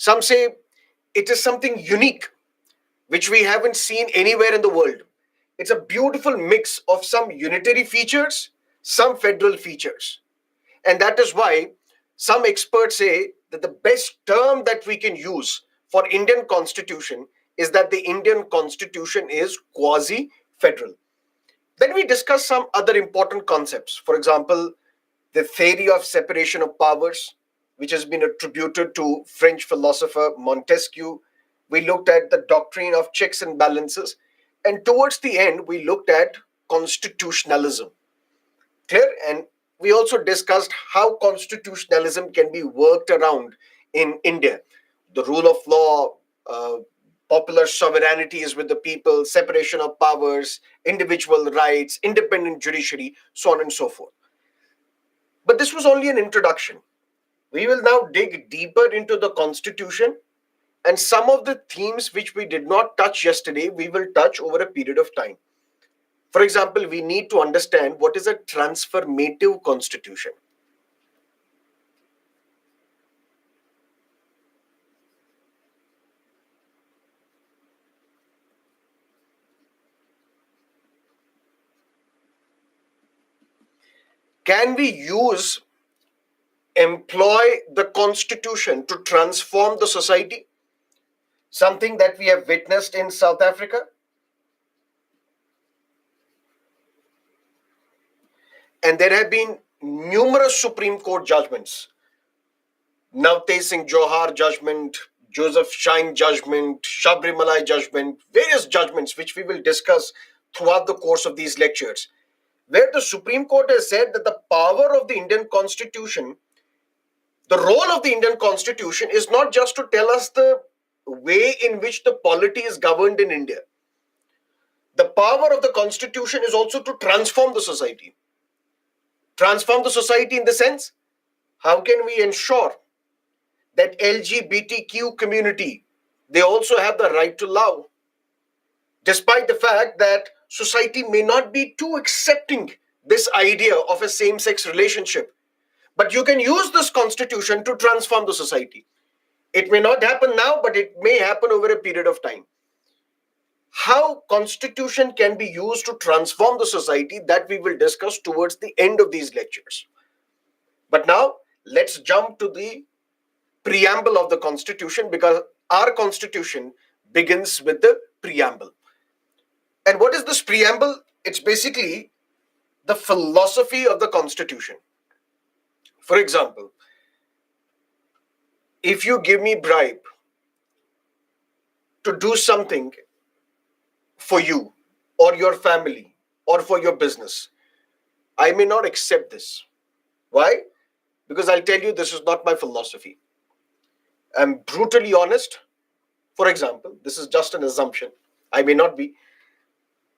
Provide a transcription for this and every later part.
Some say it is something unique which we haven't seen anywhere in the world. It's a beautiful mix of some unitary features, some federal features. And that is why some experts say that the best term that we can use for Indian constitution is that the Indian constitution is quasi federal. Then we discuss some other important concepts. For example, the theory of separation of powers, which has been attributed to French philosopher Montesquieu. We looked at the doctrine of checks and balances. And towards the end, we looked at constitutionalism. Clear? And we also discussed how constitutionalism can be worked around in India. The rule of law, uh, popular sovereignty is with the people, separation of powers, individual rights, independent judiciary, so on and so forth. But this was only an introduction. We will now dig deeper into the Constitution, and some of the themes which we did not touch yesterday, we will touch over a period of time. For example, we need to understand what is a transformative constitution. Can we employ the constitution to transform the society? Something that we have witnessed in South Africa. And there have been numerous Supreme Court judgments. Navtej Singh Johar judgment, Joseph Shine judgment, Shabrimala judgment, various judgments which we will discuss throughout the course of these lectures, where the Supreme Court has said that the power of the Indian Constitution, the role of the Indian Constitution is not just to tell us the way in which the polity is governed in India. The power of the Constitution is also to transform the society. Transform the society in the sense, how can we ensure that LGBTQ community, they also have the right to love, despite the fact that society may not be too accepting this idea of a same-sex relationship. But you can use this constitution to transform the society. It may not happen now, but it may happen over a period of time. How constitution can be used to transform the society, that we will discuss towards the end of these lectures. But now let's jump to the preamble of the constitution, because our constitution begins with the preamble. And what is this preamble? It's basically the philosophy of the constitution. For example, if you give me bribe to do something for you or your family or for your business, I may not accept this. Why? Because I'll tell you, this is not my philosophy. I'm brutally honest. For example, this is just an assumption. I may not be.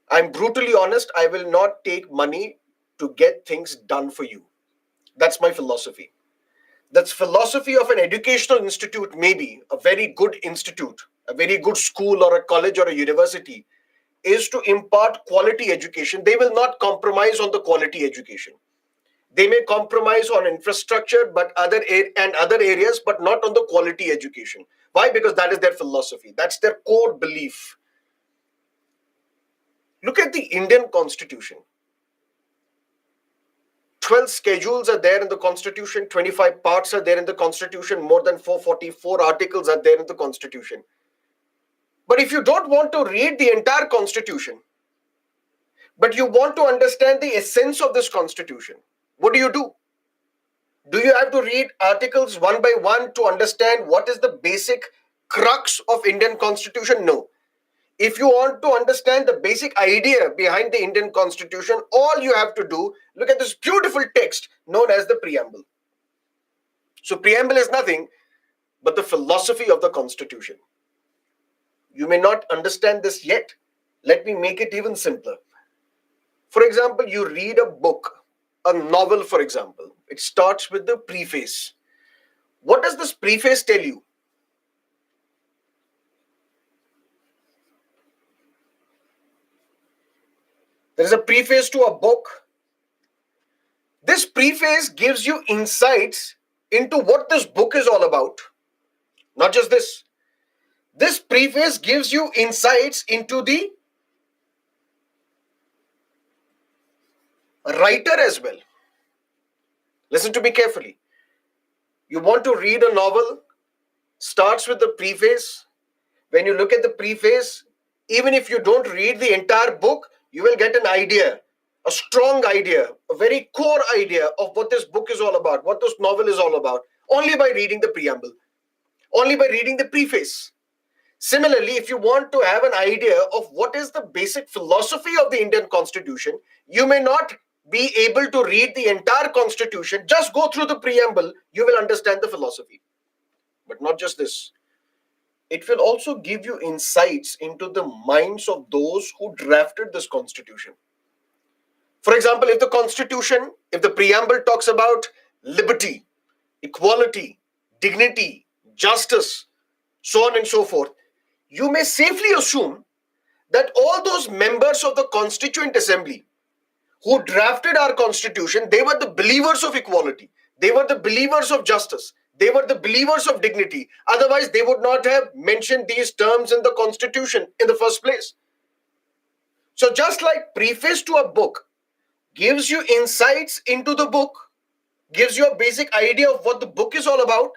I'm brutally honest. I will not take money to get things done for you. That's my philosophy. That's philosophy of an educational institute, maybe a very good institute, a very good school or a college or a university, is to impart quality education. They will not compromise on the quality education. They may compromise on infrastructure, but other areas, but not on the quality education. Why? Because that is their philosophy. That's their core belief. Look at the Indian Constitution. 12 schedules are there in the Constitution, 25 parts are there in the Constitution, more than 444 articles are there in the Constitution. But if you don't want to read the entire Constitution, but you want to understand the essence of this Constitution, what do? Do you have to read articles one by one to understand what is the basic crux of Indian Constitution? No. If you want to understand the basic idea behind the Indian Constitution, all you have to do, look at this beautiful text known as the preamble. So preamble is nothing but the philosophy of the Constitution. You may not understand this yet. Let me make it even simpler. For example, you read a book, a novel, for example. It starts with the preface. What does this preface tell you? There is a preface to a book. This preface gives you insights into what this book is all about, Not just this preface gives you insights into the writer as well. Listen to me carefully. You want to read a novel, starts with the preface. When you look at the preface, even if you don't read the entire book, you will get an idea, a strong idea, a very core idea of what this book is all about, what this novel is all about, only by reading the preamble, only by reading the preface. Similarly, if you want to have an idea of what is the basic philosophy of the Indian Constitution, you may not be able to read the entire Constitution, just go through the preamble, you will understand the philosophy. But not just this, it will also give you insights into the minds of those who drafted this Constitution. For example, if the preamble talks about liberty, equality, dignity, justice, so on and so forth, you may safely assume that all those members of the Constituent Assembly who drafted our Constitution, they were the believers of equality, they were the believers of justice, they were the believers of dignity. Otherwise, they would not have mentioned these terms in the Constitution in the first place. So, just like preface to a book gives you insights into the book, gives you a basic idea of what the book is all about,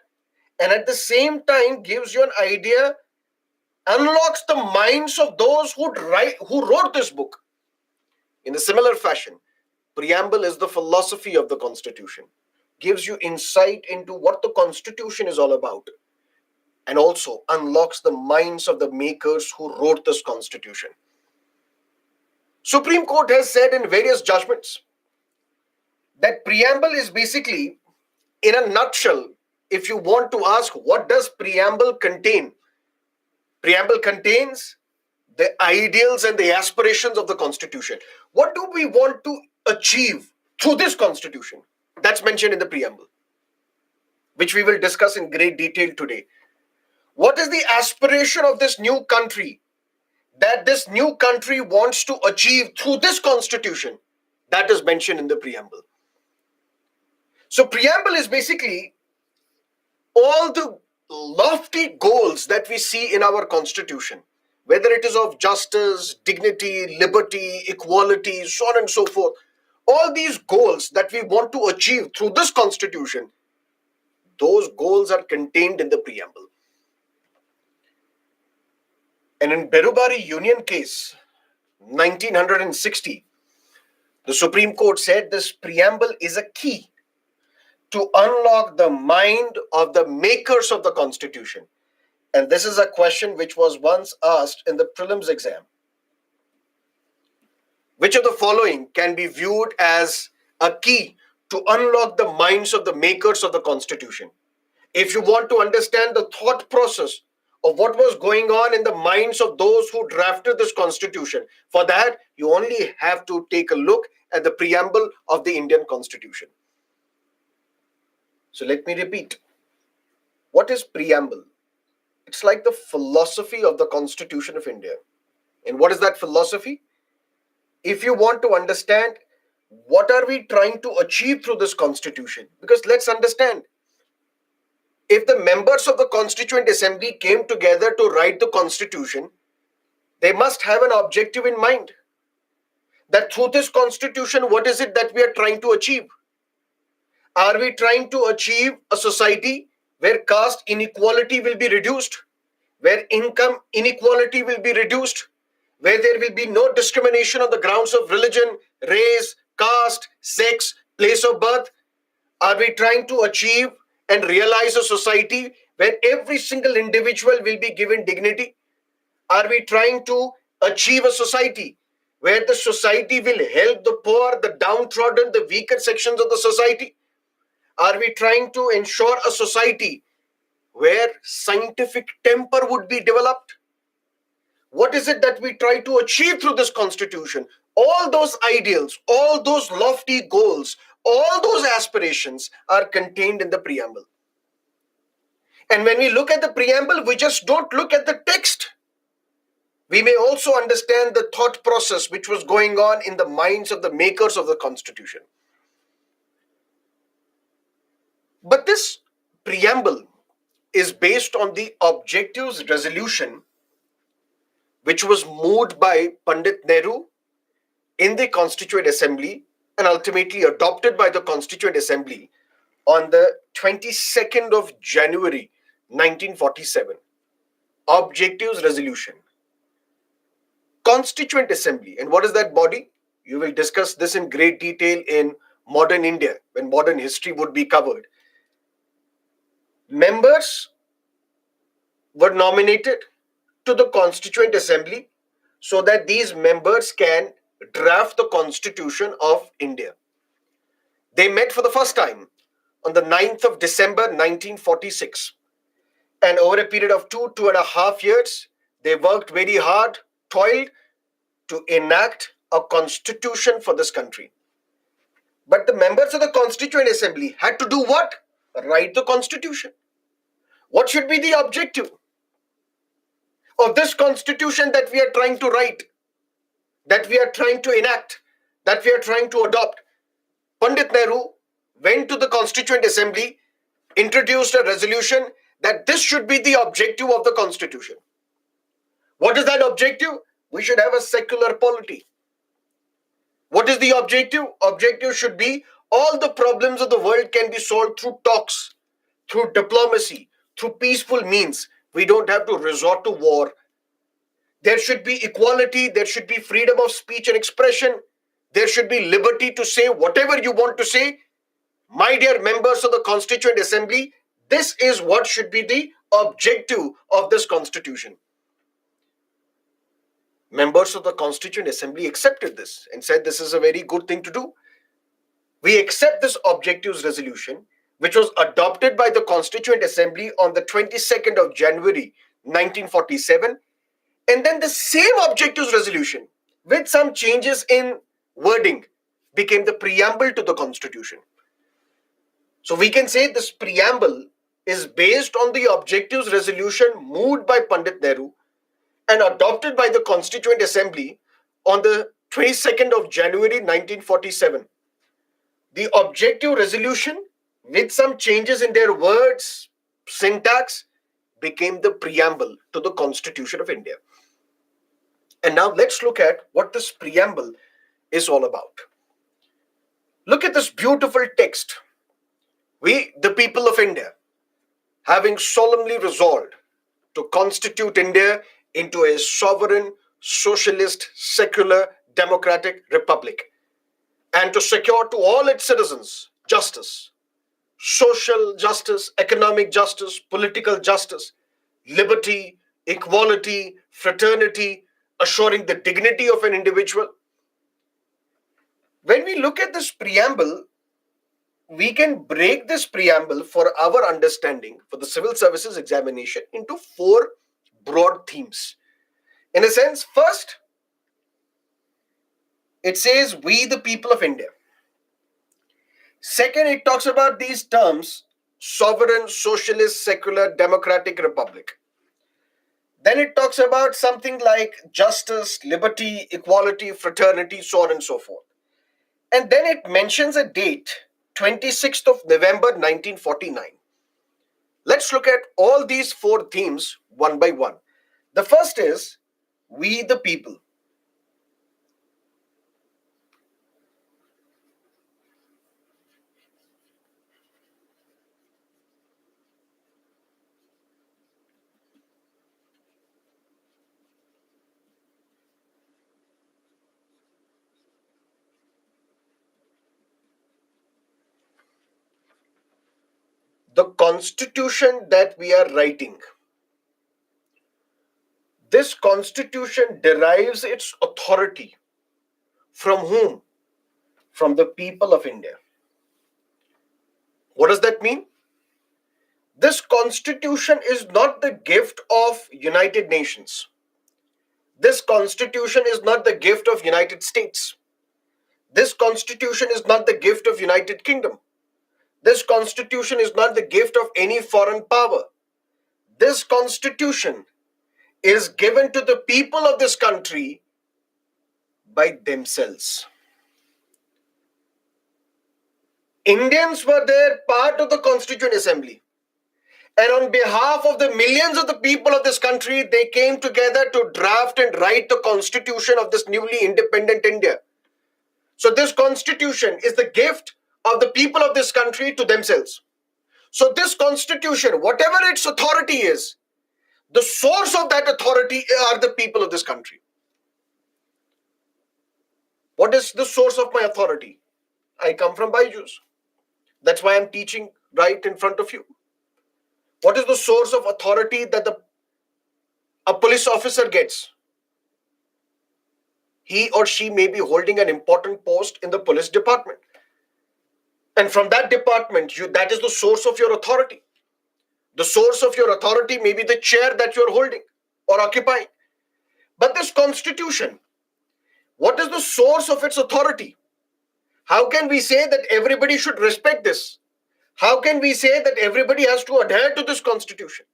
and at the same time gives you an idea, unlocks the minds of those who wrote this book. In a similar fashion, preamble is the philosophy of the Constitution, gives you insight into what the Constitution is all about, and also unlocks the minds of the makers who wrote this Constitution. Supreme Court has said in various judgments that preamble is basically, in a nutshell, if you want to ask what does preamble contain, preamble contains the ideals and the aspirations of the Constitution. What do we want to achieve through this Constitution? That's mentioned in the preamble, which we will discuss in great detail today. What is the aspiration of this new country that this new country wants to achieve through this Constitution? That is mentioned in the preamble. So preamble is basically all the lofty goals that we see in our Constitution, whether it is of justice, dignity, liberty, equality, so on and so forth. All these goals that we want to achieve through this Constitution, those goals are contained in the preamble. And in Berubari Union case, 1960, the Supreme Court said this preamble is a key to unlock the mind of the makers of the Constitution. And this is a question which was once asked in the prelims exam. Which of the following can be viewed as a key to unlock the minds of the makers of the Constitution? If you want to understand the thought process of what was going on in the minds of those who drafted this Constitution, for that, you only have to take a look at the preamble of the Indian Constitution. So let me repeat. What is preamble? It's like the philosophy of the Constitution of India. And what is that philosophy? If you want to understand what are we trying to achieve through this Constitution, because let's understand, if the members of the Constituent Assembly came together to write the Constitution, they must have an objective in mind. That through this Constitution, what is it that we are trying to achieve? Are we trying to achieve a society where caste inequality will be reduced, where income inequality will be reduced, where there will be no discrimination on the grounds of religion, race, caste, sex, place of birth? Are we trying to achieve and realize a society where every single individual will be given dignity? Are we trying to achieve a society where the society will help the poor, the downtrodden, the weaker sections of the society? Are we trying to ensure a society where scientific temper would be developed? What is it that we try to achieve through this Constitution? All those ideals, all those lofty goals, all those aspirations are contained in the preamble. And when we look at the preamble, we just don't look at the text. We may also understand the thought process which was going on in the minds of the makers of the Constitution. But this preamble is based on the objectives resolution which was moved by Pandit Nehru in the Constituent Assembly and ultimately adopted by the Constituent Assembly on the 22nd of January 1947. Objectives resolution. Constituent Assembly. And what is that body? You will discuss this in great detail in modern India when modern history would be covered. Members were nominated to the Constituent Assembly so that these members can draft the Constitution of India. They met for the first time on the 9th of December 1946. And over a period of 2.5 years, they worked very hard, toiled to enact a constitution for this country. But the members of the Constituent Assembly had to do what? Write the constitution. What should be the objective of this constitution that we are trying to write, that we are trying to enact, that we are trying to adopt? Pandit Nehru went to the Constituent Assembly, introduced a resolution that this should be the objective of the constitution. What is that objective? We should have a secular polity. What is the objective? Objective should be all the problems of the world can be solved through talks, through diplomacy, through peaceful means. We don't have to resort to war. There should be equality, there should be freedom of speech and expression, there should be liberty to say whatever you want to say. My dear members of the Constituent Assembly, this is what should be the objective of this constitution. Members of the Constituent Assembly accepted this and said this is a very good thing to do. We accept this objectives resolution, which was adopted by the Constituent Assembly on the 22nd of January 1947. And then the same objectives resolution, with some changes in wording, became the preamble to the Constitution. So we can say this preamble is based on the objectives resolution moved by Pandit Nehru and adopted by the Constituent Assembly on the 22nd of January 1947. The objective resolution, with some changes in their words, syntax, became the preamble to the Constitution of India. And now let's look at what this preamble is all about. Look at this beautiful text. We, the people of India, having solemnly resolved to constitute India into a sovereign, socialist, secular, democratic republic, and to secure to all its citizens justice, social justice, economic justice, political justice, liberty, equality, fraternity, assuring the dignity of an individual. When we look at this preamble, we can break this preamble for our understanding for the civil services examination into 4 broad themes. In a sense, first, it says we the people of India. Second, it talks about these terms: sovereign, socialist, secular, democratic republic. Then it talks about something like justice, liberty, equality, fraternity, so on and so forth. And then it mentions a date, 26th of November 1949. Let's look at all these 4 themes one by one. The first is we the people. The constitution that we are writing, this constitution derives its authority from whom? From the people of India. What does that mean? This constitution is not the gift of United Nations. This constitution is not the gift of United States. This constitution is not the gift of United Kingdom. This constitution is not the gift of any foreign power. This constitution is given to the people of this country by themselves. Indians were there part of the Constituent Assembly, And on behalf of the millions of the people of this country, they came together to draft and write the constitution of this newly independent India. So this constitution is the gift of the people of this country to themselves. So this constitution, whatever its authority is, the source of that authority are the people of this country. What is the source of my authority? I come from Byju's. That's why I'm teaching right in front of you. What is the source of authority that a police officer gets? He or she may be holding an important post in the police department. And from that department, that is the source of your authority. The source of your authority may be the chair that you're holding or occupying. But this constitution, what is the source of its authority? How can we say that everybody should respect this? How can we say that everybody has to adhere to this constitution?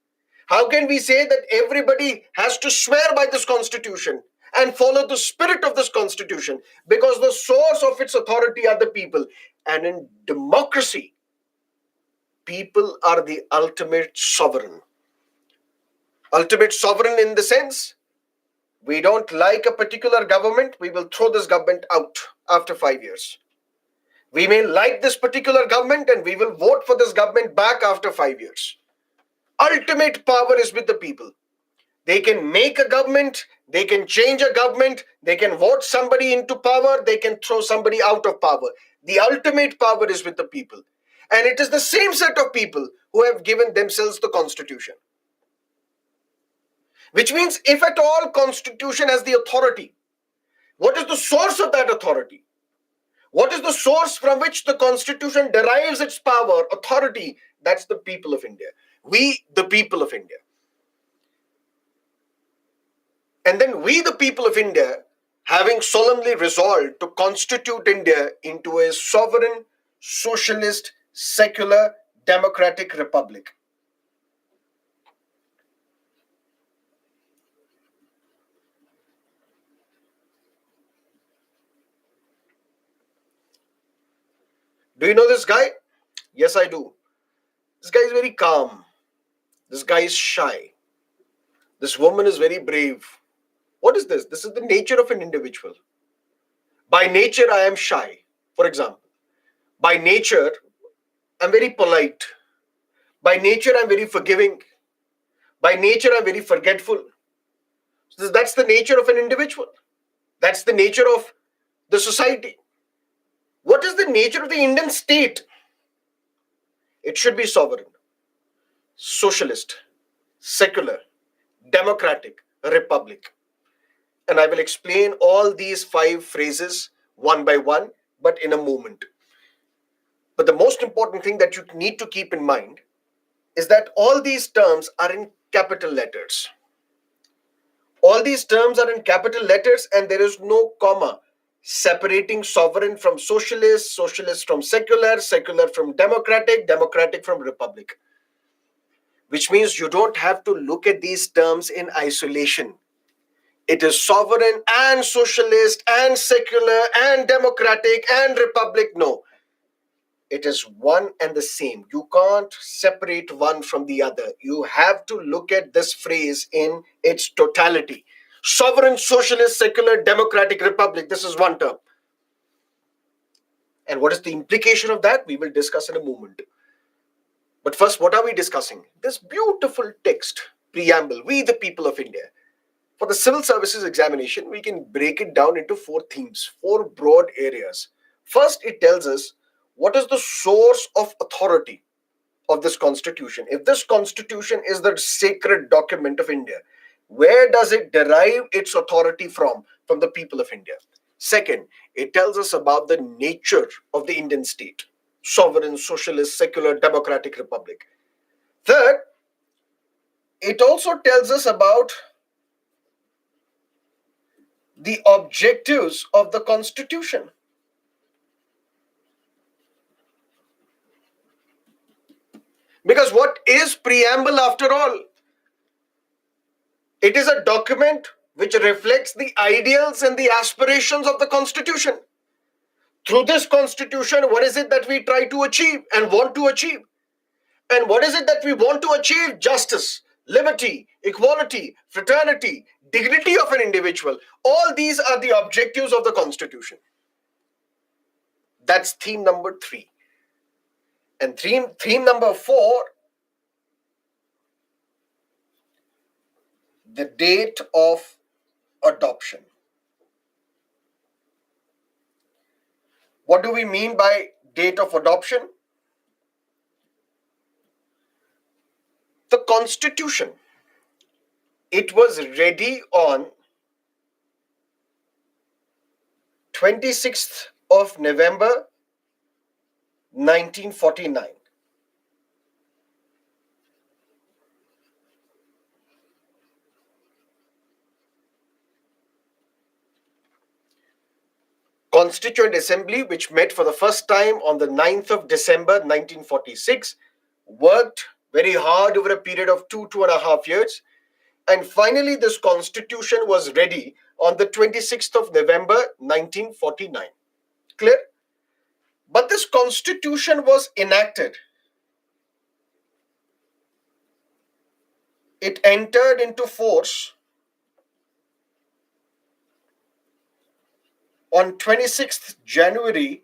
How can we say that everybody has to swear by this constitution and follow the spirit of this constitution? Because the source of its authority are the people. And in democracy, people are the ultimate sovereign. Ultimate sovereign in the sense, we don't like a particular government, we will throw this government out after 5 years. We may like this particular government and we will vote for this government back after 5 years. Ultimate power is with the people. They can make a government, they can change a government, they can vote somebody into power, they can throw somebody out of power. The ultimate power is with the people. And it is the same set of people who have given themselves the constitution. Which means if at all constitution has the authority, what is the source of that authority? What is the source from which the constitution derives its power, authority? That's the people of India. We, the people of India. And then we, the people of India, having solemnly resolved to constitute India into a sovereign, socialist, secular, democratic republic. Do you know this guy? Yes, I do. This guy is very calm. This guy is shy. This woman is very brave. What is this? This is the nature of an individual. By nature, I am shy, for example. By nature, I'm very polite. By nature, I'm very forgiving. By nature, I'm very forgetful. So that's the nature of an individual. That's the nature of the society. What is the nature of the Indian state? It should be sovereign, socialist, secular, democratic, republic. And I will explain all these 5 phrases one by one, but in a moment. But the most important thing that you need to keep in mind is that all these terms are in capital letters. All these terms are in capital letters and there is no comma separating sovereign from socialist, socialist from secular, secular from democratic, democratic from republic. Which means you don't have to look at these terms in isolation. It is sovereign and socialist and secular and democratic and republic. No. It is one and the same. You can't separate one from the other. You have to look at this phrase in its totality. Sovereign, socialist, secular, democratic, republic. This is one term. And what is the implication of that? We will discuss in a moment. But first, what are we discussing? This beautiful text, preamble, we the people of India. For the civil services examination, we can break it down into 4 themes, 4 broad areas. First, it tells us what is the source of authority of this constitution. If this constitution is the sacred document of India, where does it derive its authority from? From the people of India. Second, it tells us about the nature of the Indian state. Sovereign, socialist, secular, democratic republic. Third, it also tells us about the objectives of the constitution. Because what is preamble after all? It is a document which reflects the ideals and the aspirations of the constitution. Through this constitution, what is it that we try to achieve and want to achieve? And what is it that we want to achieve? Justice, liberty, equality, fraternity, dignity of an individual. All these are the objectives of the Constitution. That's theme number 3. And theme number 4, the date of adoption. What do we mean by date of adoption? The Constitution, it was ready on 26th of November 1949. Constituent Assembly, which met for the first time on the 9th of December 1946, worked very hard over a period of 2.5 years, and finally this constitution was ready on the 26th of November 1949. Clear? But this constitution was enacted. It entered into force on 26th January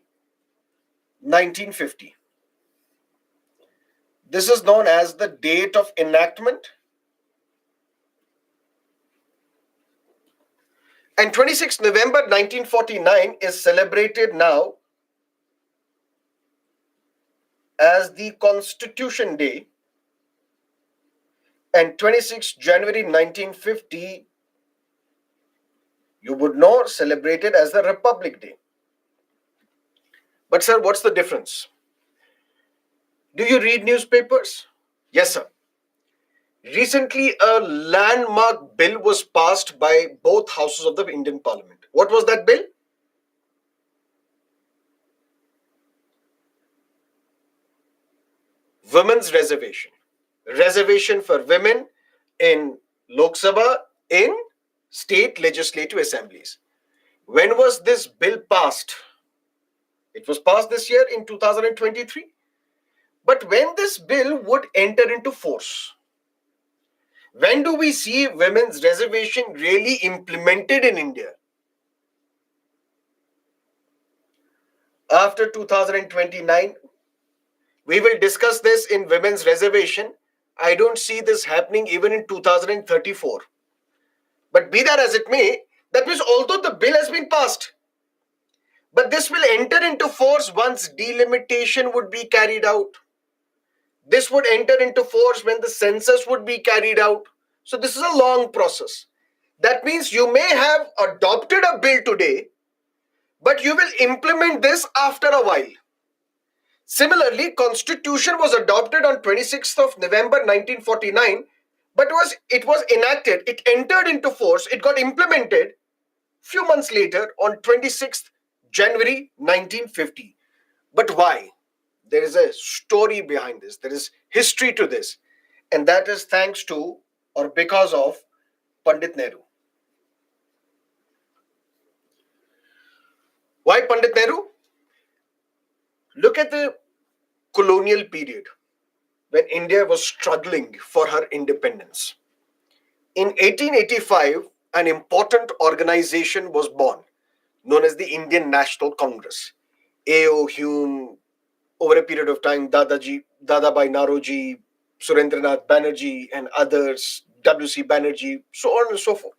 1950. This is known as the date of enactment. And 26th November 1949 is celebrated now as the Constitution Day, and 26th January 1950, you would know, celebrated as the Republic Day. But sir, what's the difference? Do you read newspapers? Yes, sir. Recently, a landmark bill was passed by both houses of the Indian Parliament. What was that bill? Women's reservation. Reservation for women in Lok Sabha, in state legislative assemblies. When was this bill passed? It was passed this year in 2023. But when this bill would enter into force? When do we see women's reservation really implemented in India? After 2029, we will discuss this in women's reservation. I don't see this happening even in 2034. But be that as it may, that means although the bill has been passed, but this will enter into force once delimitation would be carried out. This would enter into force when the census would be carried out. So this is a long process. That means you may have adopted a bill today, but you will implement this after a while. Similarly, Constitution was adopted on 26th of November 1949, but it was enacted, it entered into force, it got implemented few months later on 26th January 1950. But why? There is a story behind this. There is history to this. And that is thanks to or because of Pandit Nehru. Why Pandit Nehru? Look at the colonial period when India was struggling for her independence. In 1885, an important organization was born known as the Indian National Congress. A.O. Hume, over a period of time, Dadabhai Naroji, Surendranath Banerjee, and others, W.C. Banerjee, so on and so forth.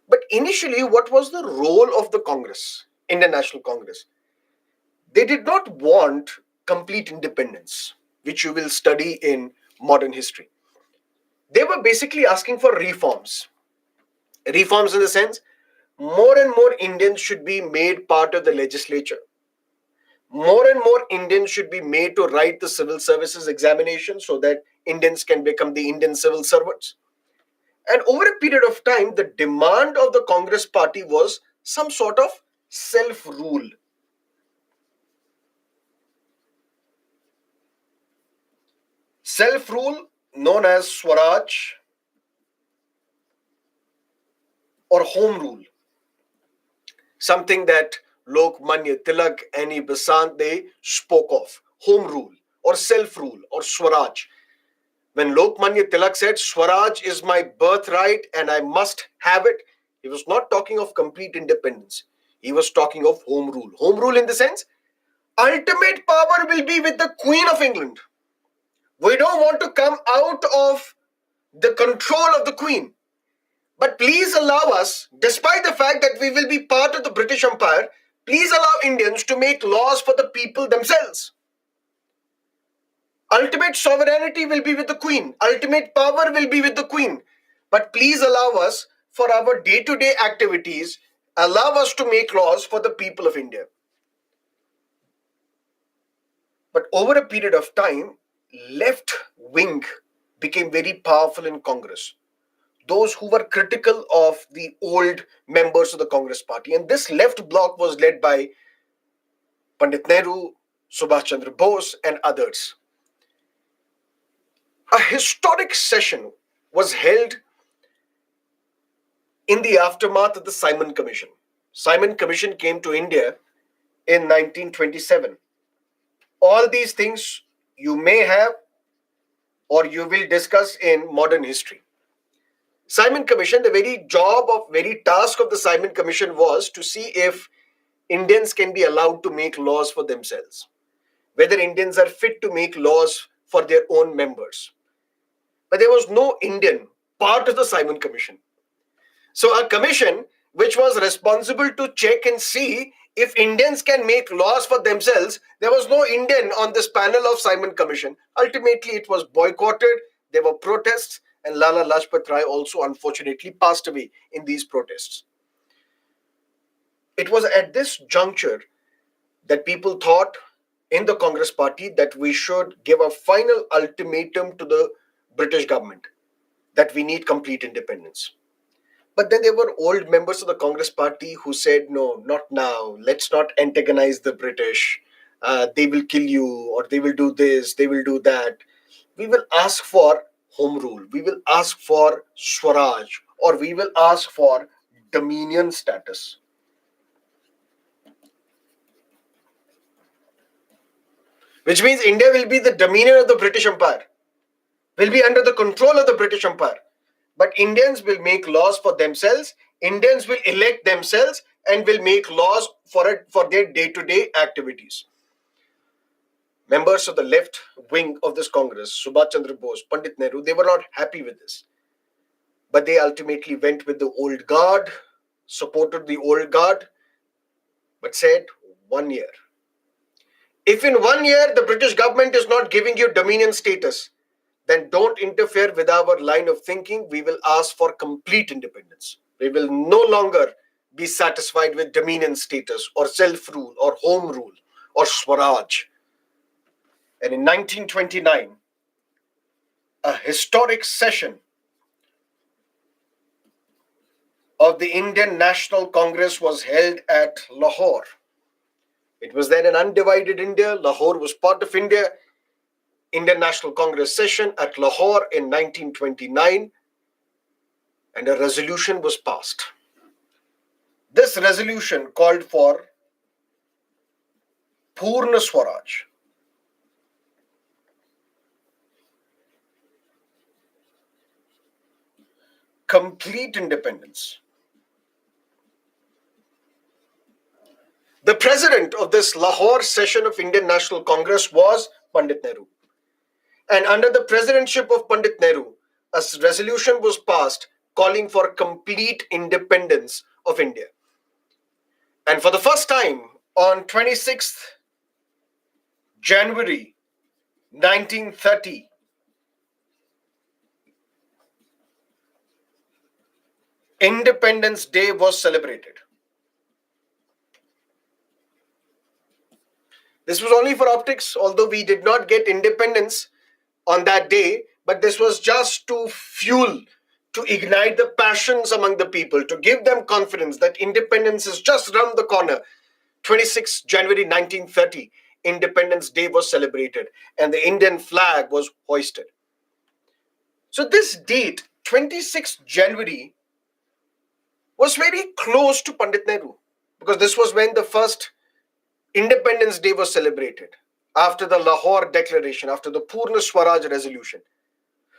But initially, what was the role of the Congress, Indian National Congress? They did not want complete independence, which you will study in modern history. They were basically asking for reforms. Reforms in the sense, more and more Indians should be made part of the legislature. More and more Indians should be made to write the civil services examination so that Indians can become the Indian civil servants. And over a period of time, the demand of the Congress party was some sort of self-rule. Self-rule known as Swaraj or home rule. Something that Lokmanya Tilak, Annie Besant, they spoke of. Home rule or self-rule or Swaraj. When Lokmanya Tilak said Swaraj is my birthright and I must have it, he was not talking of complete independence. He was talking of home rule. Home rule in the sense, ultimate power will be with the Queen of England. We don't want to come out of the control of the Queen. But please allow us, despite the fact that we will be part of the British Empire, please allow Indians to make laws for the people themselves. Ultimate sovereignty will be with the Queen. Ultimate power will be with the Queen. But please allow us, for our day-to-day activities, allow us to make laws for the people of India. But over a period of time, left wing became very powerful in Congress. Those who were critical of the old members of the Congress party. And this left bloc was led by Pandit Nehru, Subhash Chandra Bose, and others. A historic session was held in the aftermath of the Simon Commission. Simon Commission came to India in 1927. All these things you may have or you will discuss in modern history. Simon Commission, the very task of the Simon Commission was to see if Indians can be allowed to make laws for themselves, whether Indians are fit to make laws for their own members. But there was no Indian part of the Simon Commission. So a commission which was responsible to check and see if Indians can make laws for themselves, there was no Indian on this panel of Simon Commission. Ultimately, it was boycotted. There were protests, and Lala Lajpat Rai also unfortunately passed away in these protests. It was at this juncture that people thought in the Congress party that we should give a final ultimatum to the British government that we need complete independence. But then there were old members of the Congress party who said, no, not now. Let's not antagonize the British. They will kill you, or they will do this, they will do that. We will ask for home rule. We will ask for Swaraj, or we will ask for dominion status. Which means India will be the dominion of the British Empire, will be under the control of the British Empire. But Indians will make laws for themselves. Indians will elect themselves and will make laws for their day-to-day activities. Members of the left wing of this Congress, Subhash Chandra Bose, Pandit Nehru, they were not happy with this. But they ultimately went with the old guard, supported the old guard, but said 1 year. If in 1 year the British government is not giving you dominion status, then don't interfere with our line of thinking. We will ask for complete independence. We will no longer be satisfied with dominion status or self-rule or home rule or Swaraj. And in 1929, a historic session of the Indian National Congress was held at Lahore. It was then an undivided India. Lahore was part of India. Indian National Congress session at Lahore in 1929, and a resolution was passed. This resolution called for Purna Swaraj. Complete independence. The president of this Lahore session of Indian National Congress was Pandit Nehru. And under the presidentship of Pandit Nehru, a resolution was passed calling for complete independence of India. And for the first time on 26th January 1930, Independence Day was celebrated. This was only for optics, although we did not get independence on that day, but this was just to fuel, to ignite the passions among the people, to give them confidence that independence is just around the corner. 26 January 1930, Independence Day was celebrated and the Indian flag was hoisted. So this date, 26 January, was very close to Pandit Nehru because this was when the first Independence Day was celebrated. after the Lahore Declaration, after the Purna Swaraj resolution.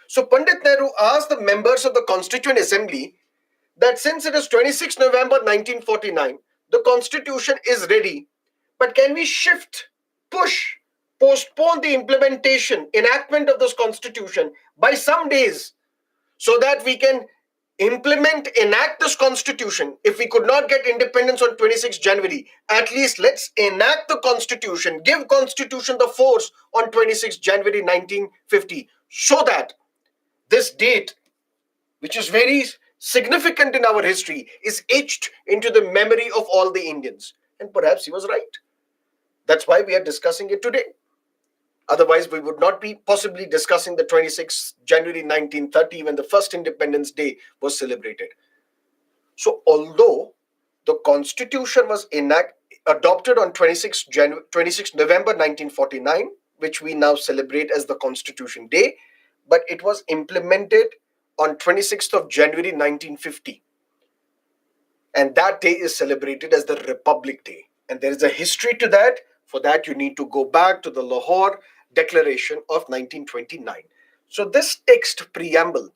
So Pandit Nehru asked the members of the Constituent Assembly that since it is 26 November 1949, the Constitution is ready, but can we shift, push, postpone the implementation, enactment of this Constitution by some days so that we can enact this Constitution? If we could not get independence on 26 January, at least let's enact the Constitution, give Constitution the force on 26 January 1950, so that this date, which is very significant in our history, is etched into the memory of all the Indians. And perhaps he was right. That's why we are discussing it today. Otherwise, we would not be possibly discussing the 26th January 1930 when the first Independence Day was celebrated. So, although the Constitution was adopted on 26 November 1949, which we now celebrate as the Constitution Day, but it was implemented on 26th of January 1950. And that day is celebrated as the Republic Day. And there is a history to that. For that, you need to go back to the Lahore Declaration of 1929. So this text preamble,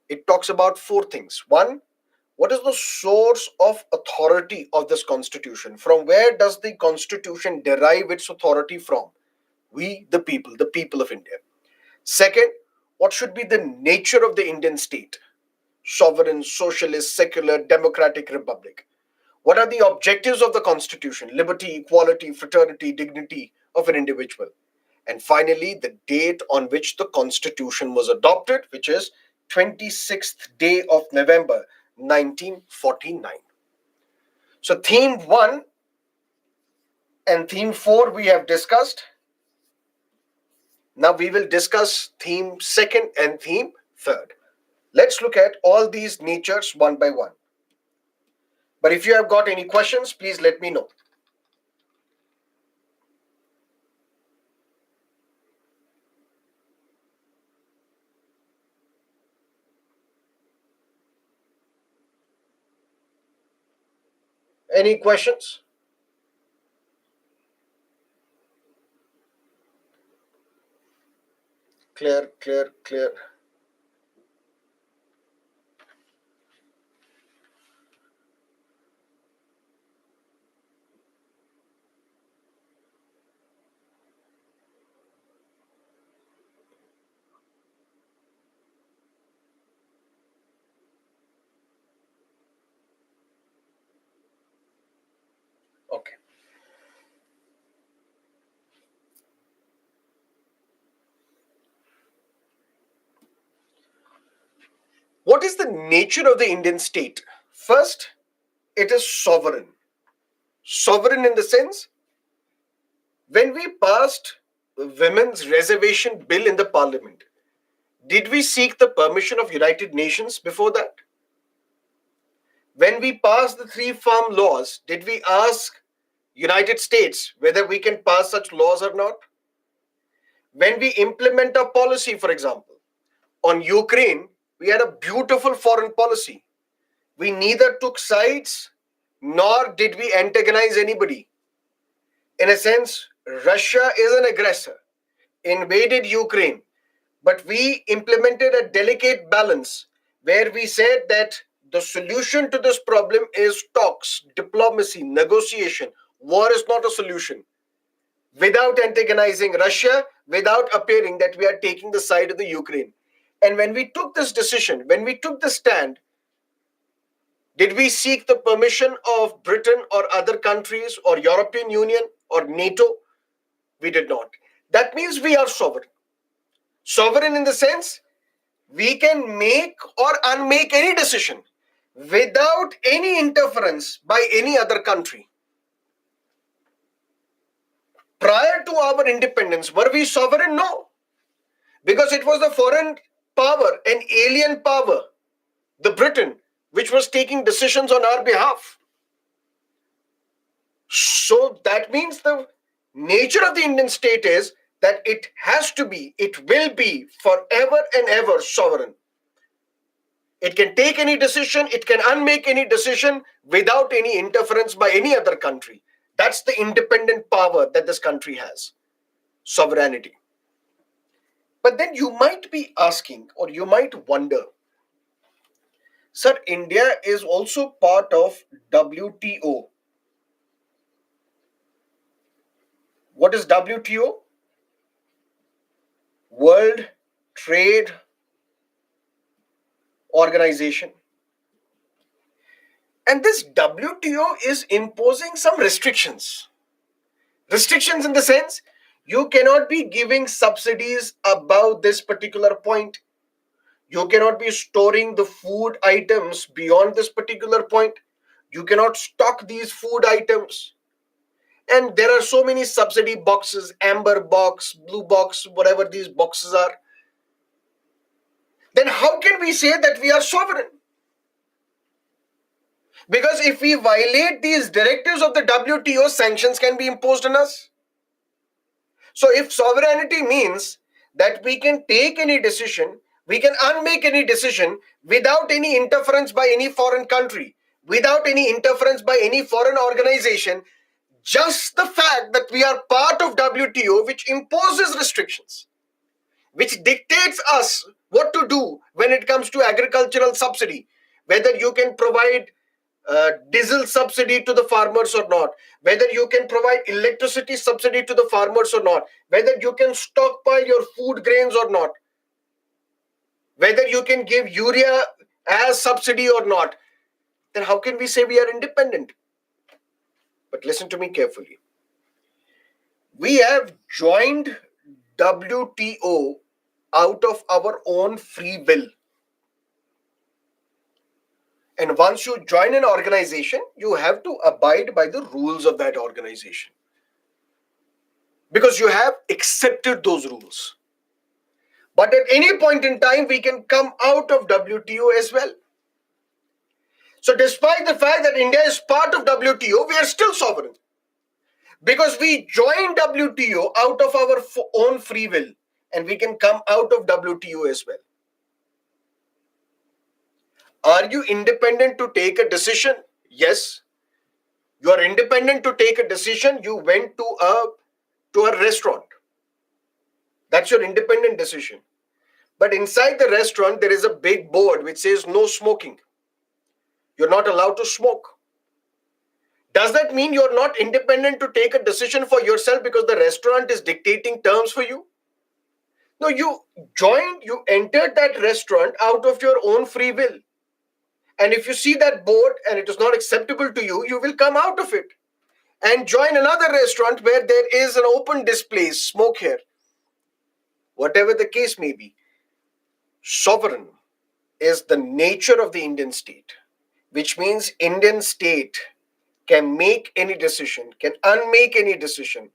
it talks about four things. One, what is the source of authority of this Constitution? From where does the Constitution derive its authority from? We, the people of India. Second, what should be the nature of the Indian state? Sovereign, socialist, secular, democratic republic. What are the objectives of the Constitution? Liberty, equality, fraternity, dignity of an individual. And finally, the date on which the Constitution was adopted, which is 26th day of November 1949. So theme 1 and theme 4 we have discussed. Now we will discuss theme 2nd and theme 3rd. Let's look at all these natures one by one. But if you have got any questions, please let me know. Any questions? Clear. Okay. What is the nature of the Indian state? First, it is sovereign. Sovereign in the sense, when we passed the Women's Reservation Bill in the Parliament, did we seek the permission of United Nations before that? When we passed the 3 farm laws, did we ask United States whether we can pass such laws or not? When we implement our policy, for example, on Ukraine, we had a beautiful foreign policy. We neither took sides nor did we antagonize anybody. In a sense, Russia is an aggressor, invaded Ukraine, but we implemented a delicate balance where we said that the solution to this problem is talks, diplomacy, negotiation. War is not a solution. Without antagonizing Russia, without appearing that we are taking the side of the Ukraine. And when we took this decision, when we took the stand, did we seek the permission of Britain or other countries or European Union or NATO? We did not. That means we are sovereign. Sovereign in the sense, we can make or unmake any decision without any interference by any other country. Prior to our independence, were we sovereign? No. Because it was the foreign power, an alien power, the Britain, which was taking decisions on our behalf. So that means the nature of the Indian state is that it has to be, it will be forever and ever sovereign. It can take any decision, it can unmake any decision without any interference by any other country. That's the independent power that this country has. sovereignty. But then you might be asking, or you might wonder, sir, India is also part of WTO. What is WTO? World Trade Organization. And this WTO is imposing some restrictions. Restrictions in the sense you cannot be giving subsidies above this particular point. You cannot be storing the food items beyond this particular point. You cannot stock these food items. And there are so many subsidy boxes, amber box, blue box, whatever these boxes are. Then how can we say that we are sovereign? Because if we violate these directives of the WTO, sanctions can be imposed on us. So if sovereignty means that we can take any decision, we can unmake any decision without any interference by any foreign country, without any interference by any foreign organization, just the fact that we are part of WTO, which imposes restrictions, which dictates us what to do when it comes to agricultural subsidy, whether you can provide diesel subsidy to the farmers or not, whether you can provide electricity subsidy to the farmers or not, whether you can stockpile your food grains or not, whether you can give urea as subsidy or not, then how can we say we are independent? But listen to me carefully. We have joined WTO out of our own free will. And once you join an organization, you have to abide by the rules of that organization. Because you have accepted those rules. But at any point in time, we can come out of WTO as well. So despite the fact that India is part of WTO, we are still sovereign. Because we joined WTO out of our own free will. And we can come out of WTO as well. Are you independent to take a decision? Yes. You are independent to take a decision. You went to a restaurant. That's your independent decision. But inside the restaurant, there is a big board which says no smoking. You're not allowed to smoke. Does that mean you're not independent to take a decision for yourself because the restaurant is dictating terms for you? No, you entered that restaurant out of your own free will. And if you see that board and it is not acceptable to you, you will come out of it and join another restaurant where there is an open display, smoke here. Whatever the case may be, sovereign is the nature of the Indian state, which means Indian state can make any decision, can unmake any decision,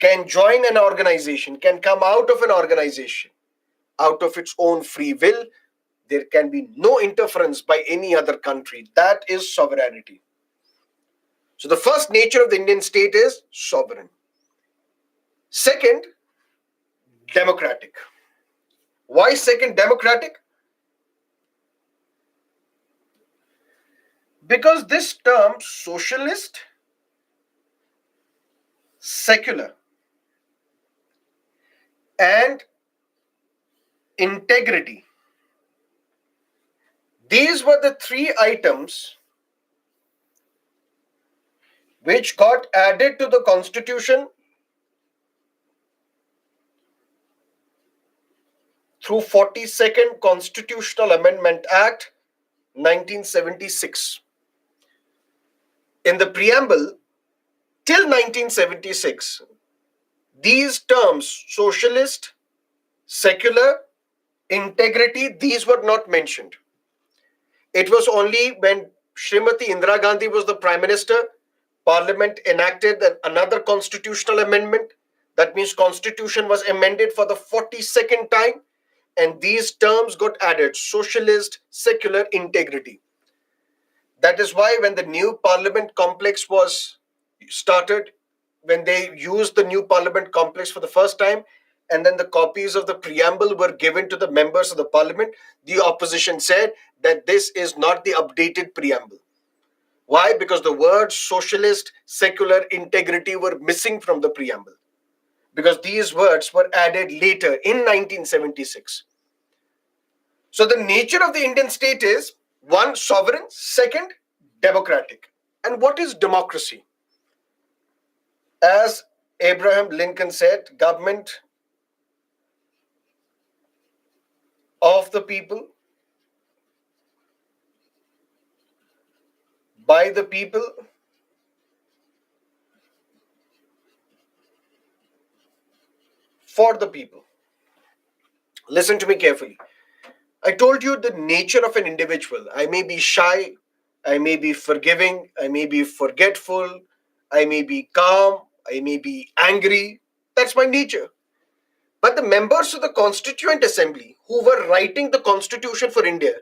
can join an organization, can come out of an organization out of its own free will. There can be no interference by any other country. That is sovereignty. So the first nature of the Indian state is sovereign. Second, democratic. Why second, democratic? Because this term socialist, secular, and integrity, these were the three items which got added to the Constitution through 42nd Constitutional Amendment Act 1976. In the preamble, till 1976, these terms, socialist, secular, integrity, these were not mentioned. It was only when Srimati Indira Gandhi was the Prime Minister, Parliament enacted another constitutional amendment. That means Constitution was amended for the 42nd time, and these terms got added: socialist, secular, integrity. That is why when the new Parliament complex was started, when they used the new Parliament complex for the first time, and then the copies of the preamble were given to the members of the Parliament, the opposition said that this is not the updated preamble. Why? Because the words socialist, secular, integrity were missing from the preamble. because these words were added later in 1976. So the nature of the Indian state is one, sovereign, second, democratic. And what is democracy? As Abraham Lincoln said, government of the people, by the people, for the people. Listen to me carefully. I told you the nature of an individual. I may be shy, I may be forgiving, I may be forgetful, I may be calm, I may be angry. That's my nature. But the members of the Constituent Assembly who were writing the Constitution for India,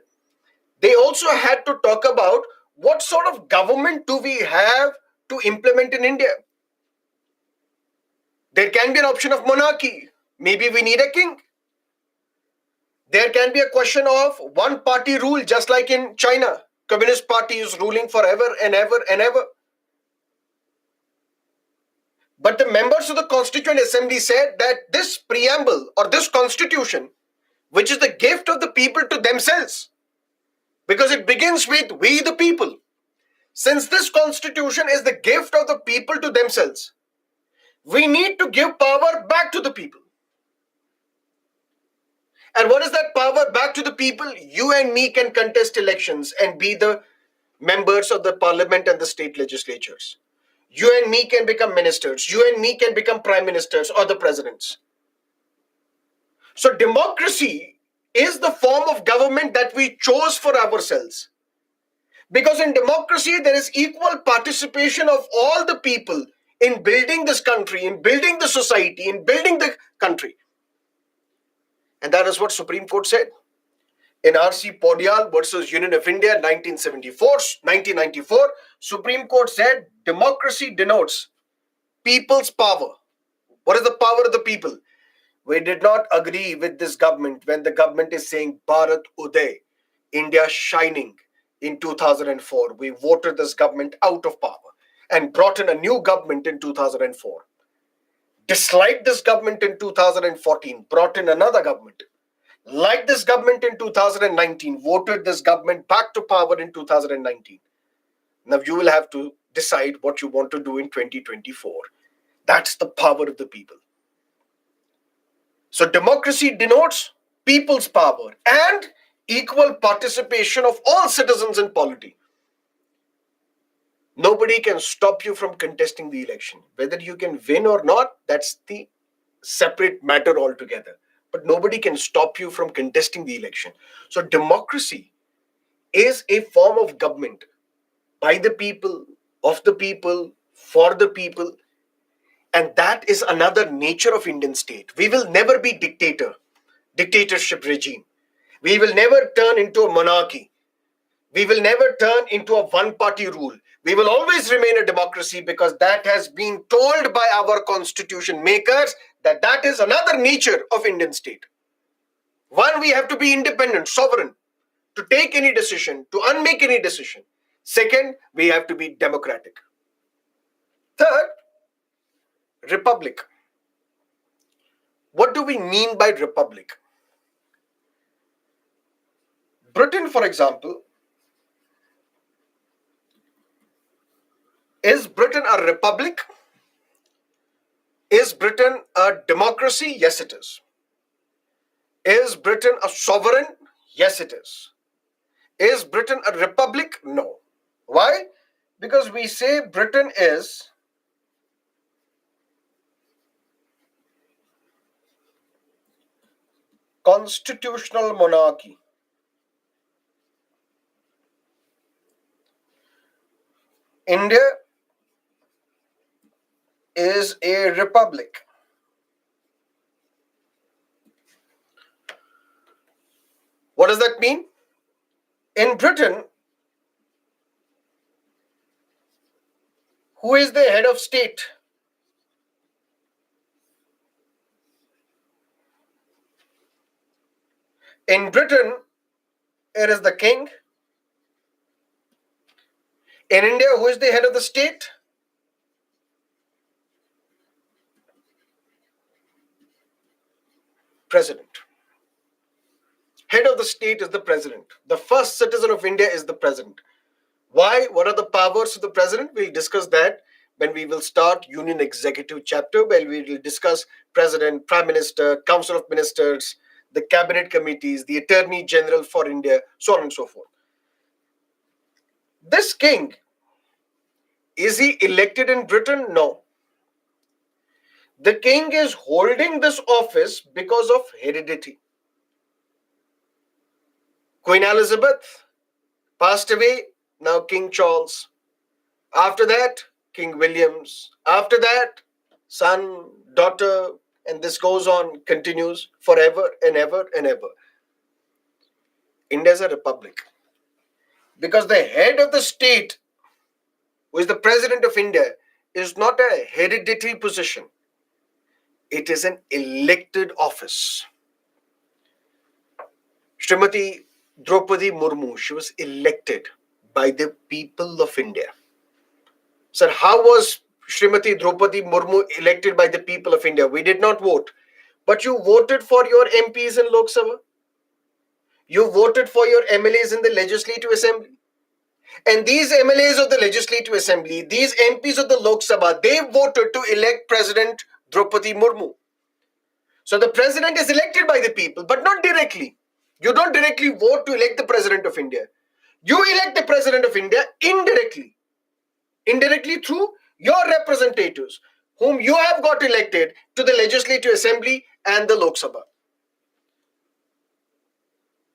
they also had to talk about what sort of government do we have to implement in India. There can be an option of monarchy. Maybe we need a king. There can be a question of one party rule, just like in China. Communist Party is ruling forever and ever and ever. But the members of the Constituent Assembly said that this preamble or this constitution, which is the gift of the people to themselves, because it begins with we the people. Since this constitution is the gift of the people to themselves, we need to give power back to the people. And what is that power back to the people? You and me can contest elections and be the members of the parliament and the state legislatures. You and me can become ministers. You and me can become prime ministers or the presidents. So, democracy is the form of government that we chose for ourselves. Because in democracy, there is equal participation of all the people in building this country, in building the society, in building the country. And that is what Supreme Court said. In R.C. Podial versus Union of India, 1994, Supreme Court said democracy denotes people's power. What is the power of the people? We did not agree with this government when the government is saying Bharat Uday, India shining in 2004. We voted this government out of power and brought in a new government in 2004. Disliked this government in 2014, brought in another government. Like this government in 2019, voted this government back to power in 2019. Now you will have to decide what you want to do in 2024. That's the power of the people. So democracy denotes people's power and equal participation of all citizens in polity. Nobody can stop you from contesting the election. Whether you can win or not, that's the separate matter altogether. But nobody can stop you from contesting the election. So democracy is a form of government by the people, of the people, for the people. And that is another nature of Indian state. We will never be dictatorship regime. We will never turn into a monarchy. We will never turn into a one-party rule. We will always remain a democracy because that has been told by our constitution makers that is another nature of Indian state. One, we have to be independent, sovereign, to take any decision, to unmake any decision. Second, we have to be democratic. Third, republic. What do we mean by republic? Britain, for example, is Britain a republic? Is Britain a democracy? Yes, it is. Is Britain a sovereign? Yes, it is. Is Britain a republic? No. Why? Because we say Britain is constitutional monarchy. India is a republic. What does that mean? In Britain, who is the head of state? In Britain, it is the king. In India, who is the head of the state? president. Head of the state is the president. The first citizen of India is the president. Why? What are the powers of the president? We'll discuss that when we will start Union Executive chapter, where we will discuss president, prime minister, council of ministers, the cabinet committees, the attorney general for India, so on and so forth. This king, is he elected in Britain? No. The king is holding this office because of heredity. Queen Elizabeth passed away, now King Charles. After that, King Williams. After that, son, daughter, and this goes on, continues forever and ever and ever. India is a republic. Because the head of the state, who is the president of India, is not a hereditary position. It is an elected office. Srimati Draupadi Murmu, she was elected by the people of India. Sir, how was Srimati Draupadi Murmu elected by the people of India? We did not vote. But you voted for your MPs in Lok Sabha. You voted for your MLAs in the Legislative Assembly. And these MLAs of the Legislative Assembly, these MPs of the Lok Sabha, they voted to elect President Draupadi Murmu. So the president is elected by the people, but not directly. You don't directly vote to elect the president of India. You elect the president of India indirectly. Indirectly through your representatives, whom you have got elected to the Legislative Assembly and the Lok Sabha.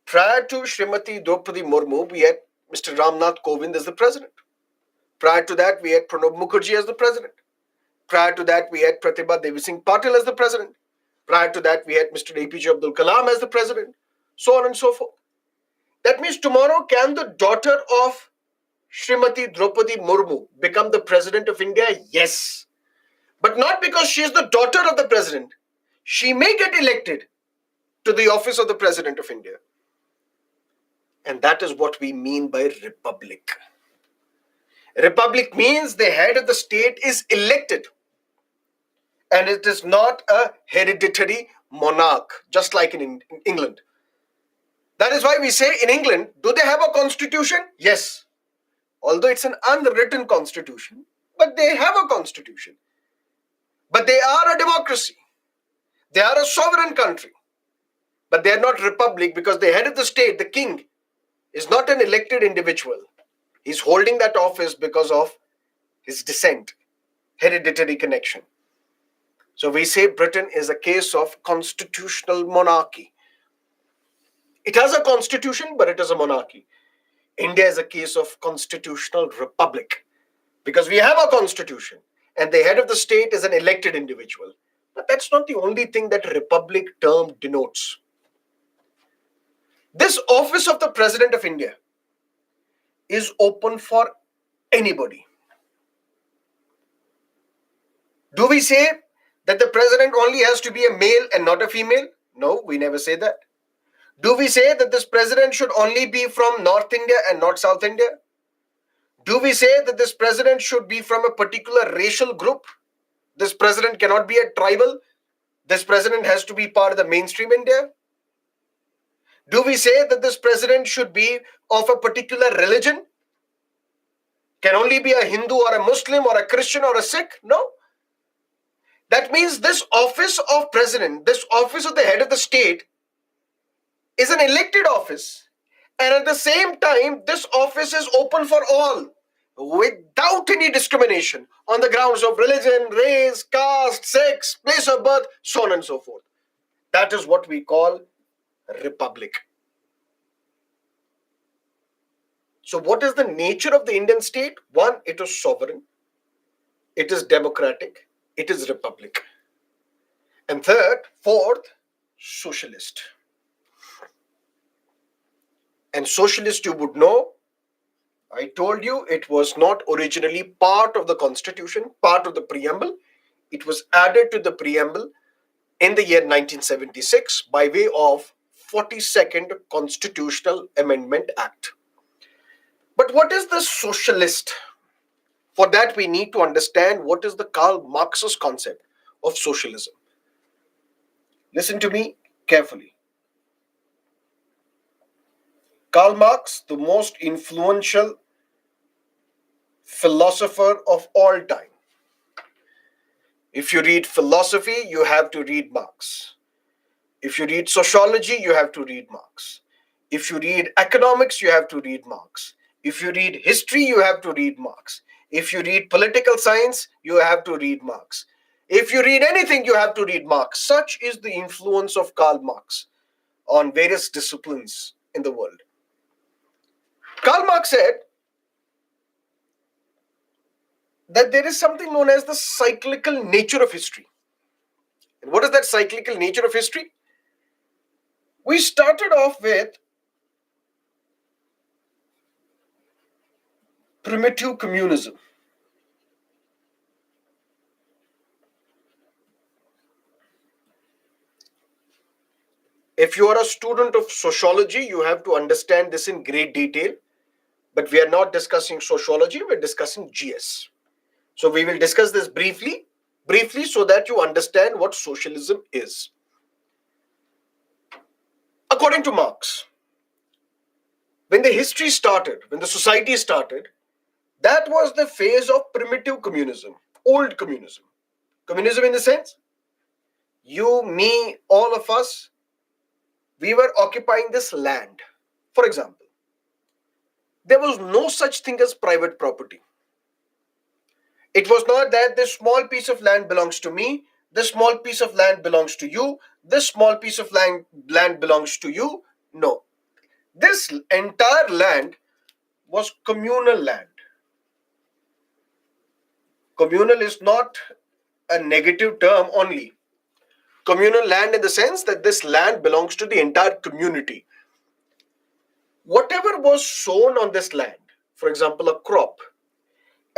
Prior to Srimati Draupadi Murmu, we had Mr. Ramnath Kovind as the president. Prior to that, we had Pranab Mukherjee as the president. Prior to that, we had Pratibha Devi Singh Patil as the president. Prior to that, we had Mr. APJ Abdul Kalam as the president. So on and so forth. That means tomorrow, can the daughter of Srimati Draupadi Murmu become the president of India? Yes. But not because she is the daughter of the president. She may get elected to the office of the president of India. And that is what we mean by republic. Republic means the head of the state is elected. And it is not a hereditary monarch, just like in England. That is why we say in England, do they have a constitution? Yes. Although it's an unwritten constitution, but they have a constitution. But they are a democracy. They are a sovereign country. But they are not republic because the head of the state, the king, is not an elected individual. He's holding that office because of his descent, hereditary connection. So we say Britain is a case of constitutional monarchy. It has a constitution, but it is a monarchy. India is a case of constitutional republic because we have a constitution and the head of the state is an elected individual. But that's not the only thing that republic term denotes. This office of the President of India is open for anybody. Do we say that the president only has to be a male and not a female? No, we never say that. Do we say that this president should only be from North India and not South India? Do we say that this president should be from a particular racial group? This president cannot be a tribal. This president has to be part of the mainstream India. Do we say that this president should be of a particular religion? Can only be a Hindu or a Muslim or a Christian or a Sikh? No. That means this office of president, this office of the head of the state is an elected office. And at the same time, this office is open for all without any discrimination on the grounds of religion, race, caste, sex, place of birth, so on and so forth. That is what we call republic. So what is the nature of the Indian state? One, it is sovereign. It is democratic. It is republic. And third, fourth, socialist. And socialist, you would know, I told you it was not originally part of the constitution, part of the preamble. It was added to the preamble in the year 1976 by way of 42nd Constitutional Amendment Act. But what is the socialist? For that, we need to understand what is the Karl Marx's concept of socialism. Listen to me. carefully. Karl Marx, the most influential philosopher of all time. If you read philosophy, you have to read Marx. If you read sociology, you have to read Marx. If you read economics, you have to read Marx. If you read history, you have to read Marx. If you read political science, you have to read Marx. If you read anything, you have to read Marx. Such is the influence of Karl Marx on various disciplines in the world. Karl Marx said that there is something known as the cyclical nature of history. And what is that cyclical nature of history? We started off with primitive communism. If you are a student of sociology, you have to understand this in great detail. But we are not discussing sociology, we're discussing GS. So we will discuss this briefly so that you understand what socialism is. According to Marx, when the history started, when the society started, that was the phase of primitive communism, old communism. Communism in the sense, you, me, all of us, we were occupying this land. For example, there was no such thing as private property. It was not that this small piece of land belongs to me, this small piece of land belongs to you, this small piece of land belongs to you. No. This entire land was communal land. Communal is not a negative term only. Communal land in the sense that this land belongs to the entire community. Whatever was sown on this land, for example, a crop,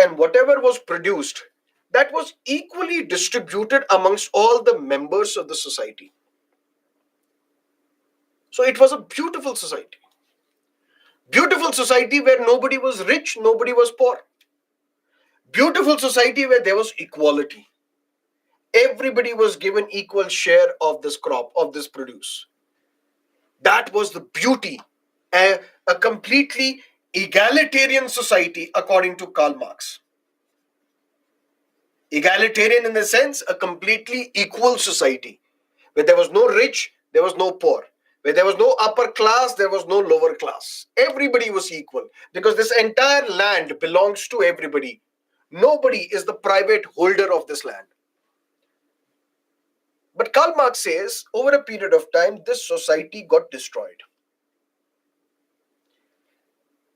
and whatever was produced, that was equally distributed amongst all the members of the society. So it was a beautiful society. Beautiful society where nobody was rich, nobody was poor. Beautiful society where there was equality. Everybody was given equal share of this crop, of this produce. That was the beauty. A completely egalitarian society according to Karl Marx. Egalitarian in the sense, a completely equal society where there was no rich, there was no poor. Where there was no upper class, there was no lower class. Everybody was equal because this entire land belongs to everybody. Nobody is the private holder of this land. But Karl Marx says, over a period of time, this society got destroyed.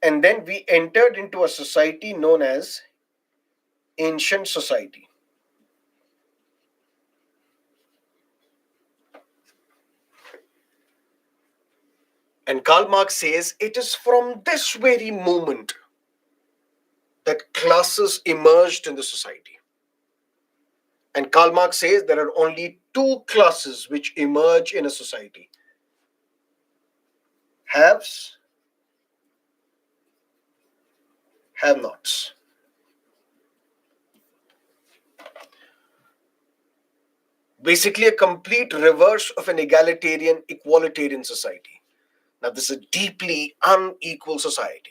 And then we entered into a society known as ancient society. And Karl Marx says it is from this very moment that classes emerged in the society. And Karl Marx says there are only two classes which emerge in a society: haves, have nots. Basically, a complete reverse of an egalitarian, equalitarian society. Now, this is a deeply unequal society.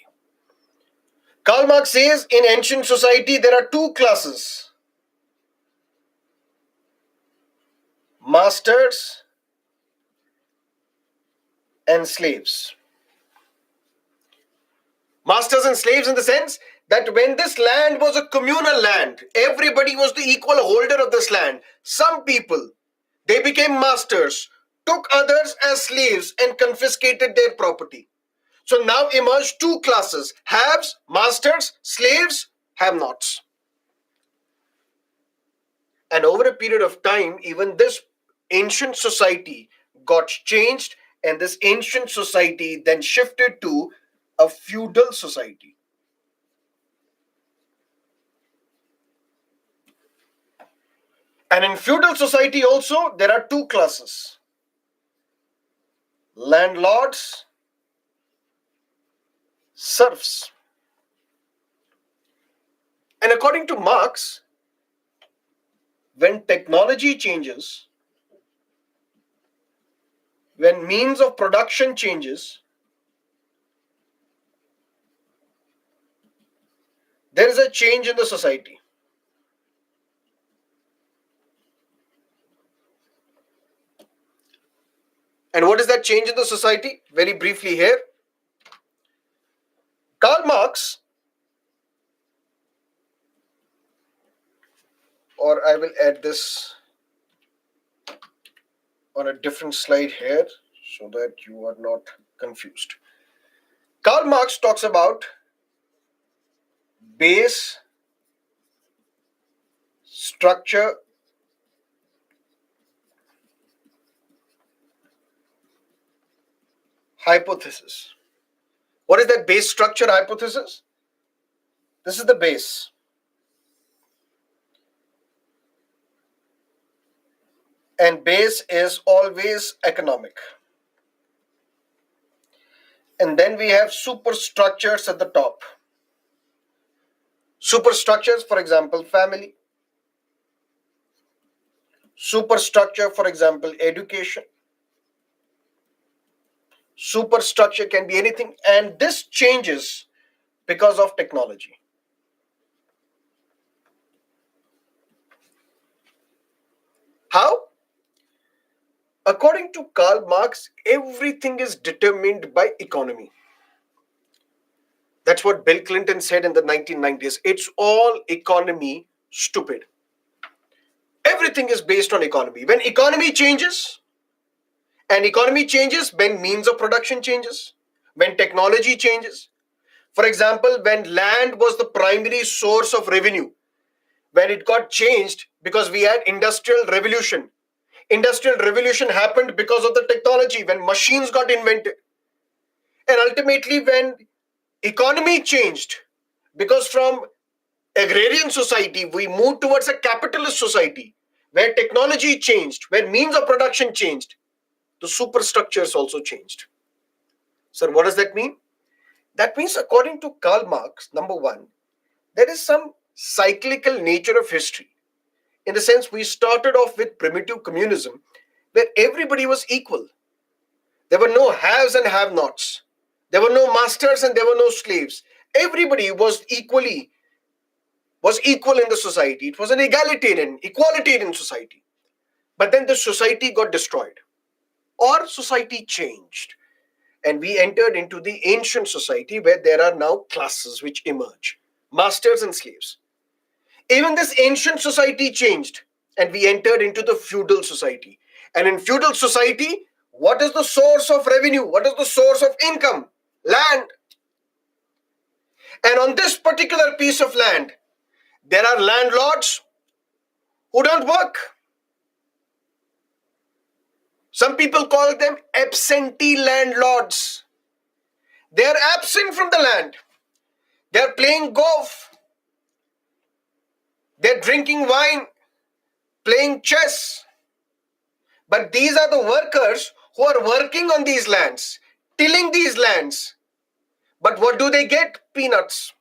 Karl Marx says in ancient society there are two classes: masters and slaves. Masters and slaves in the sense that when this land was a communal land, everybody was the equal holder of this land. Some people, they became masters, took others as slaves and confiscated their property. So now emerged two classes: haves, masters, slaves, have-nots. And over a period of time, even this ancient society got changed, and this ancient society then shifted to a feudal society. And in feudal society also, there are two classes: landlords, serfs. And according to Marx, when technology changes, when means of production changes, there is a change in the society. And what is that change in the society? Very briefly here, Karl Marx, or I will add this on a different slide here so that you are not confused. Karl Marx talks about base structure hypothesis. What is that base structure hypothesis? This is the base. And base is always economic. And then we have superstructures at the top. Superstructures, for example, family. Superstructure, for example, education. Superstructure can be anything, and this changes because of technology. How? According to Karl Marx, everything is determined by economy. That's what Bill Clinton said in the 1990s. It's all economy stupid. Everything is based on economy. When economy changes, and economy changes when means of production changes, when technology changes. For example, when land was the primary source of revenue, when it got changed because we had industrial revolution. Industrial revolution happened because of the technology, when machines got invented. And ultimately, when economy changed, because from agrarian society we moved towards a capitalist society, where technology changed, where means of production changed, the superstructures also changed. Sir, what does that mean? That means, according to Karl Marx, number one, there is some cyclical nature of history. In the sense, we started off with primitive communism, where everybody was equal. There were no haves and have nots. There were no masters and there were no slaves. Everybody was equal in the society. It was an equalitarian society. But then the society got destroyed, or society changed. And we entered into the ancient society, where there are now classes which emerge, masters and slaves. Even this ancient society changed, and we entered into the feudal society. And in feudal society, what is the source of revenue? What is the source of income? Land. And on this particular piece of land, there are landlords who don't work. Some people call them absentee landlords. They are absent from the land. They are playing golf. They're drinking wine, playing chess. But these are the workers who are working on these lands, tilling these lands. But what do they get? Peanuts.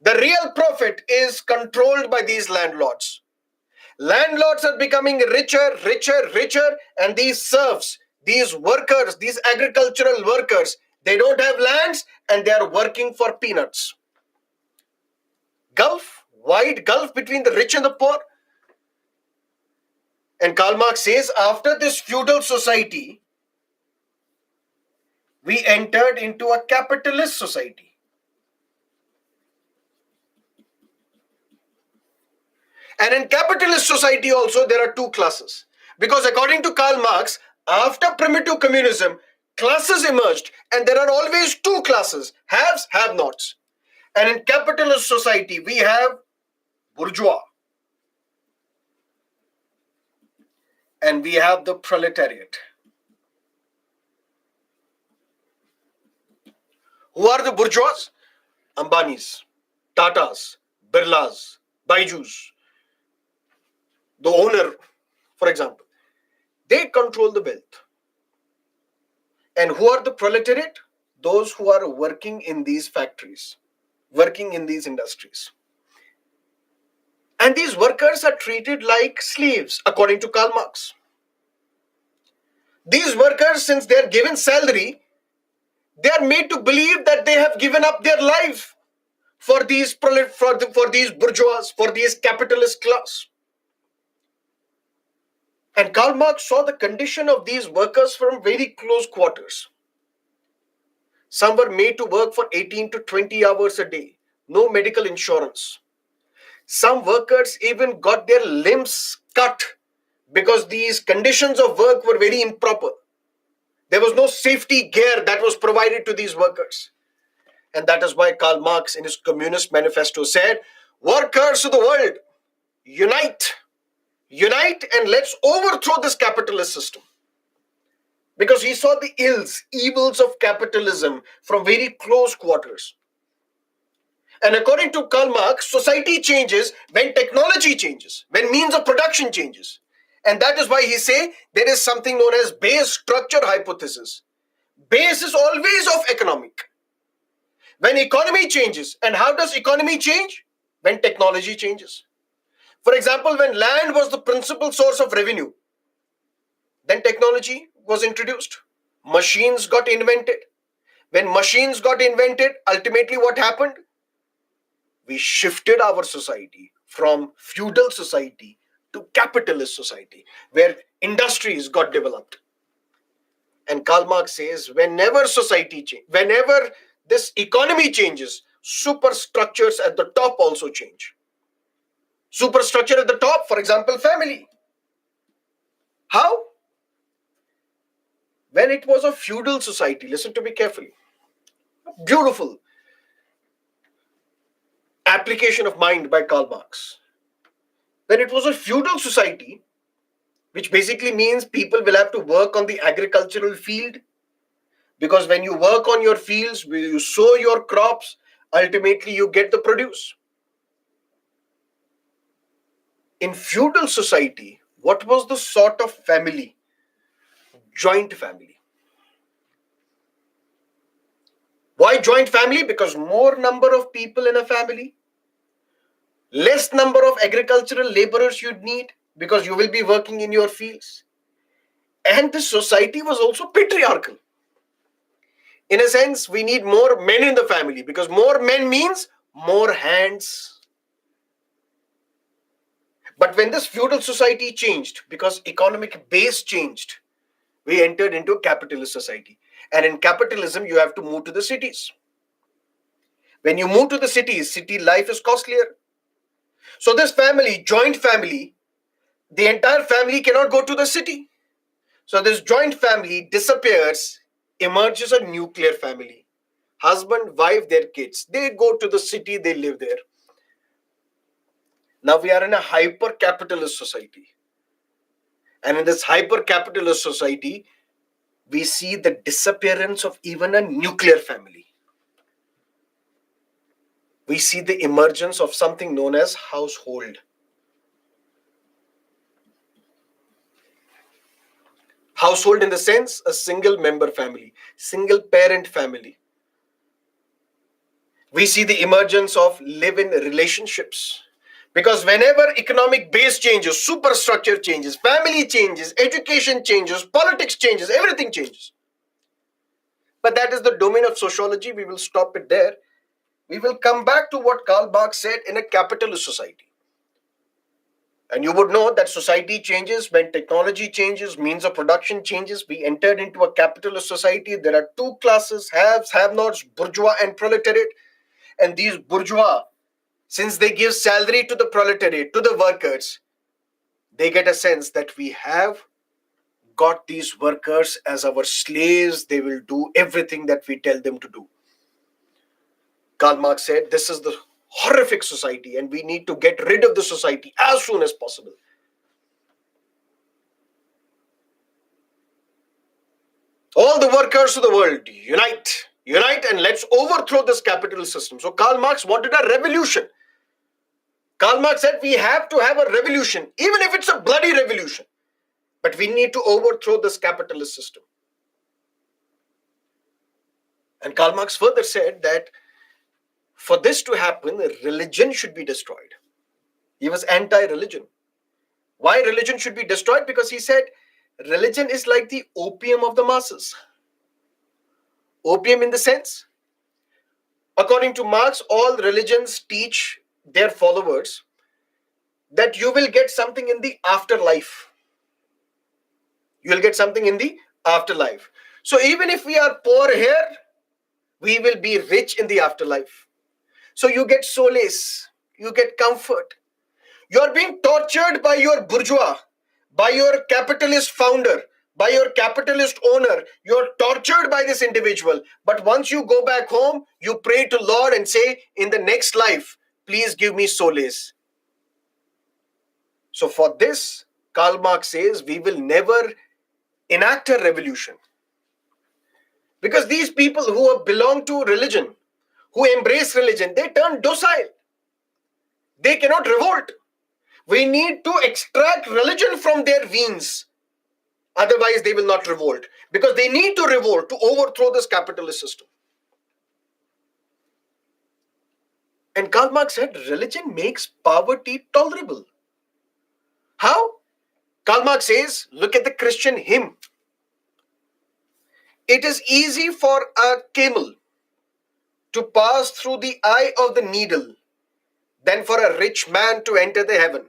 The real profit is controlled by these landlords. Landlords are becoming richer, richer, richer, and these serfs, these workers, these agricultural workers, they don't have lands and they are working for peanuts. Gulf, wide gulf between the rich and the poor. And Karl Marx says, after this feudal society, we entered into a capitalist society. And in capitalist society also, there are two classes. Because according to Karl Marx, after primitive communism, classes emerged, and there are always two classes, haves, have-nots. And in capitalist society, we have bourgeois, and we have the proletariat. Who are the bourgeois? Ambanis, Tatas, Birlas, Baijus, the owner, for example. They control the wealth. And who are the proletariat? Those who are working in these factories, working in these industries. And these workers are treated like slaves, according to Karl Marx. These workers, since they are given salary, they are made to believe that they have given up their life for these for these bourgeois, for these capitalist class. And Karl Marx saw the condition of these workers from very close quarters. Some were made to work for 18 to 20 hours a day, no medical insurance. Some workers even got their limbs cut because these conditions of work were very improper. There was no safety gear that was provided to these workers. And that is why Karl Marx, in his Communist Manifesto, said, "Workers of the world, unite! Unite and let's overthrow this capitalist system." Because he saw the evils of capitalism from very close quarters. And according to Karl Marx, society changes when technology changes, when means of production changes. And that is why he say there is something known as base structure hypothesis. Base is always of economic. When economy changes, and how does economy change? When technology changes. For example, when land was the principal source of revenue, then technology was introduced. Machines got invented. When machines got invented, ultimately what happened? We shifted our society from feudal society to capitalist society, where industries got developed. And Karl Marx says, whenever society changes, whenever this economy changes, superstructures at the top also change. Superstructure at the top, for example, family. How? When it was a feudal society, listen to me carefully. Beautiful application of mind by Karl Marx. When it was a feudal society, which basically means people will have to work on the agricultural field, because when you work on your fields, when you sow your crops, ultimately you get the produce. In feudal society, what was the sort of family? Joint family. Why joint family? Because more number of people in a family, less number of agricultural laborers you'd need, because you will be working in your fields. And the society was also patriarchal. In a sense, we need more men in the family, because more men means more hands. But when this feudal society changed, because economic base changed, we entered into a capitalist society. And in capitalism, you have to move to the cities. When you move to the cities, city life is costlier. So this family, joint family, the entire family cannot go to the city. So this joint family disappears, emerges a nuclear family. Husband, wife, their kids. They go to the city, they live there. Now we are in a hyper-capitalist society. And in this hyper-capitalist society, we see the disappearance of even a nuclear family. We see the emergence of something known as household. Household in the sense, a single member family, single parent family. We see the emergence of live-in relationships. Because whenever economic base changes, superstructure changes, family changes, education changes, politics changes, everything changes. But that is the domain of sociology. We will stop it there. We will come back to what Karl Marx said in a capitalist society. And you would know that society changes when technology changes, means of production changes. We entered into a capitalist society. There are two classes, haves, have-nots, bourgeois and proletariat. And these bourgeois, since they give salary to the proletariat, to the workers, they get a sense that we have got these workers as our slaves. They will do everything that we tell them to do. Karl Marx said, this is the horrific society and we need to get rid of the society as soon as possible. All the workers of the world, unite. Unite and let's overthrow this capitalist system. So Karl Marx wanted a revolution. Karl Marx said we have to have a revolution, even if it's a bloody revolution. But we need to overthrow this capitalist system. And Karl Marx further said that for this to happen, religion should be destroyed. He was anti-religion. Why religion should be destroyed? Because he said religion is like the opium of the masses. Opium in the sense, according to Marx, all religions teach their followers that you will get something in the afterlife. You will get something in the afterlife. So even if we are poor here, we will be rich in the afterlife. So you get solace, you get comfort. You're being tortured by your bourgeois, by your capitalist founder, by your capitalist owner. You're tortured by this individual. But once you go back home, you pray to Lord and say, in the next life, please give me solace. So for this, Karl Marx says, we will never enact a revolution. Because these people who belong to religion, who embrace religion, they turn docile. They cannot revolt. We need to extract religion from their veins. Otherwise, they will not revolt. Because they need to revolt to overthrow this capitalist system. And Karl Marx said, religion makes poverty tolerable. How? Karl Marx says, look at the Christian hymn. It is easy for a camel to pass through the eye of the needle than for a rich man to enter the heaven.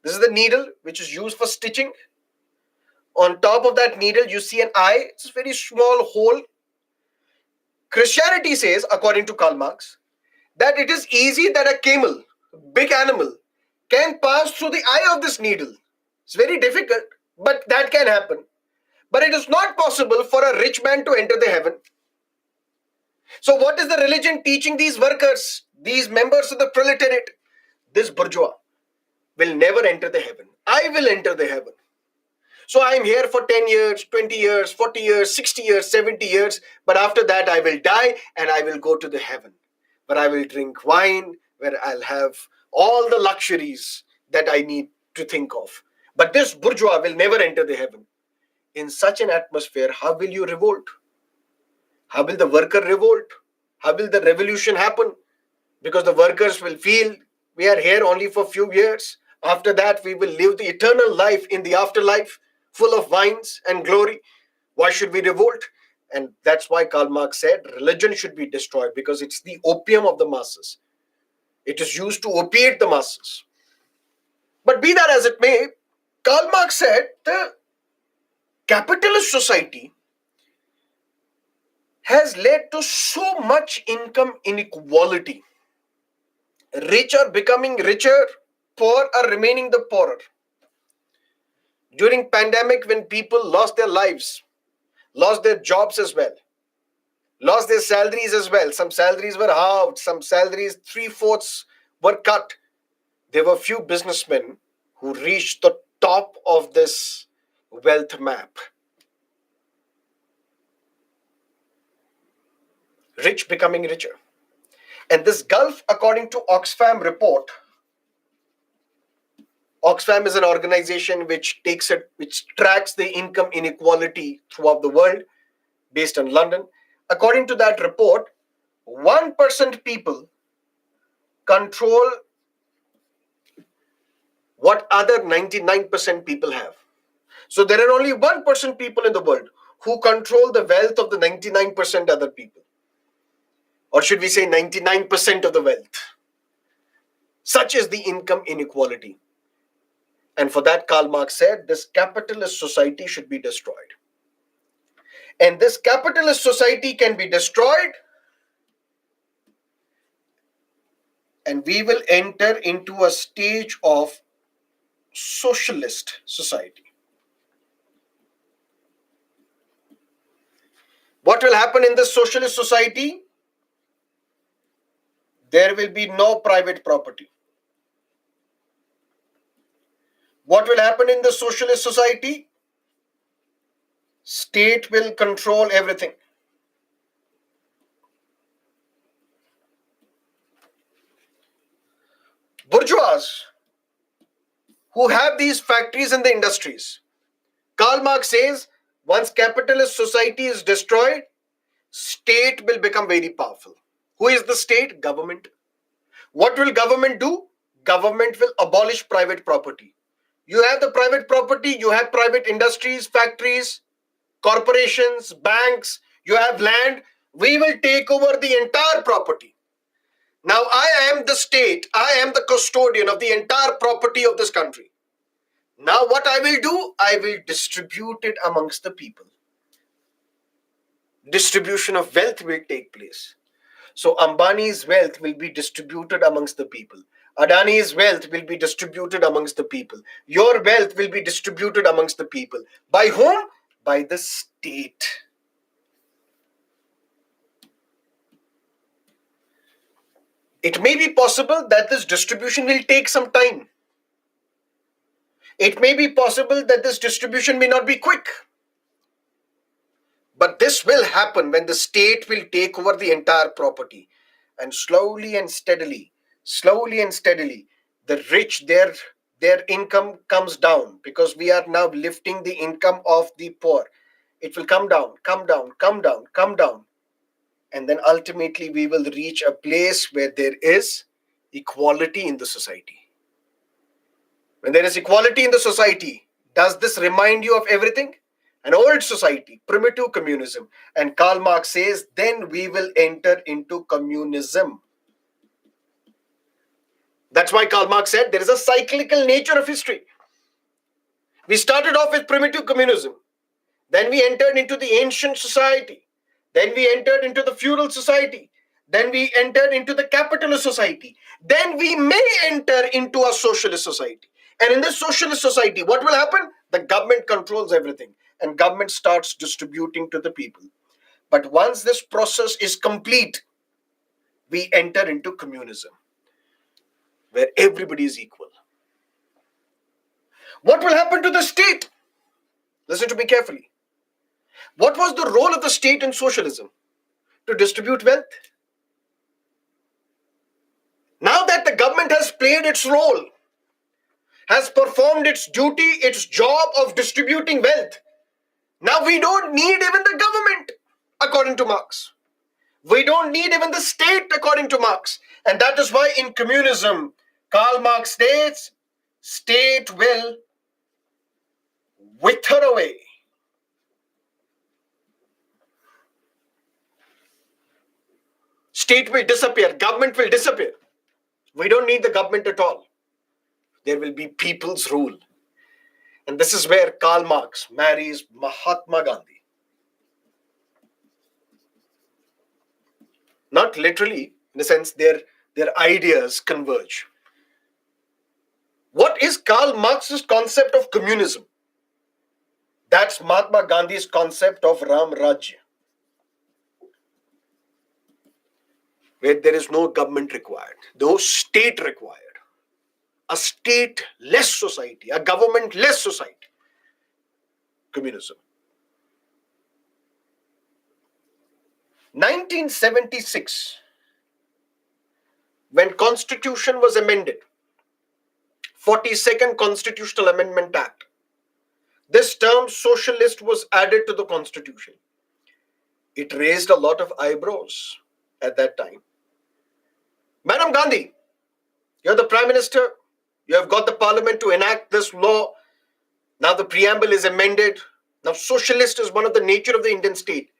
This is the needle which is used for stitching. On top of that needle, you see an eye. It's a very small hole. Christianity says, according to Karl Marx, that it is easy that a camel, big animal, can pass through the eye of this needle. It's very difficult, but that can happen. But it is not possible for a rich man to enter the heaven. So what is the religion teaching these workers, these members of the proletariat? This bourgeois will never enter the heaven. I will enter the heaven. So I am here for 10 years, 20 years, 40 years, 60 years, 70 years. But after that, I will die and I will go to the heaven, where I will drink wine, where I'll have all the luxuries that I need to think of. But this bourgeois will never enter the heaven. In such an atmosphere, how will you revolt? How will the worker revolt? How will the revolution happen? Because the workers will feel we are here only for a few years. After that, we will live the eternal life in the afterlife, full of wines and glory. Why should we revolt? And that's why Karl Marx said religion should be destroyed, because it's the opium of the masses. It is used to opiate the masses. But be that as it may, Karl Marx said the capitalist society has led to so much income inequality. Rich are becoming richer, poor are remaining the poorer. During pandemic, when people lost their lives, lost their jobs as well, lost their salaries as well. Some salaries were halved, some salaries 3/4 were cut. There were few businessmen who reached the top of this wealth map. Rich becoming richer. And this gulf, according to Oxfam report, Oxfam is an organization which tracks the income inequality throughout the world, based in London. According to that report, 1% people control what other 99% people have. So there are only 1% people in the world who control the wealth of the 99% other people. Or should we say 99% of the wealth? Such is the income inequality. And for that, Karl Marx said this capitalist society should be destroyed. And this capitalist society can be destroyed, and we will enter into a stage of socialist society. What will happen in this socialist society? There will be no private property. What will happen in the socialist society? State will control everything. Bourgeois who have these factories and the industries. Karl Marx says once capitalist society is destroyed, state will become very powerful. Who is the state? Government. What will government do? Government will abolish private property. You have the private property, you have private industries, factories, corporations, banks, you have land. We will take over the entire property. Now I am the state, I am the custodian of the entire property of this country. Now what I will do, I will distribute it amongst the people. Distribution of wealth will take place. So Ambani's wealth will be distributed amongst the people. Adani's wealth will be distributed amongst the people. Your wealth will be distributed amongst the people. By whom? By the state. It may be possible that this distribution will take some time. It may be possible that this distribution may not be quick. But this will happen when the state will take over the entire property. And slowly and steadily, the rich, their income comes down, because we are now lifting the income of the poor. It will come down, come down, come down, come down. And then ultimately we will reach a place where there is equality in the society. When there is equality in the society, does this remind you of everything? An old society, primitive communism. And Karl Marx says, then we will enter into communism. That's why Karl Marx said there is a cyclical nature of history. We started off with primitive communism. Then we entered into the ancient society. Then we entered into the feudal society. Then we entered into the capitalist society. Then we may enter into a socialist society. And in this socialist society, what will happen? The government controls everything, and government starts distributing to the people. But once this process is complete, we enter into communism, where everybody is equal. What will happen to the state? Listen to me carefully. What was the role of the state in socialism? To distribute wealth. Now that the government has played its role, has performed its duty, its job of distributing wealth, now we don't need even the government, according to Marx. We don't need even the state, according to Marx. And that is why in communism, Karl Marx states, state will wither away. State will disappear, government will disappear. We don't need the government at all. There will be people's rule. And this is where Karl Marx marries Mahatma Gandhi. Not literally, in a sense, their ideas converge. What is Karl Marx's concept of communism? That's Mahatma Gandhi's concept of Ram Rajya, where there is no government required, no state required. A state-less society, a government-less society. Communism. 1976, when Constitution was amended, 42nd Constitutional Amendment Act, this term socialist was added to the Constitution. It raised a lot of eyebrows at that time. Madam Gandhi, you're the Prime Minister. You have got the Parliament to enact this law. Now the preamble is amended. Now socialist is one of the nature of the Indian state.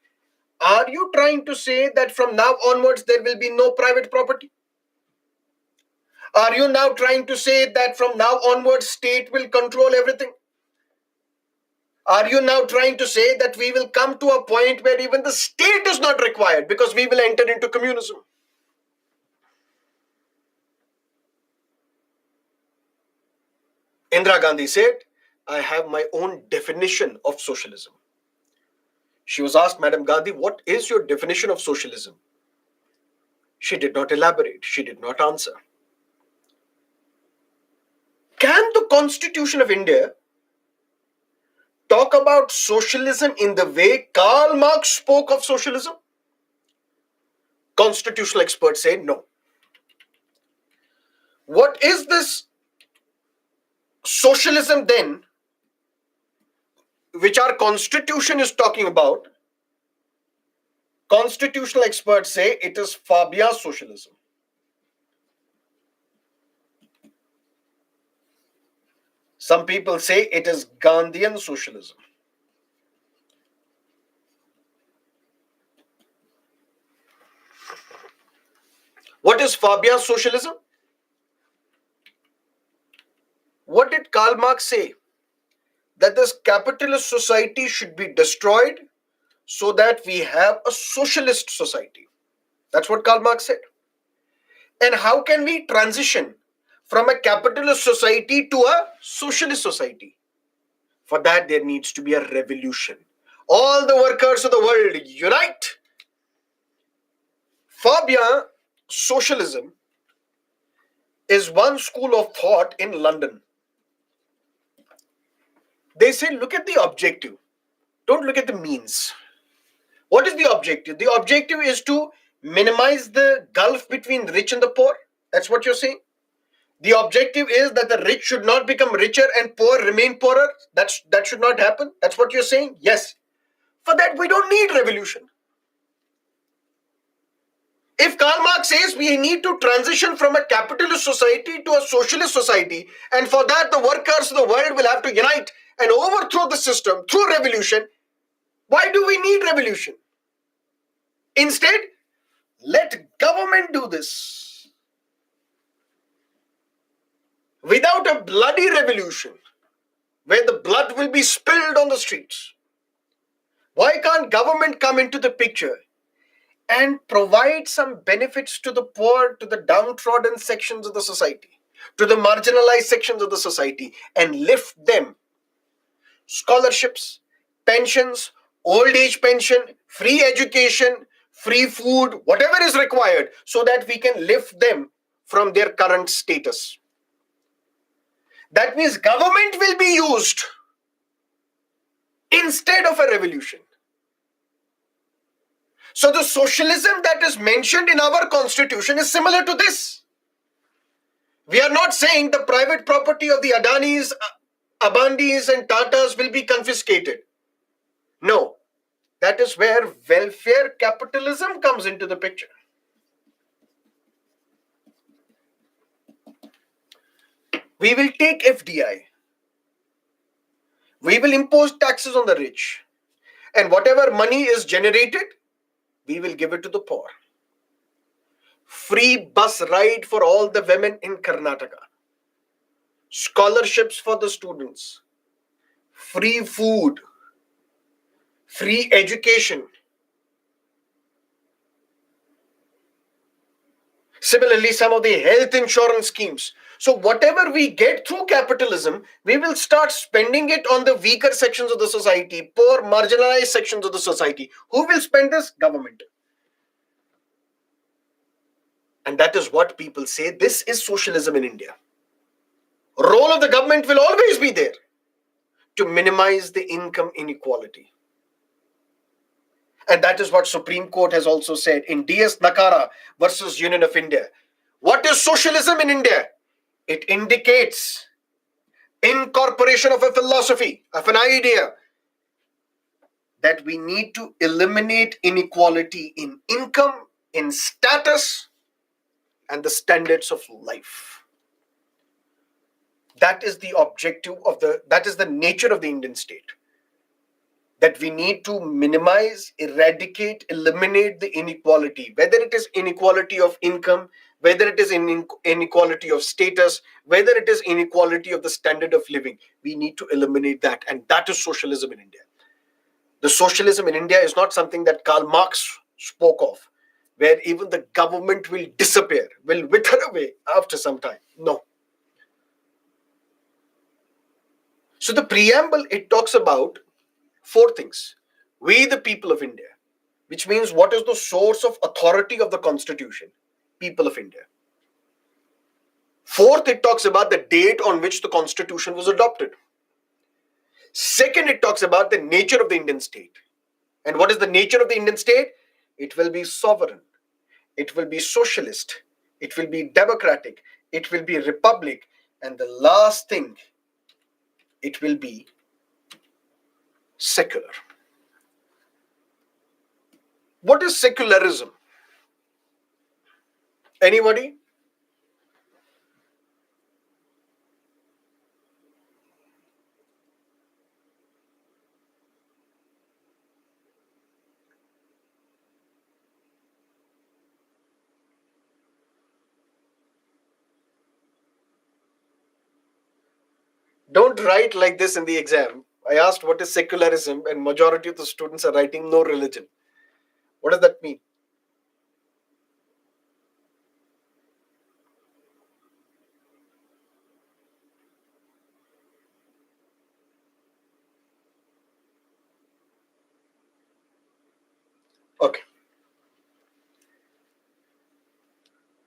Are you trying to say that from now onwards there will be no private property? Are you now trying to say that from now onwards state will control everything? Are you now trying to say that we will come to a point where even the state is not required because we will enter into communism? Indira Gandhi said, I have my own definition of socialism. She was asked, Madam Gandhi, what is your definition of socialism? She did not elaborate. She did not answer. Can the Constitution of India talk about socialism in the way Karl Marx spoke of socialism? Constitutional experts say no. What is this socialism then, which our constitution is talking about? Constitutional experts say it is Fabian socialism. Some people say it is Gandhian socialism. What is Fabian's socialism? What did Karl Marx say? That this capitalist society should be destroyed so that we have a socialist society. That's what Karl Marx said. And how can we transition from a capitalist society to a socialist society? For that, there needs to be a revolution. All the workers of the world unite. Fabian socialism is one school of thought in London. They say, look at the objective, don't look at the means. What is the objective? The objective is to minimize the gulf between the rich and the poor. That's what you're saying. The objective is that the rich should not become richer and poor remain poorer. That should not happen. That's what you're saying. Yes. For that, we don't need revolution. If Karl Marx says we need to transition from a capitalist society to a socialist society, and for that the workers of the world will have to unite and overthrow the system through revolution, why do we need revolution? Instead, let government do this. Without a bloody revolution, where the blood will be spilled on the streets, why can't government come into the picture and provide some benefits to the poor, to the downtrodden sections of the society, to the marginalized sections of the society, and lift them? Scholarships, pensions, old age pension, free education, free food, whatever is required, so that we can lift them from their current status. That means government will be used instead of a revolution. So the socialism that is mentioned in our constitution is similar to this. We are not saying the private property of the Adanis, Abandis and Tatas will be confiscated. No, that is where welfare capitalism comes into the picture. We will take FDI. We will impose taxes on the rich. And whatever money is generated, we will give it to the poor. Free bus ride for all the women in Karnataka. Scholarships for the students. Free food. Free education. Similarly, some of the health insurance schemes. So whatever we get through capitalism, we will start spending it on the weaker sections of the society, poor, marginalized sections of the society. Who will spend this? Government. And that is what people say. This is socialism in India. Role of the government will always be there to minimize the income inequality. And that is what Supreme Court has also said in DS Nakara versus Union of India. What is socialism in India? It indicates incorporation of a philosophy, of an idea, that we need to eliminate inequality in income, in status, and the standards of life. That is the objective of that is the nature of the Indian state. That we need to minimize, eradicate, eliminate the inequality, whether it is inequality of income, whether it is inequality of status, whether it is inequality of the standard of living. We need to eliminate that, and that is socialism in India. The socialism in India is not something that Karl Marx spoke of, where even the government will disappear, will wither away after some time. No. So the preamble, it talks about 4 things. We, the people of India, which means what is the source of authority of the constitution? People of India. 4th, it talks about the date on which the constitution was adopted. 2nd, it talks about the nature of the Indian state. And what is the nature of the Indian state? It will be sovereign. It will be socialist. It will be democratic. It will be republic. And the last thing, it will be secular. What is secularism? Anybody? Don't write like this in the exam. I asked what is secularism, and majority of the students are writing no religion. What does that mean? Okay.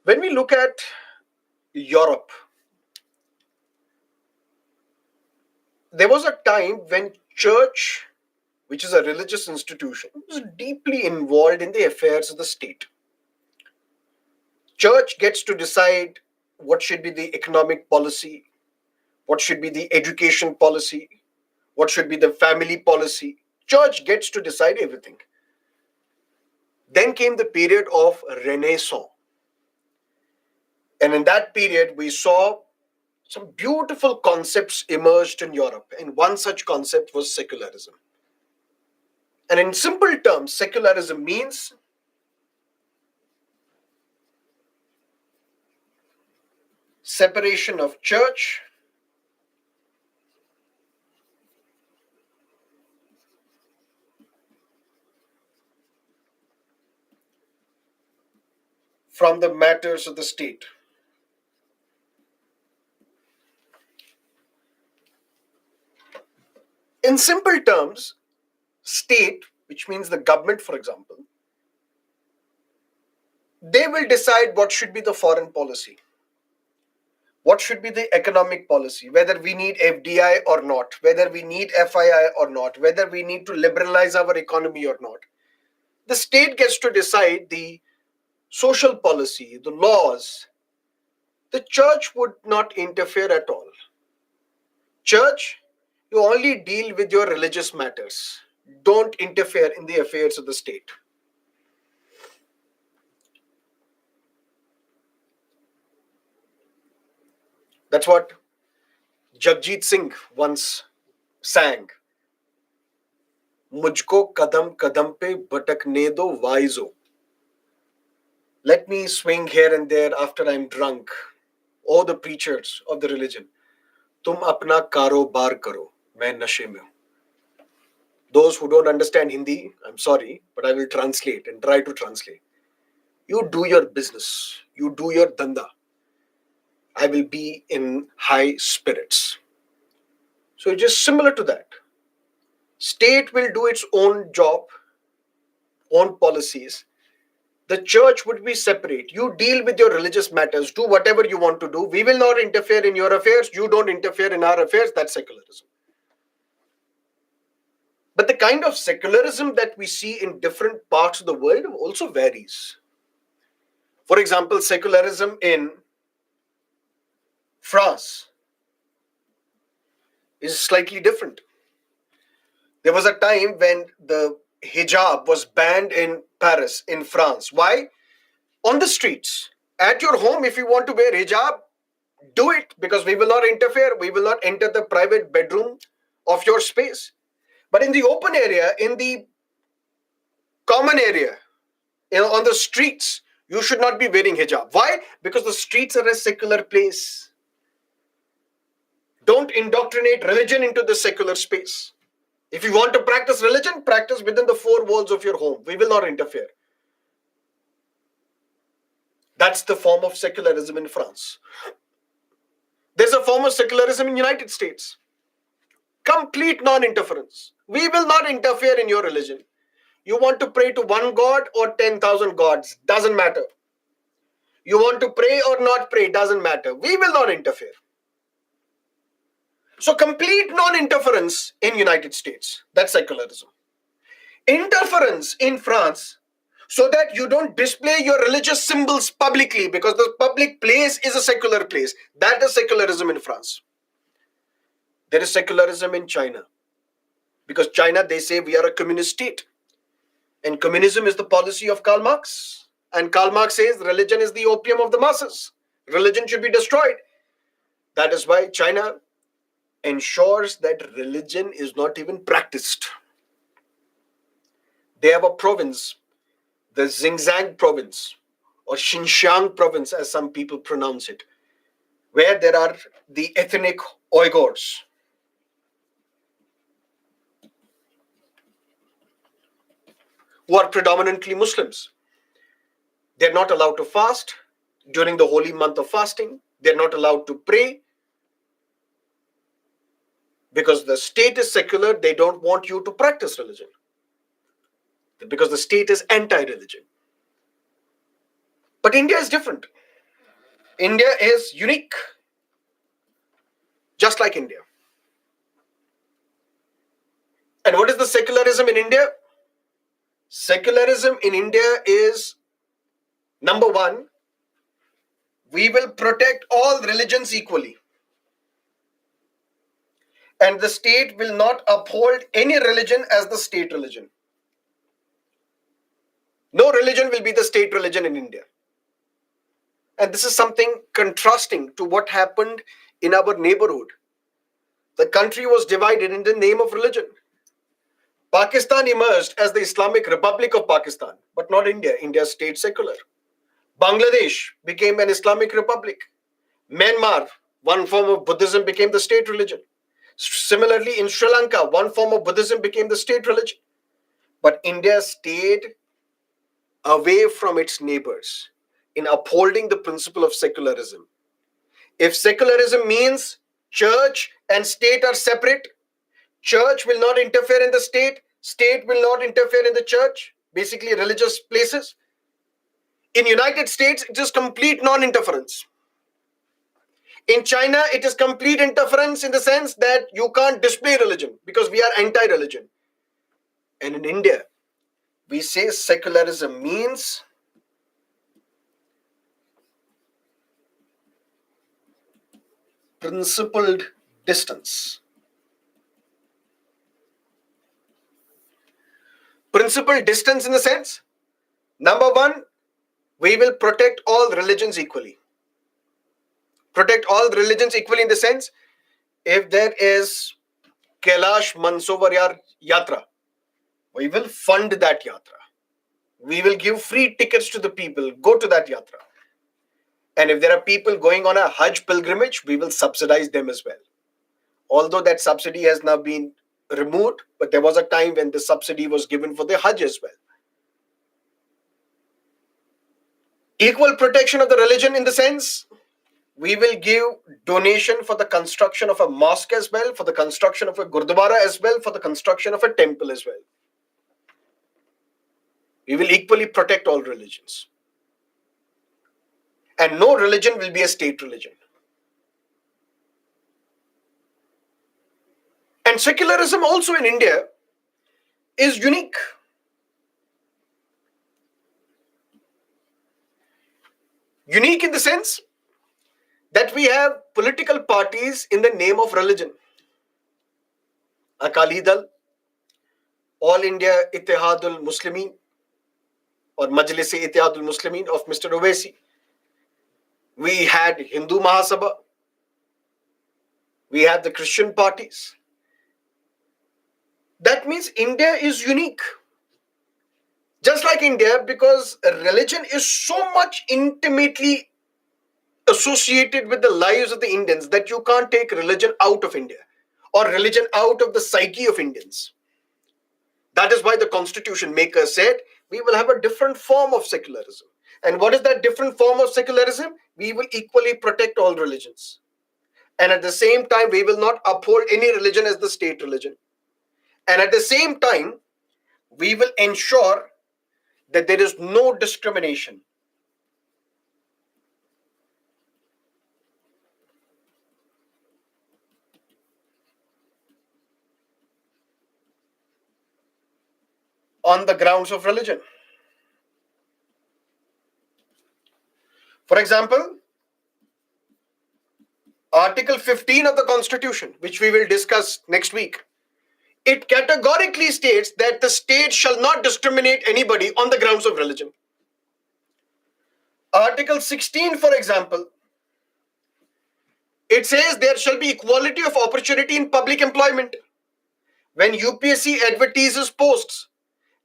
When we look at Europe, there was a time when church, which is a religious institution, was deeply involved in the affairs of the state. Church gets to decide what should be the economic policy, what should be the education policy, what should be the family policy. Church gets to decide everything. Then came the period of Renaissance. And in that period, we saw some beautiful concepts emerged in Europe. And one such concept was secularism. And in simple terms, secularism means separation of church from the matters of the state. In simple terms, state, which means the government, for example, they will decide what should be the foreign policy, what should be the economic policy, whether we need FDI or not, whether we need FII or not, whether we need to liberalize our economy or not. The state gets to decide the social policy, the laws. The church would not interfere at all. Church, you only deal with your religious matters. Don't interfere in the affairs of the state. That's what Jagjit Singh once sang. मुझको कदम कदम पे भटकने दो वाइजो. Let me swing here and there after I'm drunk. Oh, the preachers of the religion. तुम अपना कारोबार करो, मैं नशे में हूं. Those who don't understand Hindi, I'm sorry, but I will translate and try to translate. You do your business. You do your dhanda. I will be in high spirits. So it is similar to that. State will do its own job, own policies. The church would be separate. You deal with your religious matters. Do whatever you want to do. We will not interfere in your affairs. You don't interfere in our affairs. That's secularism. But the kind of secularism that we see in different parts of the world also varies. For example, secularism in France is slightly different. There was a time when the hijab was banned in Paris, in France. Why? On the streets. At your home, if you want to wear hijab, do it, because we will not interfere. We will not enter the private bedroom of your space. But in the open area, in the common area, on the streets, you should not be wearing hijab. Why? Because the streets are a secular place. Don't indoctrinate religion into the secular space. If you want to practice religion, practice within the four walls of your home. We will not interfere. That's the form of secularism in France. There's a form of secularism in the United States. Complete non-interference. We will not interfere in your religion. You want to pray to one God or 10,000 gods, doesn't matter. You want to pray or not pray, doesn't matter. We will not interfere. So complete non-interference in United States, that's secularism. Interference in France, so that you don't display your religious symbols publicly, because the public place is a secular place. That is secularism in France. There is secularism in China, because China, they say we are a communist state. And communism is the policy of Karl Marx. And Karl Marx says religion is the opium of the masses. Religion should be destroyed. That is why China ensures that religion is not even practiced. They have a province, the Xinjiang province, or Xinjiang province, as some people pronounce it, where there are the ethnic Uyghurs. who are predominantly Muslims. They're not allowed to fast during the holy month of fasting. They're not allowed to pray because the state is secular. They don't want you to practice religion because the state is anti-religion. But India is different. India is unique, just like India. And what is the secularism in India? Secularism in India is, number one, we will protect all religions equally. And the state will not uphold any religion as the state religion. No religion will be the state religion in India. And this is something contrasting to what happened in our neighborhood. The country was divided in the name of religion. Pakistan emerged as the Islamic Republic of Pakistan, but not India. India stayed secular. Bangladesh became an Islamic Republic. Myanmar, one form of Buddhism, became the state religion. Similarly, in Sri Lanka, one form of Buddhism became the state religion. But India stayed away from its neighbors in upholding the principle of secularism. If secularism means church and state are separate, church will not interfere in the state will not interfere in the church, basically religious places. In United States, it is complete non-interference. In China, it is complete interference in the sense that you can't display religion because we are anti-religion. And in India, we say secularism means principled distance. Principled distance in the sense, number one, we will protect all religions equally. Protect all religions equally in the sense, if there is Kailash Mansarovar Yatra, we will fund that yatra. We will give free tickets to the people, go to that yatra. And if there are people going on a Hajj pilgrimage, we will subsidize them as well. Although that subsidy has now been removed, but there was a time when the subsidy was given for the Hajj as well. Equal protection of the religion in the sense, we will give donation for the construction of a mosque as well, for the construction of a gurdwara as well, for the construction of a temple as well. We will equally protect all religions. And no religion will be a state religion. And secularism also in India is unique. Unique in the sense that we have political parties in the name of religion. Akali Dal, All India Ittihadul Muslimin, or Majlis-e Ittihadul Muslimin of Mr. Owaisi. We had Hindu Mahasabha. We had the Christian parties. That means India is unique. Just like India, because religion is so much intimately associated with the lives of the Indians that you can't take religion out of India or religion out of the psyche of Indians. That is why the constitution maker said we will have a different form of secularism. And what is that different form of secularism? We will equally protect all religions. And at the same time, we will not uphold any religion as the state religion. And at the same time, we will ensure that there is no discrimination. On the grounds of religion. For example, Article 15 of the Constitution, which we will discuss next week, it categorically states that the state shall not discriminate anybody on the grounds of religion. Article 16, for example, it says there shall be equality of opportunity in public employment. When UPSC advertises posts,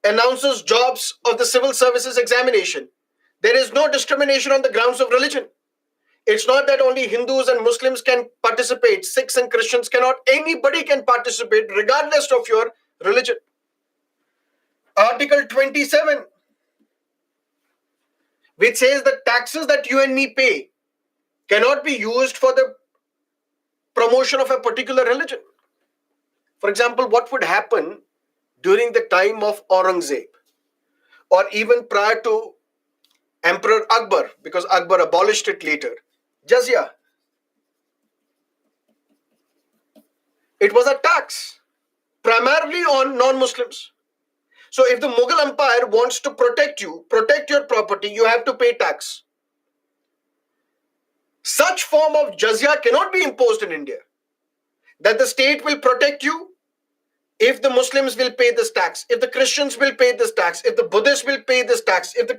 announces jobs of the civil services examination, there is no discrimination on the grounds of religion. It's not that only Hindus and Muslims can participate, Sikhs and Christians cannot. Anybody can participate regardless of your religion. Article 27, which says the taxes that you and me pay cannot be used for the promotion of a particular religion. For example, what would happen during the time of Aurangzeb or even prior to Emperor Akbar, because Akbar abolished it later? Jizya. It was a tax, primarily on non-Muslims. So if the Mughal Empire wants to protect you, protect your property, you have to pay tax. Such form of jizya cannot be imposed in India. That the state will protect you if the Muslims will pay this tax, if the Christians will pay this tax, if the Buddhists will pay this tax, if the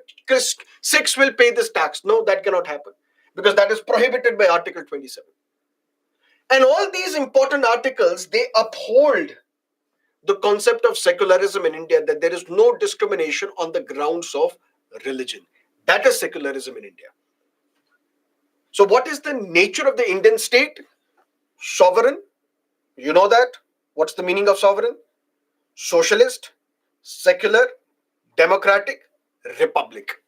Sikhs will pay this tax. No, that cannot happen because that is prohibited by Article 27. And all these important articles, they uphold the concept of secularism in India, that there is no discrimination on the grounds of religion. That is secularism in India. So, what is the nature of the Indian state? Sovereign. You know that. What's the meaning of sovereign? Socialist, secular, democratic, republic.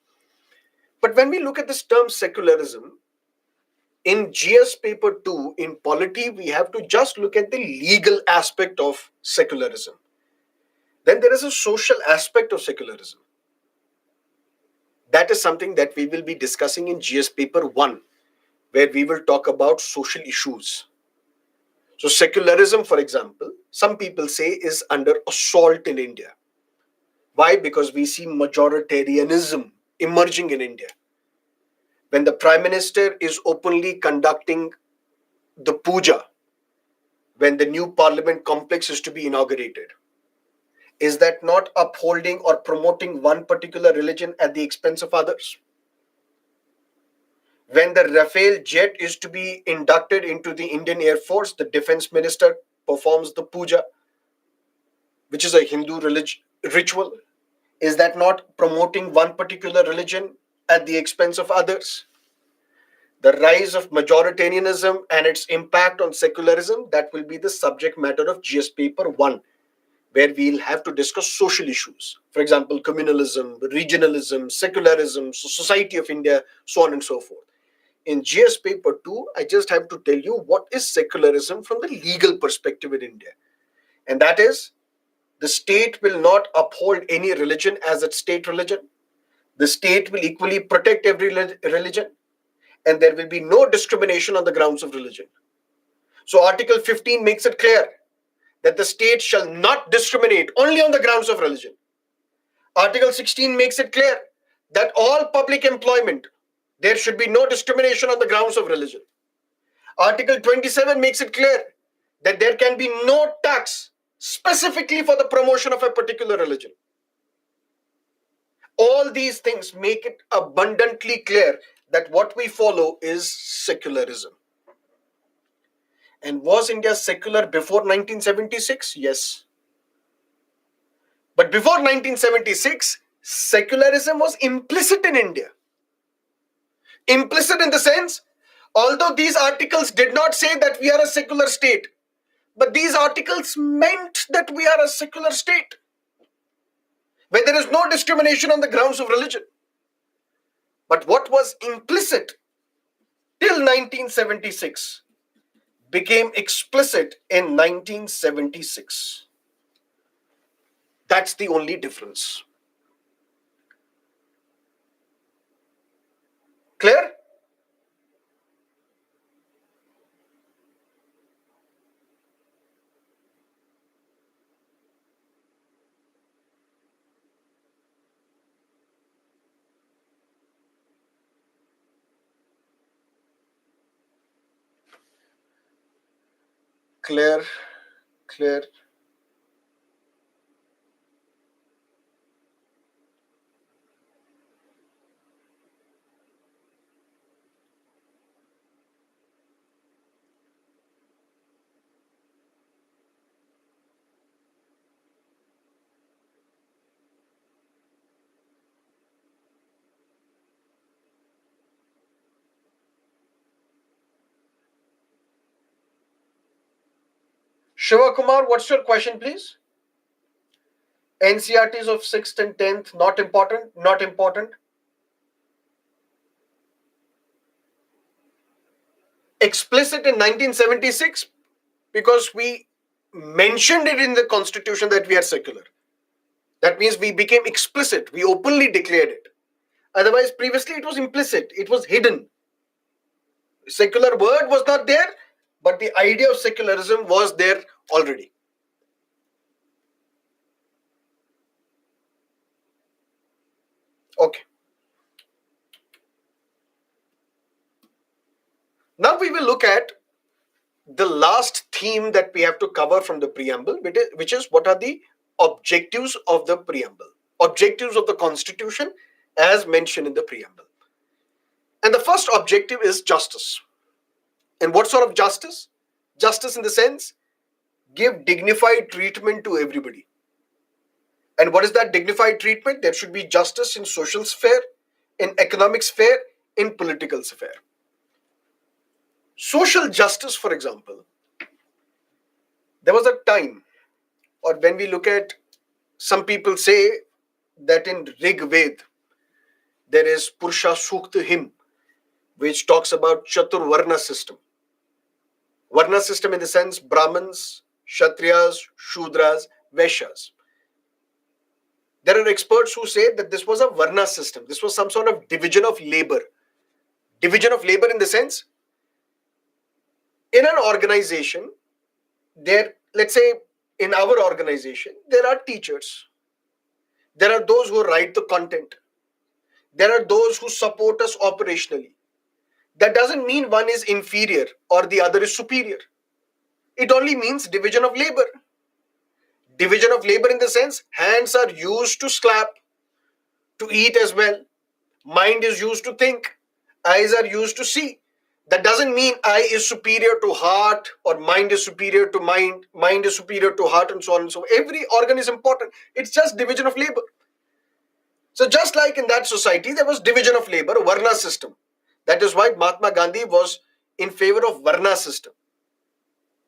But when we look at this term secularism, in GS paper 2, in polity, we have to just look at the legal aspect of secularism. Then there is a social aspect of secularism. That is something that we will be discussing in GS paper 1, where we will talk about social issues. So secularism, for example, some people say is under assault in India. Why? Because we see majoritarianism emerging in India. When the Prime Minister is openly conducting the puja, when the new parliament complex is to be inaugurated, is that not upholding or promoting one particular religion at the expense of others? When the Rafale jet is to be inducted into the Indian Air Force, the defense minister performs the puja, which is a Hindu ritual. Is that not promoting one particular religion at the expense of others? The rise of majoritarianism and its impact on secularism, that will be the subject matter of GS paper 1, where we'll have to discuss social issues. For example, communalism, regionalism, secularism, society of India, so on and so forth. In GS paper 2, I just have to tell you what is secularism from the legal perspective in India. And that is, the state will not uphold any religion as its state religion. The state will equally protect every religion, and there will be no discrimination on the grounds of religion. So Article 15 makes it clear that the state shall not discriminate only on the grounds of religion. Article 16 makes it clear that all public employment, there should be no discrimination on the grounds of religion. Article 27 makes it clear that there can be no tax specifically for the promotion of a particular religion. All these things make it abundantly clear that what we follow is secularism. And was India secular before 1976? Yes. But before 1976, secularism was implicit in India. Implicit in the sense, although these articles did not say that we are a secular state, but these articles meant that we are a secular state, where there is no discrimination on the grounds of religion. But what was implicit till 1976 became explicit in 1976. That's the only difference. Clear? Clear? Clear? Shiva Kumar, what's your question, please? NCRTs of 6th and 10th, not important, not important. Explicit in 1976 because we mentioned it in the constitution that we are secular. That means we became explicit, we openly declared it. Otherwise, previously it was implicit, it was hidden. Secular word was not there, but the idea of secularism was there already. Okay. Now we will look at the last theme that we have to cover from the preamble, which is what are the objectives of the preamble, objectives of the constitution as mentioned in the preamble. And the first objective is justice. And what sort of justice? Justice in the sense, give dignified treatment to everybody. And what is that dignified treatment? There should be justice in social sphere, in economic sphere, in political sphere. Social justice, for example, there was a time, or when we look at, some people say that in Rig Ved, there is Purusha Sukta hymn, which talks about Chatur Varna system. Varna system in the sense Brahmins, Kshatriyas, Shudras, Vaishyas. There are experts who say that this was a Varna system. This was some sort of division of labor. Division of labor in the sense, in an organization, there, let's say in our organization, there are teachers. There are those who write the content. There are those who support us operationally. That doesn't mean one is inferior or the other is superior. It only means division of labor. Division of labor in the sense, hands are used to slap, to eat as well. Mind is used to think. Eyes are used to see. That doesn't mean eye is superior to heart or mind is superior to mind is superior to heart, and so on and so on. Every organ is important. It's just division of labor. So just like in that society, there was division of labor, Varna system. That is why Mahatma Gandhi was in favor of Varna system.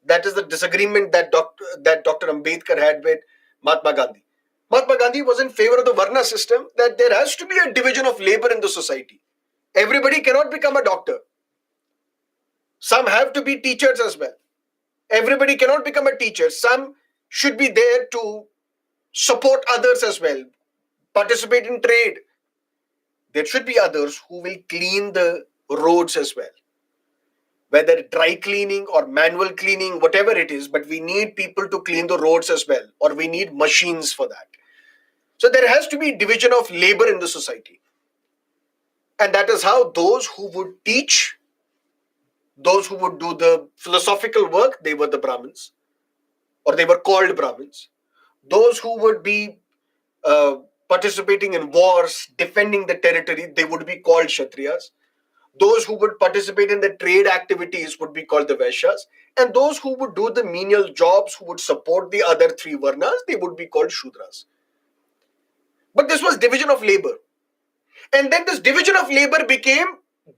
That is the disagreement that Dr. Ambedkar had with Mahatma Gandhi. Mahatma Gandhi was in favor of the Varna system, that there has to be a division of labor in the society. Everybody cannot become a doctor. Some have to be teachers as well. Everybody cannot become a teacher. Some should be there to support others as well, participate in trade. There should be others who will clean the roads as well, whether dry cleaning or manual cleaning, whatever it is, but we need people to clean the roads as well, or we need machines for that. So there has to be division of labor in the society. And that is how those who would teach, those who would do the philosophical work, they were the Brahmins, or they were called Brahmins. Those who would be participating in wars, defending the territory, they would be called Kshatriyas. Those who would participate in the trade activities would be called the Vaishyas. And those who would do the menial jobs, who would support the other three Varnas, they would be called Shudras. But this was division of labor. And then this division of labor became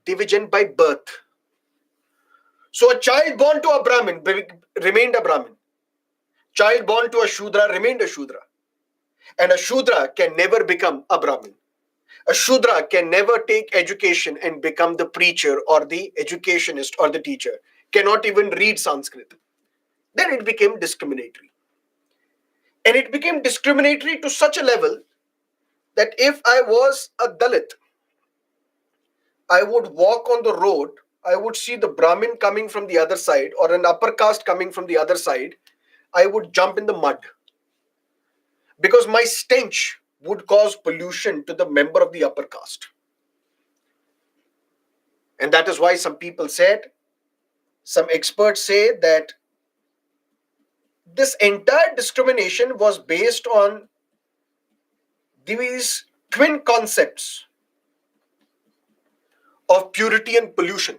division by birth. So a child born to a Brahmin remained a Brahmin. Child born to a Shudra remained a Shudra. And a Shudra can never become a Brahmin. A Shudra can never take education and become the preacher or the educationist or the teacher, cannot even read Sanskrit. Then it became discriminatory. And it became discriminatory to such a level that if I was a Dalit, I would walk on the road, I would see the Brahmin coming from the other side or an upper caste coming from the other side, I would jump in the mud. Because my stench would cause pollution to the member of the upper caste. And that is why some people said, some experts say that this entire discrimination was based on these twin concepts of purity and pollution.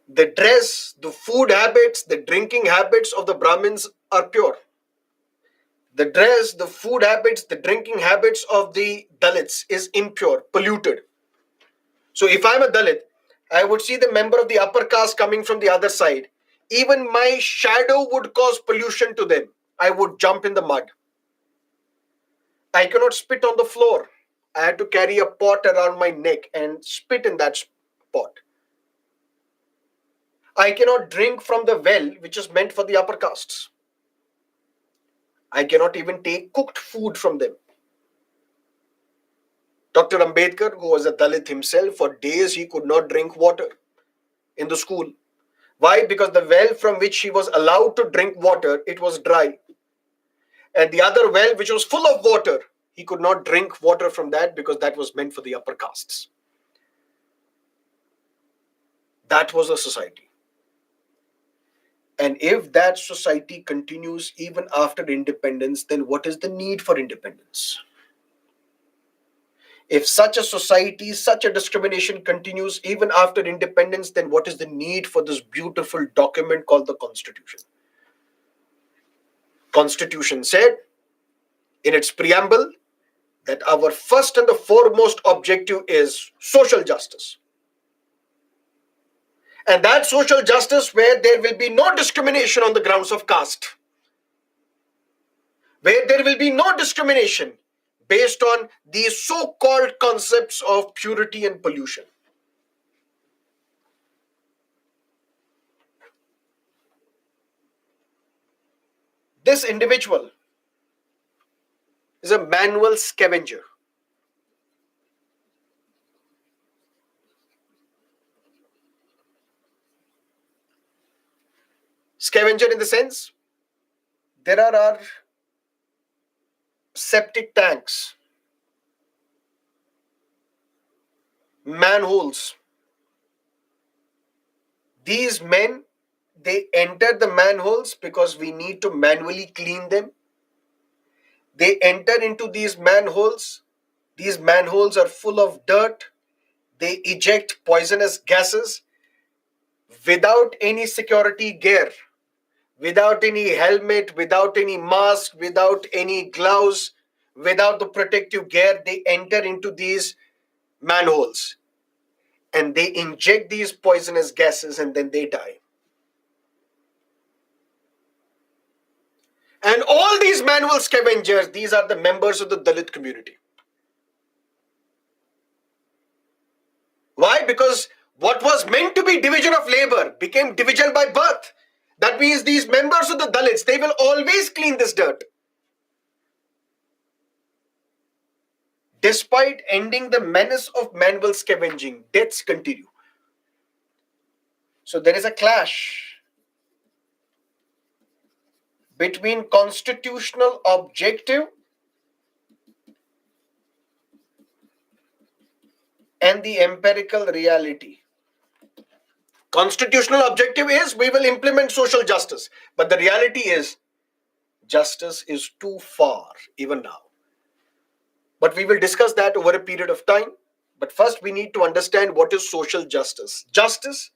The dress, the food habits, the drinking habits of the Brahmins are pure. The dress, the food habits, the drinking habits of the Dalits is impure, polluted. So if I'm a Dalit, I would see the member of the upper caste coming from the other side. Even my shadow would cause pollution to them. I would jump in the mud. I cannot spit on the floor. I had to carry a pot around my neck and spit in that pot. I cannot drink from the well, which is meant for the upper castes. I cannot even take cooked food from them. Dr. Ambedkar, who was a Dalit himself, for days he could not drink water in the school. Why? Because the well from which he was allowed to drink water, it was dry. And the other well, which was full of water, he could not drink water from that because that was meant for the upper castes. That was a society. And if that society continues even after independence, then what is the need for independence? If such a society, such a discrimination continues even after independence, then what is the need for this beautiful document called the Constitution? Constitution said in its preamble that our first and the foremost objective is social justice. And that social justice where there will be no discrimination on the grounds of caste, where there will be no discrimination based on these so-called concepts of purity and pollution. This individual is a manual scavenger. Scavenger in the sense, there are our septic tanks, manholes. These men, they enter the manholes because we need to manually clean them. They enter into these manholes. These manholes are full of dirt. They eject poisonous gases without any security gear, without any helmet, without any mask, without any gloves, without the protective gear. They enter into these manholes and they inject these poisonous gases and then they die. And all these manual scavengers, these are the members of the Dalit community. Why? Because what was meant to be division of labor became division by birth. That means these members of the Dalits, they will always clean this dirt. Despite ending the menace of manual scavenging, deaths continue. So there is a clash between constitutional objective and the empirical reality. Constitutional objective is we will implement social justice, but the reality is justice is too far even now. But we will discuss that over a period of time. But first we need to understand what is social justice. Justice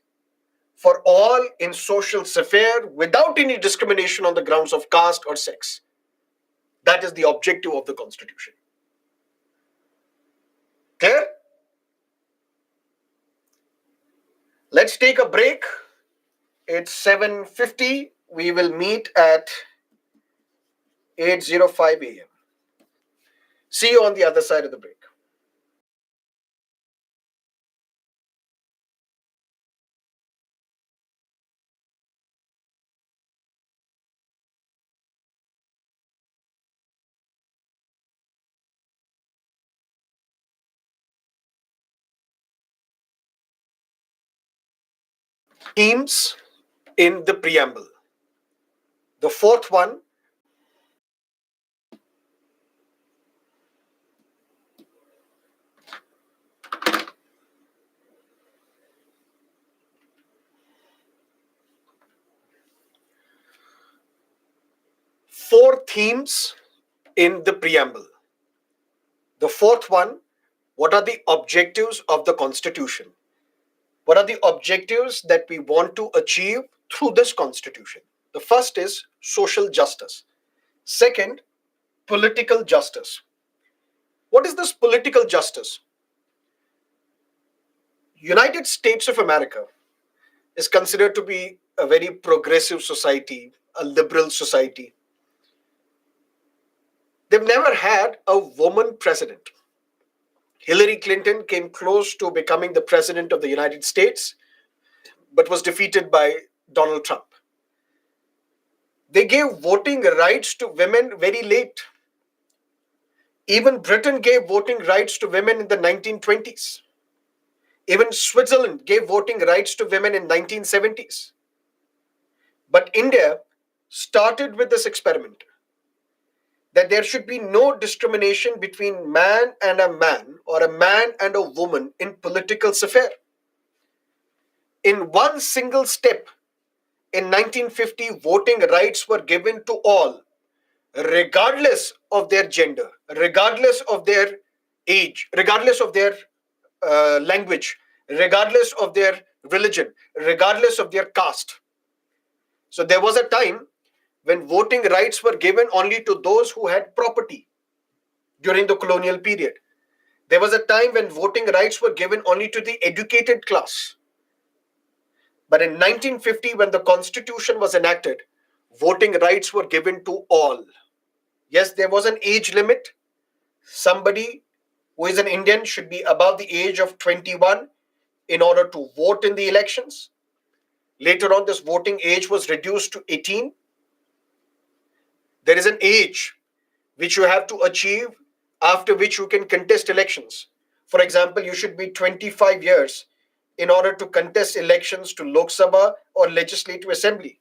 for all in social sphere without any discrimination on the grounds of caste or sex. That is the objective of the Constitution. Clear? Let's take a break. It's 7:50. We will meet at 8:05 a.m. See you on the other side of the break. Themes in the preamble. The fourth one, four themes in the preamble. The fourth one, what are the objectives of the Constitution? What are the objectives that we want to achieve through this Constitution? The first is social justice. Second, political justice. What is this political justice? United States of America is considered to be a very progressive society, a liberal society. They've never had a woman president. Hillary Clinton came close to becoming the president of the United States, but was defeated by Donald Trump. They gave voting rights to women very late. Even Britain gave voting rights to women in the 1920s. Even Switzerland gave voting rights to women in 1970s. But India started with this experiment that there should be no discrimination between man and a man or a man and a woman in political sphere. In one single step, in 1950, voting rights were given to all, regardless of their gender, regardless of their age, regardless of their language, regardless of their religion, regardless of their caste. So there was a time when voting rights were given only to those who had property during the colonial period. There was a time when voting rights were given only to the educated class. But in 1950, when the constitution was enacted, voting rights were given to all. Yes, there was an age limit. Somebody who is an Indian should be above the age of 21 in order to vote in the elections. Later on, this voting age was reduced to 18. There is an age which you have to achieve after which you can contest elections. For example, you should be 25 years in order to contest elections to Lok Sabha or Legislative Assembly.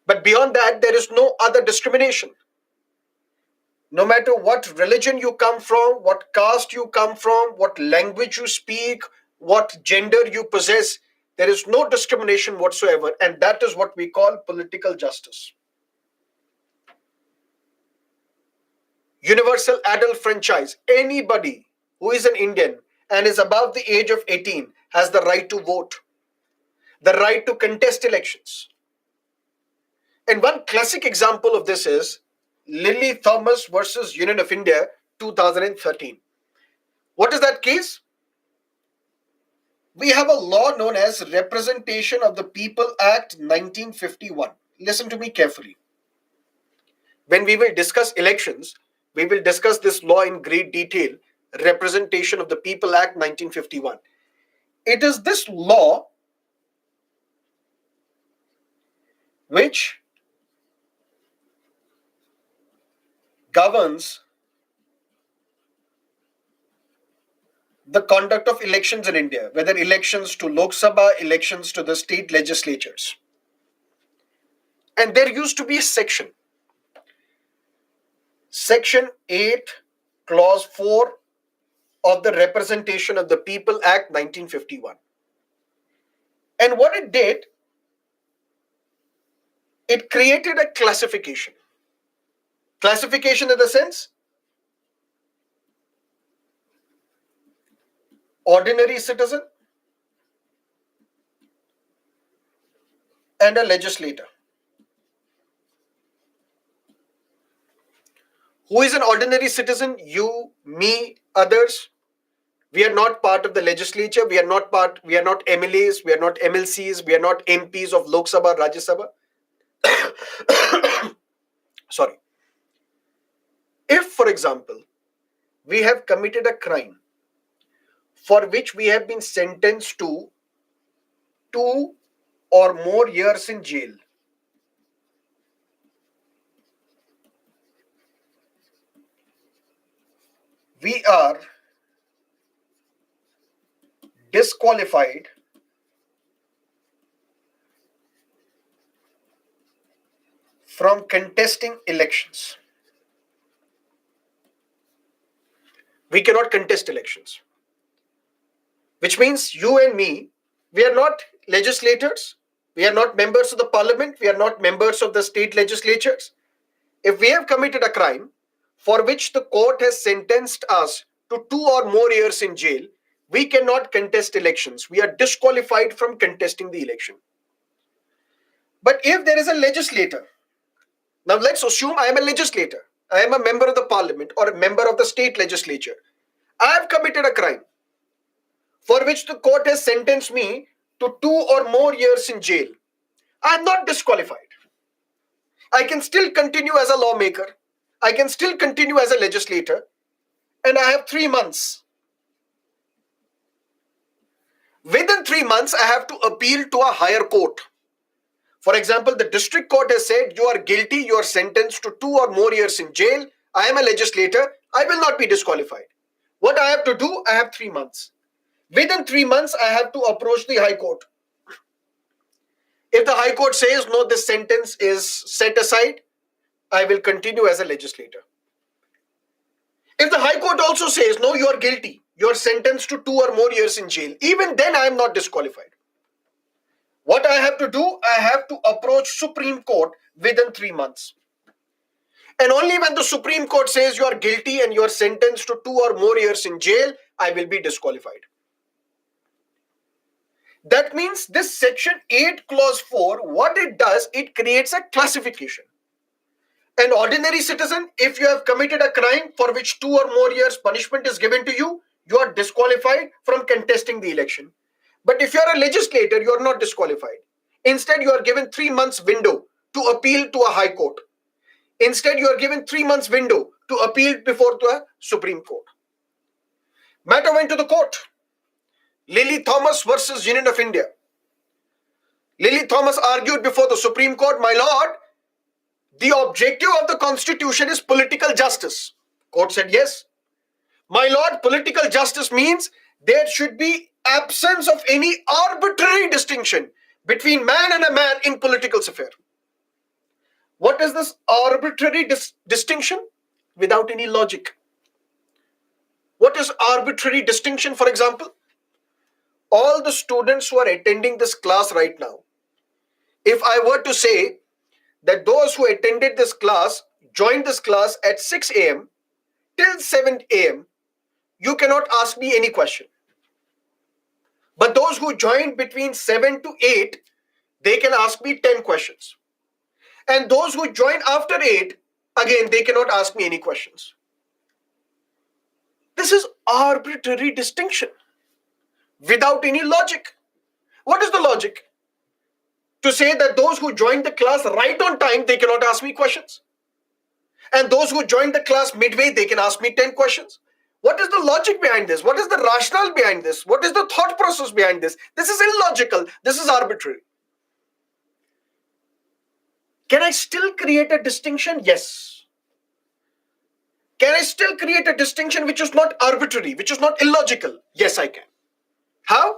But beyond that, there is no other discrimination. No matter what religion you come from, what caste you come from, what language you speak, what gender you possess, there is no discrimination whatsoever. And that is what we call political justice. Universal adult franchise. Anybody who is an Indian and is above the age of 18 has the right to vote, the right to contest elections. And one classic example of this is Lily Thomas versus Union of India 2013. What is that case? We have a law known as Representation of the People Act 1951. Listen to me carefully. When we will discuss elections, we will discuss this law in great detail. Representation of the People Act 1951. It is this law which governs the conduct of elections in India, whether elections to Lok Sabha, elections to the state legislatures. And there used to be a section, Section 8, Clause 4 of the Representation of the People Act 1951. And what it did, it created a classification. Classification in the sense, ordinary citizen and a legislator. Who is an ordinary citizen? You, me, others. We are not part of the legislature. We are not MLAs. We are not MLCs. We are not MPs of Lok Sabha, Rajya Sabha. Sorry. If, for example, we have committed a crime for which we have been sentenced to 2 or more years in jail, we are disqualified from contesting elections. We cannot contest elections. Which means you and me, we are not legislators, we are not members of the parliament, we are not members of the state legislatures. If we have committed a crime for which the court has sentenced us to 2 or more years in jail, we cannot contest elections. We are disqualified from contesting the election. But if there is a legislator, now let's assume I am a legislator, I am a member of the parliament or a member of the state legislature. I have committed a crime for which the court has sentenced me to 2 or more years in jail. I am not disqualified. I can still continue as a lawmaker. I can still continue as a legislator, and I have 3 months. Within 3 months, I have to appeal to a higher court. For example, the district court has said you are guilty, you are sentenced to 2 or more years in jail. I am a legislator, I will not be disqualified. What I have to do, I have 3 months. Within 3 months, I have to approach the High Court. If the High Court says no, this sentence is set aside, I will continue as a legislator. If the High Court also says no, you are guilty, you are sentenced to 2 or more years in jail, even then I am not disqualified. What I have to do, I have to approach Supreme Court within 3 months. And only when the Supreme Court says you are guilty and you are sentenced to 2 or more years in jail, I will be disqualified. That means this section 8 clause 4, what it does, it creates a classification. An ordinary citizen, if you have committed a crime for which 2 or more years punishment is given to you, you are disqualified from contesting the election. But if you are a legislator, you are not disqualified. Instead, you are given 3 months window to appeal to a high court. Instead, you are given 3 months window to appeal before the Supreme Court. Matter went to the court. Lily Thomas versus Union of India. Lily Thomas argued before the Supreme Court, my lord, the objective of the Constitution is political justice. Court said yes. My lord, political justice means there should be absence of any arbitrary distinction between man and a man in political sphere. What is this arbitrary distinction? Without any logic. What is arbitrary distinction, for example? All the students who are attending this class right now, if I were to say that those who attended this class, joined this class at 6 a.m. till 7 a.m., you cannot ask me any question. But those who joined between 7 to 8, they can ask me 10 questions. And those who join after 8, again, they cannot ask me any questions. This is arbitrary distinction without any logic. What is the logic? To say that those who joined the class right on time, they cannot ask me questions. And those who joined the class midway, they can ask me 10 questions. What is the logic behind this? What is the rationale behind this? What is the thought process behind this? This is illogical. This is arbitrary. Can I still create a distinction? Yes. Can I still create a distinction which is not arbitrary, which is not illogical? Yes, I can. How?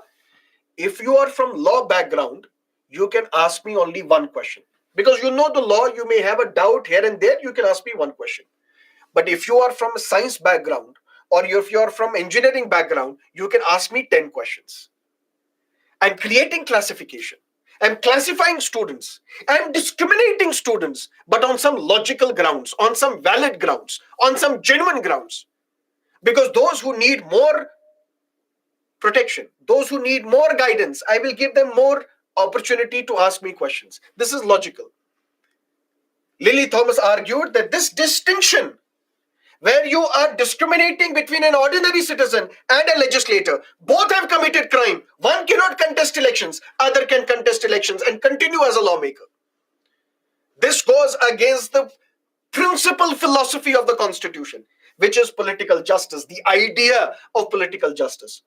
If you are from law background, you can ask me only one question. Because you know the law, you may have a doubt here and there, you can ask me one question. But if you are from a science background, or if you are from engineering background, you can ask me 10 questions. I'm creating classification. I'm classifying students. I'm discriminating students, but on some logical grounds, on some valid grounds, on some genuine grounds. Because those who need more protection, those who need more guidance, I will give them more opportunity to ask me questions. This is logical. Lily Thomas argued that this distinction, where you are discriminating between an ordinary citizen and a legislator, both have committed crime. One cannot contest elections, other can contest elections and continue as a lawmaker. This goes against the principal philosophy of the Constitution, which is political justice, the idea of political justice.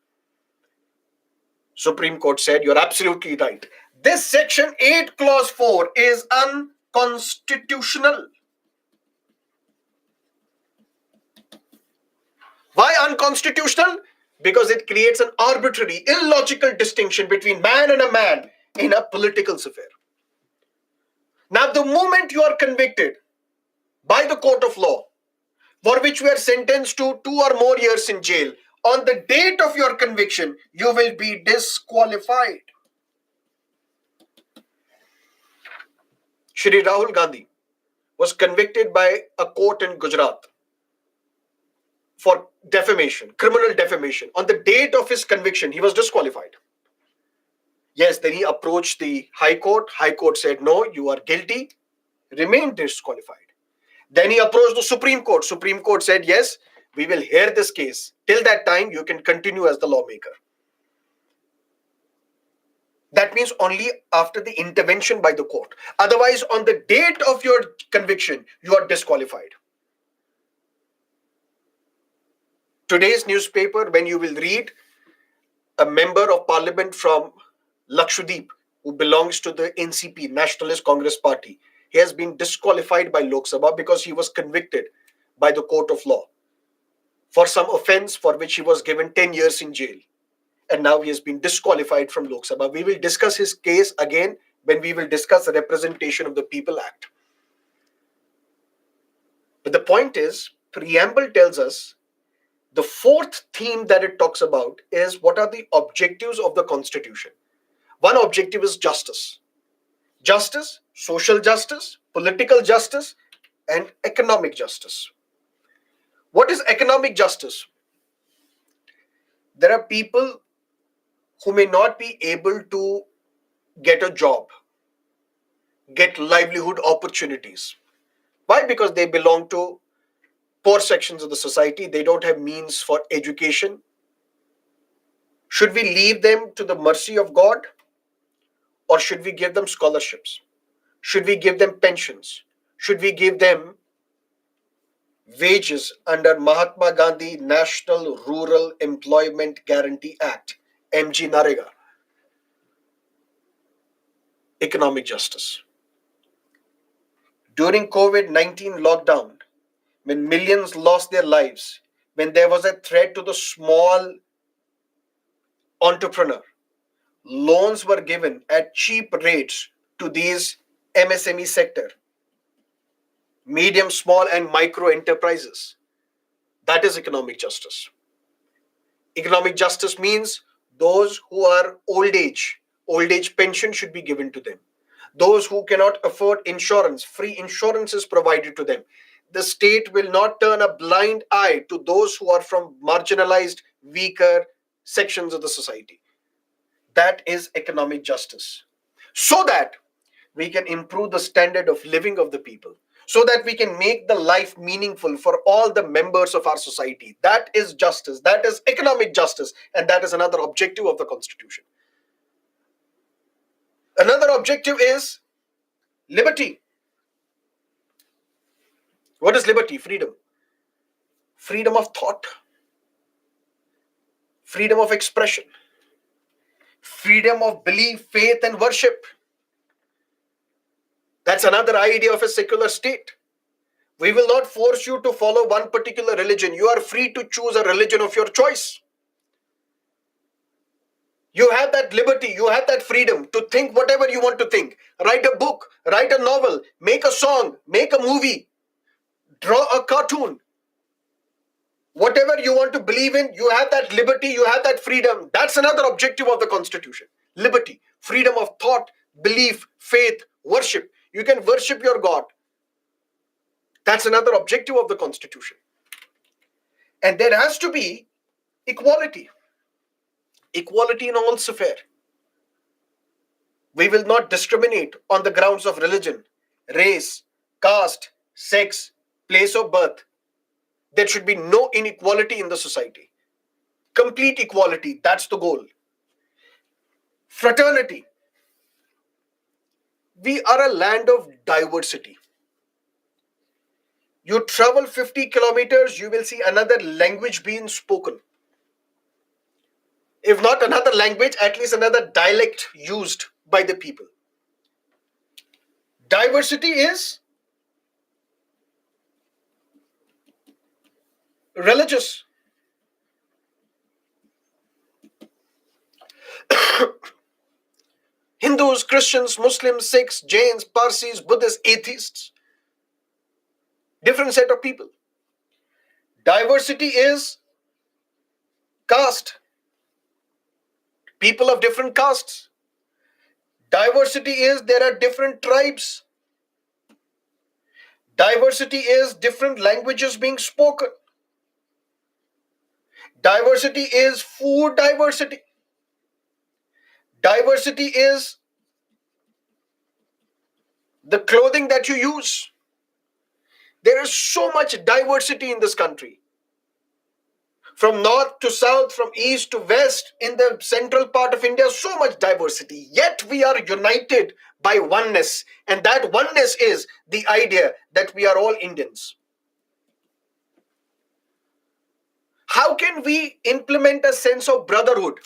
Supreme Court said, you're absolutely right. This section 8 clause 4 is unconstitutional. Why unconstitutional? Because it creates an arbitrary, illogical distinction between man and a man in a political sphere. Now, the moment you are convicted by the court of law, for which you are sentenced to 2 or more years in jail, on the date of your conviction, you will be disqualified. Shri Rahul Gandhi was convicted by a court in Gujarat for defamation, criminal defamation. On the date of his conviction, he was disqualified. Yes, then he approached the High Court. High Court said, no, you are guilty, remained disqualified. Then he approached the Supreme Court. Supreme Court said, yes, we will hear this case. Till that time, you can continue as the lawmaker. That means only after the intervention by the court. Otherwise, on the date of your conviction, you are disqualified. Today's newspaper, when you will read a member of parliament from Lakshadweep who belongs to the NCP, Nationalist Congress Party, he has been disqualified by Lok Sabha because he was convicted by the court of law for some offense for which he was given 10 years in jail. And now he has been disqualified from Lok Sabha. We will discuss his case again when we will discuss the Representation of the People Act. But the point is, preamble tells us the fourth theme that it talks about is what are the objectives of the Constitution. One objective is justice. Justice, social justice, political justice, and economic justice. What is economic justice? There are people who may not be able to get a job, get livelihood opportunities. Why? Because they belong to poor sections of the society. They don't have means for education. Should we leave them to the mercy of God? Or should we give them scholarships? Should we give them pensions? Should we give them wages under Mahatma Gandhi National Rural Employment Guarantee Act, MG Narega? Economic justice. During COVID-19 lockdown, when millions lost their lives, when there was a threat to the small entrepreneur, loans were given at cheap rates to these MSME sector, medium, small, and micro enterprises. That is economic justice. Economic justice means those who are old age pension should be given to them. Those who cannot afford insurance, free insurance is provided to them. The state will not turn a blind eye to those who are from marginalized, weaker sections of the society. That is economic justice. So that we can improve the standard of living of the people, so that we can make the life meaningful for all the members of our society. That is justice. That is economic justice. And that is another objective of the Constitution. Another objective is liberty. What is liberty? Freedom. Freedom of thought, freedom of expression, freedom of belief, faith, and worship. That's another idea of a secular state. We will not force you to follow one particular religion. You are free to choose a religion of your choice. You have that liberty, you have that freedom to think whatever you want to think. Write a book, write a novel, make a song, make a movie, draw a cartoon. Whatever you want to believe in, you have that liberty, you have that freedom. That's another objective of the Constitution. Liberty, freedom of thought, belief, faith, worship. You can worship your God. That's another objective of the Constitution. And there has to be equality. Equality in all sphere. We will not discriminate on the grounds of religion, race, caste, sex, place of birth. There should be no inequality in the society. Complete equality, that's the goal. Fraternity. We are a land of diversity. You travel 50 kilometers, you will see another language being spoken. If not another language, at least another dialect used by the people. Diversity is religious. Hindus, Christians, Muslims, Sikhs, Jains, Parsis, Buddhists, atheists. Different set of people. Diversity is caste. People of different castes. Diversity is there are different tribes. Diversity is different languages being spoken. Diversity is food diversity. Diversity is the clothing that you use. There is so much diversity in this country. From north to south, from east to west, in the central part of India, so much diversity. Yet we are united by oneness. And that oneness is the idea that we are all Indians. how can we implement a sense of brotherhood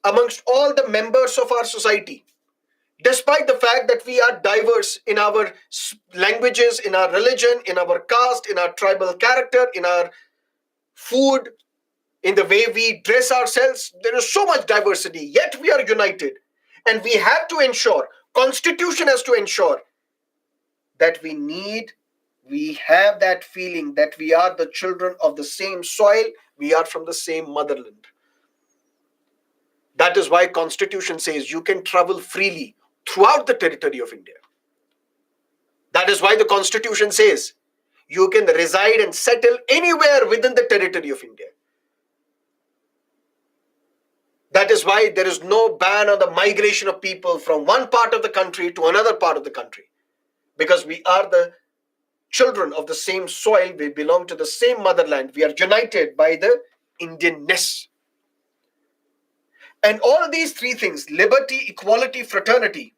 amongst all the members of our society, despite the fact that we are diverse in our languages, in our religion, in our caste, in our tribal character, in our food, in the way we dress ourselves? There is so much diversity, yet we are united. And we have to ensure, constitution has to ensure that we have that feeling that we are the children of the same soil, we are from the same motherland. That is why constitution says you can travel freely throughout the territory of India. That is why the constitution says you can reside and settle anywhere within the territory of India. That is why there is no ban on the migration of people from one part of the country to another part of the country. Because we are the children of the same soil, we belong to the same motherland, we are united by the Indianness. And all of these three things, liberty, equality, fraternity,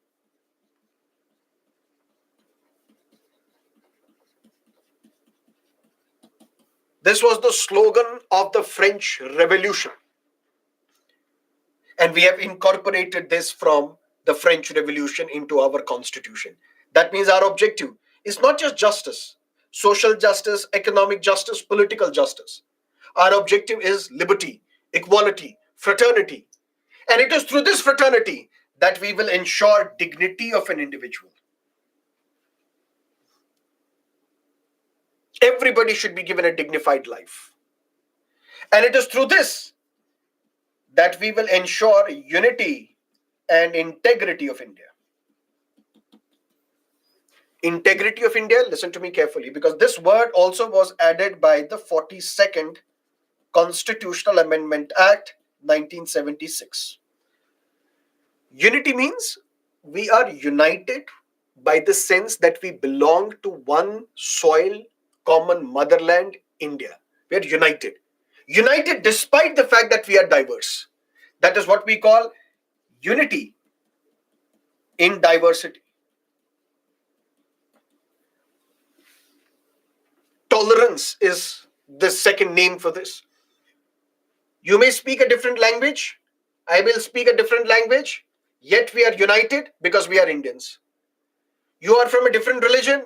this was the slogan of the French Revolution. And we have incorporated this from the French Revolution into our constitution. That means our objective is not just justice, social justice, economic justice, political justice. Our objective is liberty, equality, fraternity. And it is through this fraternity that we will ensure dignity of an individual. Everybody should be given a dignified life. And it is through this that we will ensure unity and integrity of India. Integrity of India, listen to me carefully, because this word also was added by the 42nd Constitutional Amendment Act 1976. Unity means we are united by the sense that we belong to one soil, common motherland, India. We are united. United despite the fact that we are diverse. That is what we call unity in diversity. Tolerance is the second name for this. You may speak a different language, I will speak a different language, yet we are united because we are Indians. You are from a different religion,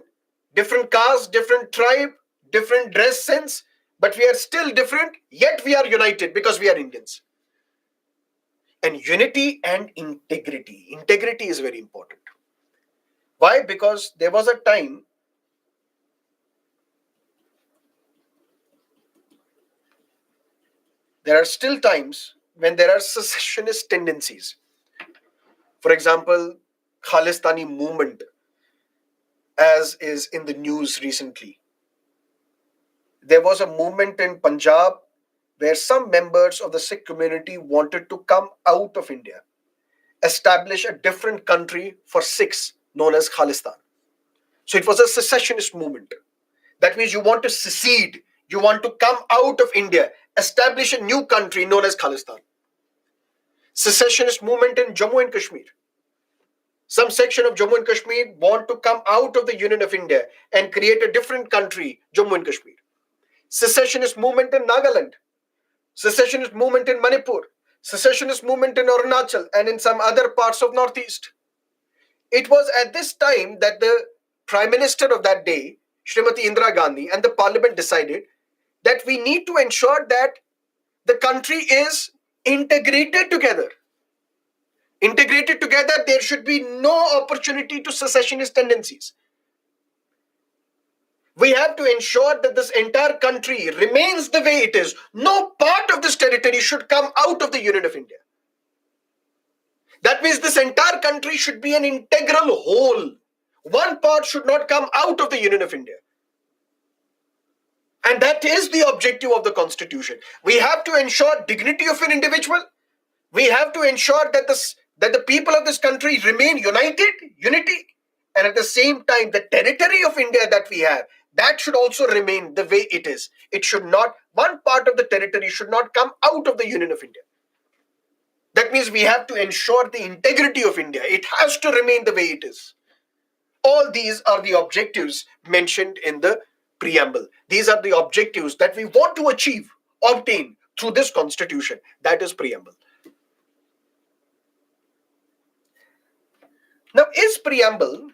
different caste, different tribe, different dress sense, but we are still different, yet we are united because we are Indians. And unity and integrity. Integrity is very important. Why? Because there was a time there are still times when there are secessionist tendencies. For example, Khalistani movement, as is in the news recently. There was a movement in Punjab where some members of the Sikh community wanted to come out of India, establish a different country for Sikhs known as Khalistan. So it was a secessionist movement. That means you want to secede, you want to come out of India, establish a new country known as Khalistan. Secessionist movement in Jammu and Kashmir. Some section of Jammu and Kashmir want to come out of the Union of India and create a different country, Jammu and Kashmir. Secessionist movement in Nagaland. Secessionist movement in Manipur. Secessionist movement in Arunachal and in some other parts of Northeast. It was at this time that the Prime Minister of that day, Srimati Indira Gandhi, and the Parliament decided that we need to ensure that the country is integrated together. Integrated together, there should be no opportunity to secessionist tendencies. We have to ensure that this entire country remains the way it is. No part of this territory should come out of the Union of India. That means this entire country should be an integral whole. One part should not come out of the Union of India. And that is the objective of the Constitution. We have to ensure dignity of an individual. We have to ensure that the people of this country remain united, unity, and at the same time, the territory of India that we have, that should also remain the way it is. It should not, one part of the territory should not come out of the Union of India. That means we have to ensure the integrity of India. It has to remain the way it is. All these are the objectives mentioned in the preamble. These are the objectives that we want to achieve. obtain through this constitution. That is preamble. Now, is preamble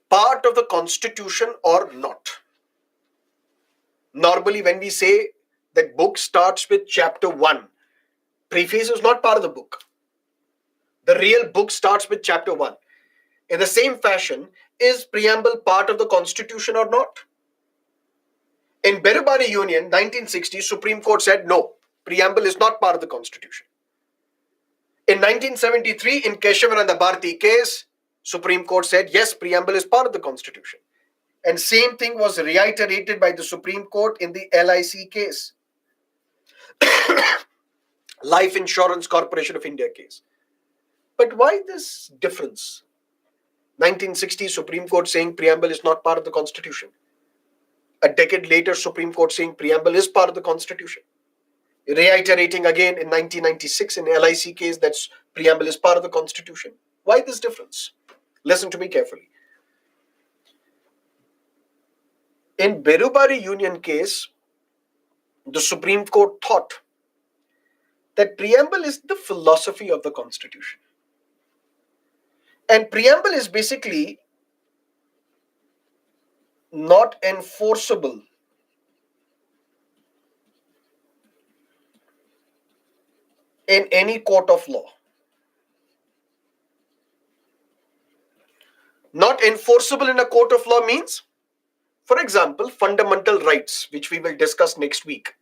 part of the constitution or not? Normally, when we say that book starts with chapter 1, preface is not part of the book. The real book starts with chapter 1. In the same fashion, is preamble part of the constitution or not? In Berubani Union, 1960, Supreme Court said no, preamble is not part of the constitution. In 1973, in Keshavananda Bharati case, Supreme Court said yes, preamble is part of the constitution. And same thing was reiterated by the Supreme Court in the LIC case, Life Insurance Corporation of India case. But why this difference? 1960 Supreme Court saying preamble is not part of the constitution. A decade later, Supreme Court saying preamble is part of the constitution. Reiterating again in 1996 in LIC case that preamble is part of the constitution. Why this difference? Listen to me carefully. In Berubari Union case, the Supreme Court thought that preamble is the philosophy of the constitution. And preamble is basically not enforceable in any court of law. Not enforceable in a court of law means, for example, fundamental rights, which we will discuss next week.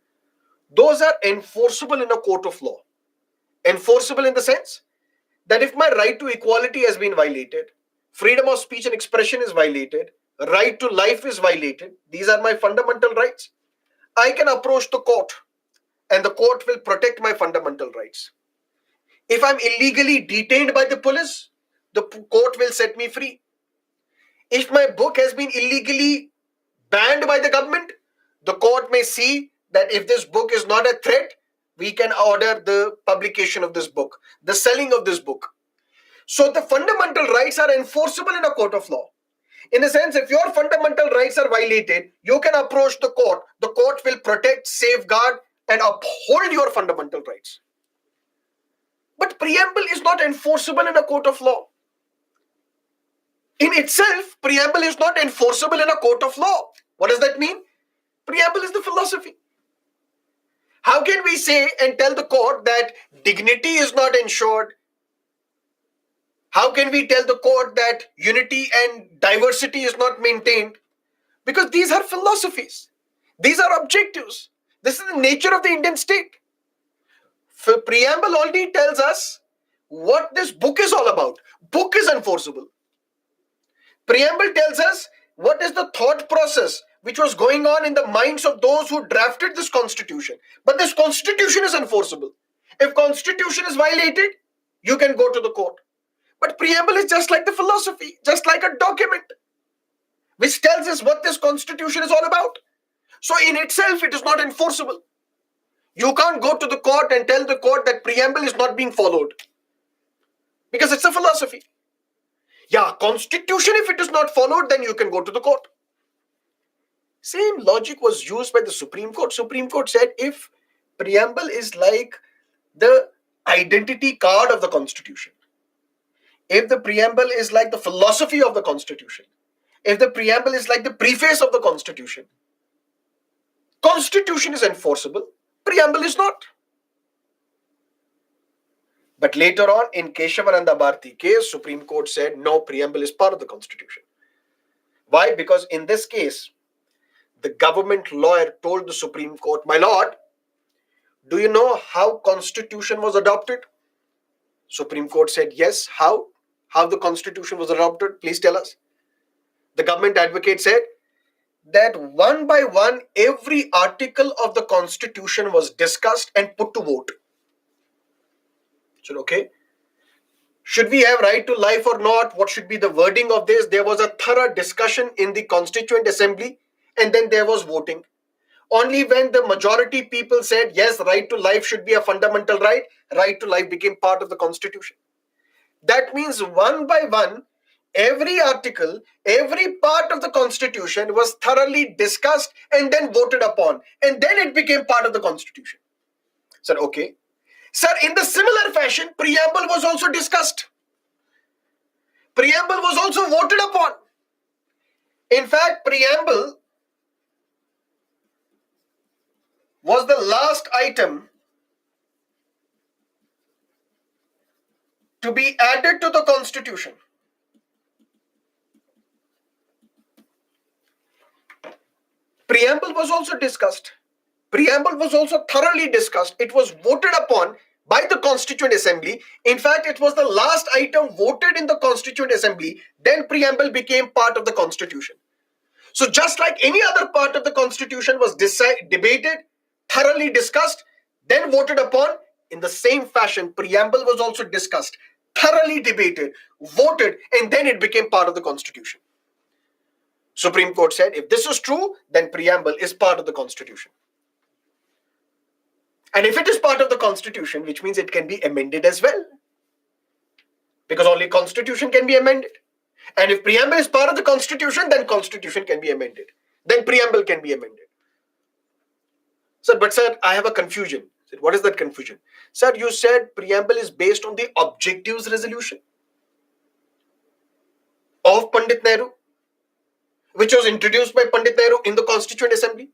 Those are enforceable in a court of law. Enforceable in the sense that if my right to equality has been violated, freedom of speech and expression is violated, right to life is violated, these are my fundamental rights, I can approach the court and the court will protect my fundamental rights. If I'm illegally detained by the police, the court will set me free. If my book has been illegally banned by the government, the court may see that if this book is not a threat, we can order the publication of this book, the selling of this book. So the fundamental rights are enforceable in a court of law. In a sense, if your fundamental rights are violated, you can approach the court. The court will protect, safeguard, and uphold your fundamental rights. But preamble is not enforceable in a court of law. In itself, preamble is not enforceable in a court of law. What does that mean? Preamble is the philosophy. How can we say and tell the court that dignity is not ensured? How can we tell the court that unity and diversity is not maintained? Because these are philosophies. These are objectives. This is the nature of the Indian state. Preamble only tells us what this book is all about. Book is enforceable. Preamble tells us what is the thought process which was going on in the minds of those who drafted this constitution. But this constitution is enforceable. If constitution is violated, you can go to the court. But preamble is just like the philosophy, just like a document, which tells us what this constitution is all about. So in itself, it is not enforceable. You can't go to the court and tell the court that preamble is not being followed, because it's a philosophy. Yeah, constitution, if it is not followed, then you can go to the court. Same logic was used by the Supreme Court. Supreme Court said if preamble is like the identity card of the constitution, if the preamble is like the philosophy of the constitution, if the preamble is like the preface of the constitution is enforceable, preamble is not. But later on in Keshavananda Bharati case, Supreme Court said no, preamble is part of the constitution. Why? Because in this case, the government lawyer told the Supreme Court, my lord, do you know how constitution was adopted? Supreme Court said, yes. How? How the constitution was adopted? Please tell us. The government advocate said that one by one, every article of the constitution was discussed and put to vote. So, okay, should we have right to life or not? What should be the wording of this? There was a thorough discussion in the Constituent Assembly, and then there was voting. Only when the majority people said, yes, right to life should be a fundamental right, right to life became part of the constitution. That means one by one, Every article, every part of the constitution was thoroughly discussed and then voted upon, and then it became part of the constitution. Sir, okay. Sir, in the similar fashion, preamble was also discussed. Preamble was also voted upon. In fact, preamble was the last item to be added to the constitution. Preamble was also discussed. Preamble was also thoroughly discussed. It was voted upon by the Constituent Assembly. In fact, it was the last item voted in the Constituent Assembly. Then preamble became part of the Constitution. So just like any other part of the Constitution was debated, thoroughly discussed, then voted upon, in the same fashion, preamble was also discussed, thoroughly debated, voted, and then it became part of the Constitution. Supreme Court said, if this is true, then preamble is part of the Constitution. And if it is part of the Constitution, which means it can be amended as well. Because only Constitution can be amended. And if preamble is part of the Constitution, then Constitution can be amended. Then preamble can be amended. Sir, but sir, I have a confusion. Sir, what is that confusion? Sir, you said preamble is based on the objectives resolution of Pandit Nehru, which was introduced by Pandit Nehru in the Constituent Assembly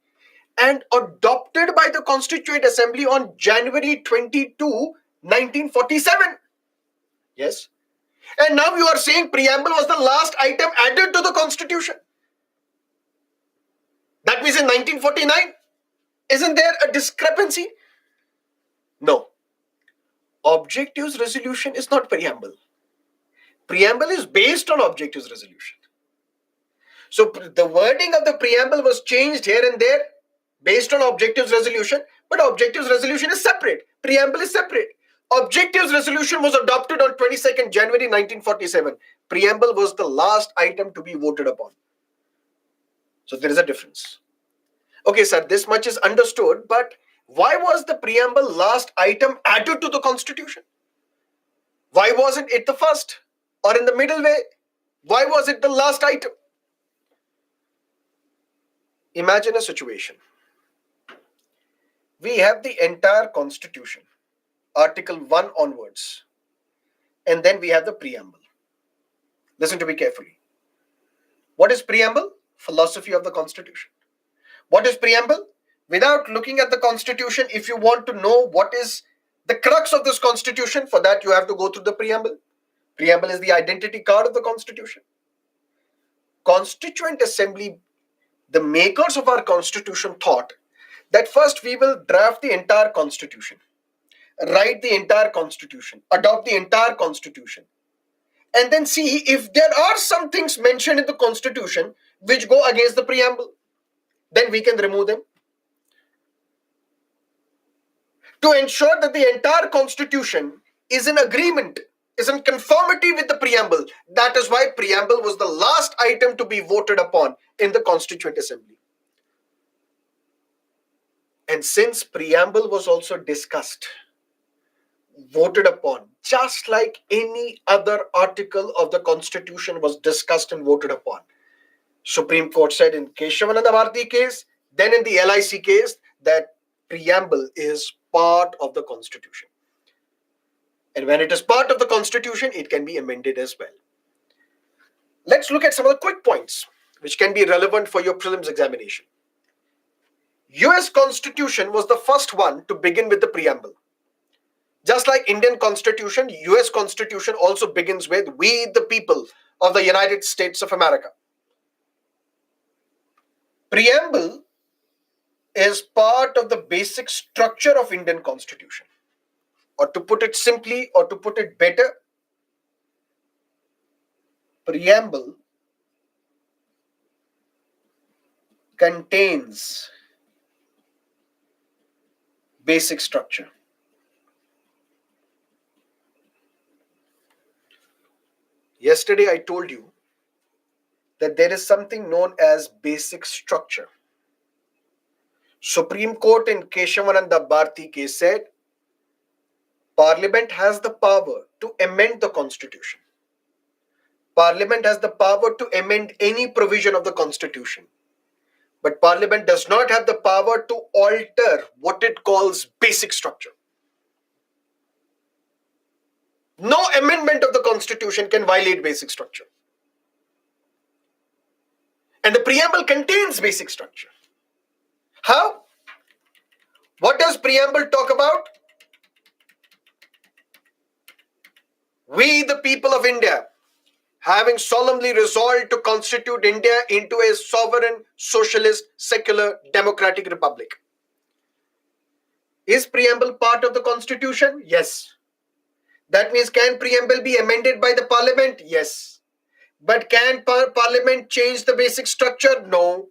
and adopted by the Constituent Assembly on January 22, 1947. Yes. And now you are saying preamble was the last item added to the Constitution. That means in 1949. Isn't there a discrepancy? No. Objectives resolution is not preamble. Preamble is based on objectives resolution. So the wording of the preamble was changed here and there based on objectives resolution, but objectives resolution is separate. Preamble is separate. Objectives resolution was adopted on 22nd January 1947. Preamble was the last item to be voted upon. So there is a difference. Okay, sir, this much is understood, but why was the preamble last item added to the Constitution? Why wasn't it the first or in the middle way? Why was it the last item? Imagine a situation. We have the entire Constitution, Article 1 onwards, and then we have the preamble. Listen to me carefully. What is preamble? Philosophy of the Constitution. What is preamble? Without looking at the Constitution, if you want to know what is the crux of this Constitution, for that you have to go through the preamble. Preamble is the identity card of the Constitution. Constituent Assembly, the makers of our Constitution, thought that first we will draft the entire Constitution, write the entire Constitution, adopt the entire Constitution, and then see if there are some things mentioned in the Constitution which go against the preamble. Then we can remove them. To ensure that the entire Constitution is in agreement, is in conformity with the preamble. That is why preamble was the last item to be voted upon in the Constituent Assembly. And since preamble was also discussed, voted upon, just like any other article of the Constitution was discussed and voted upon, Supreme Court said in Keshavananda Bharati case, then in the LIC case, that preamble is part of the Constitution. And when it is part of the Constitution, it can be amended as well. Let's look at some of the quick points which can be relevant for your prelims examination. US Constitution was the first one to begin with the preamble. Just like Indian Constitution, US Constitution also begins with "We the people of the United States of America." Preamble is part of the basic structure of Indian Constitution. Or to put it simply, or to put it better, preamble contains basic structure. Yesterday I told you that there is something known as basic structure. Supreme Court in Keshavananda Bharati case said, Parliament has the power to amend the Constitution. Parliament has the power to amend any provision of the Constitution. But Parliament does not have the power to alter what it calls basic structure. No amendment of the Constitution can violate basic structure. And the preamble contains basic structure. How? What does preamble talk about? We, the people of India, having solemnly resolved to constitute India into a sovereign, socialist, secular, democratic republic. Is preamble part of the Constitution? Yes. That means, can preamble be amended by the Parliament? Yes. But can Parliament change the basic structure? No.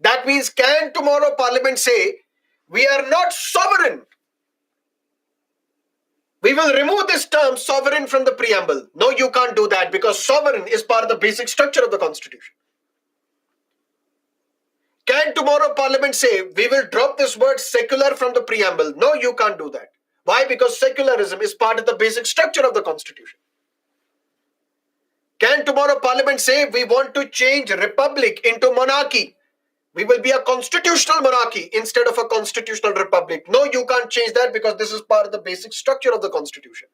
That means, can tomorrow Parliament say, we are not sovereign? We will remove this term sovereign from the preamble. No, you can't do that, because sovereign is part of the basic structure of the Constitution. Can tomorrow Parliament say, we will drop this word secular from the preamble? No, you can't do that. Why? Because secularism is part of the basic structure of the Constitution. Can tomorrow Parliament say, we want to change republic into monarchy? We will be a constitutional monarchy instead of a constitutional republic. No, you can't change that, because this is part of the basic structure of the Constitution.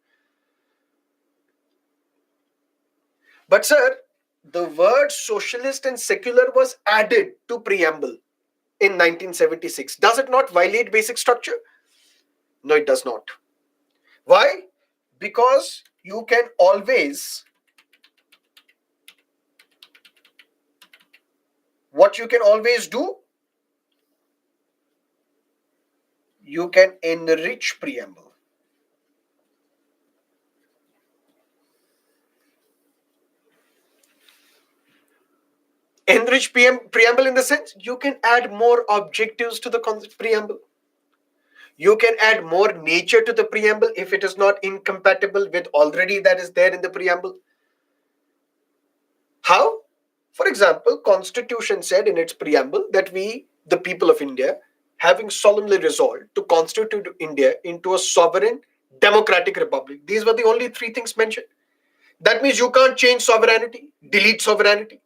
But sir, the word socialist and secular was added to preamble in 1976. Does it not violate basic structure? No, it does not. Why? Because you can always, what you can always do, you can enrich preamble. Enrich preamble in the sense, you can add more objectives to the preamble. You can add more nature to the preamble if it is not incompatible with already that is there in the preamble. How? For example, Constitution said in its preamble that we, the people of India, having solemnly resolved to constitute India into a sovereign democratic republic. These were the only three things mentioned. That means you can't change sovereignty, delete sovereignty.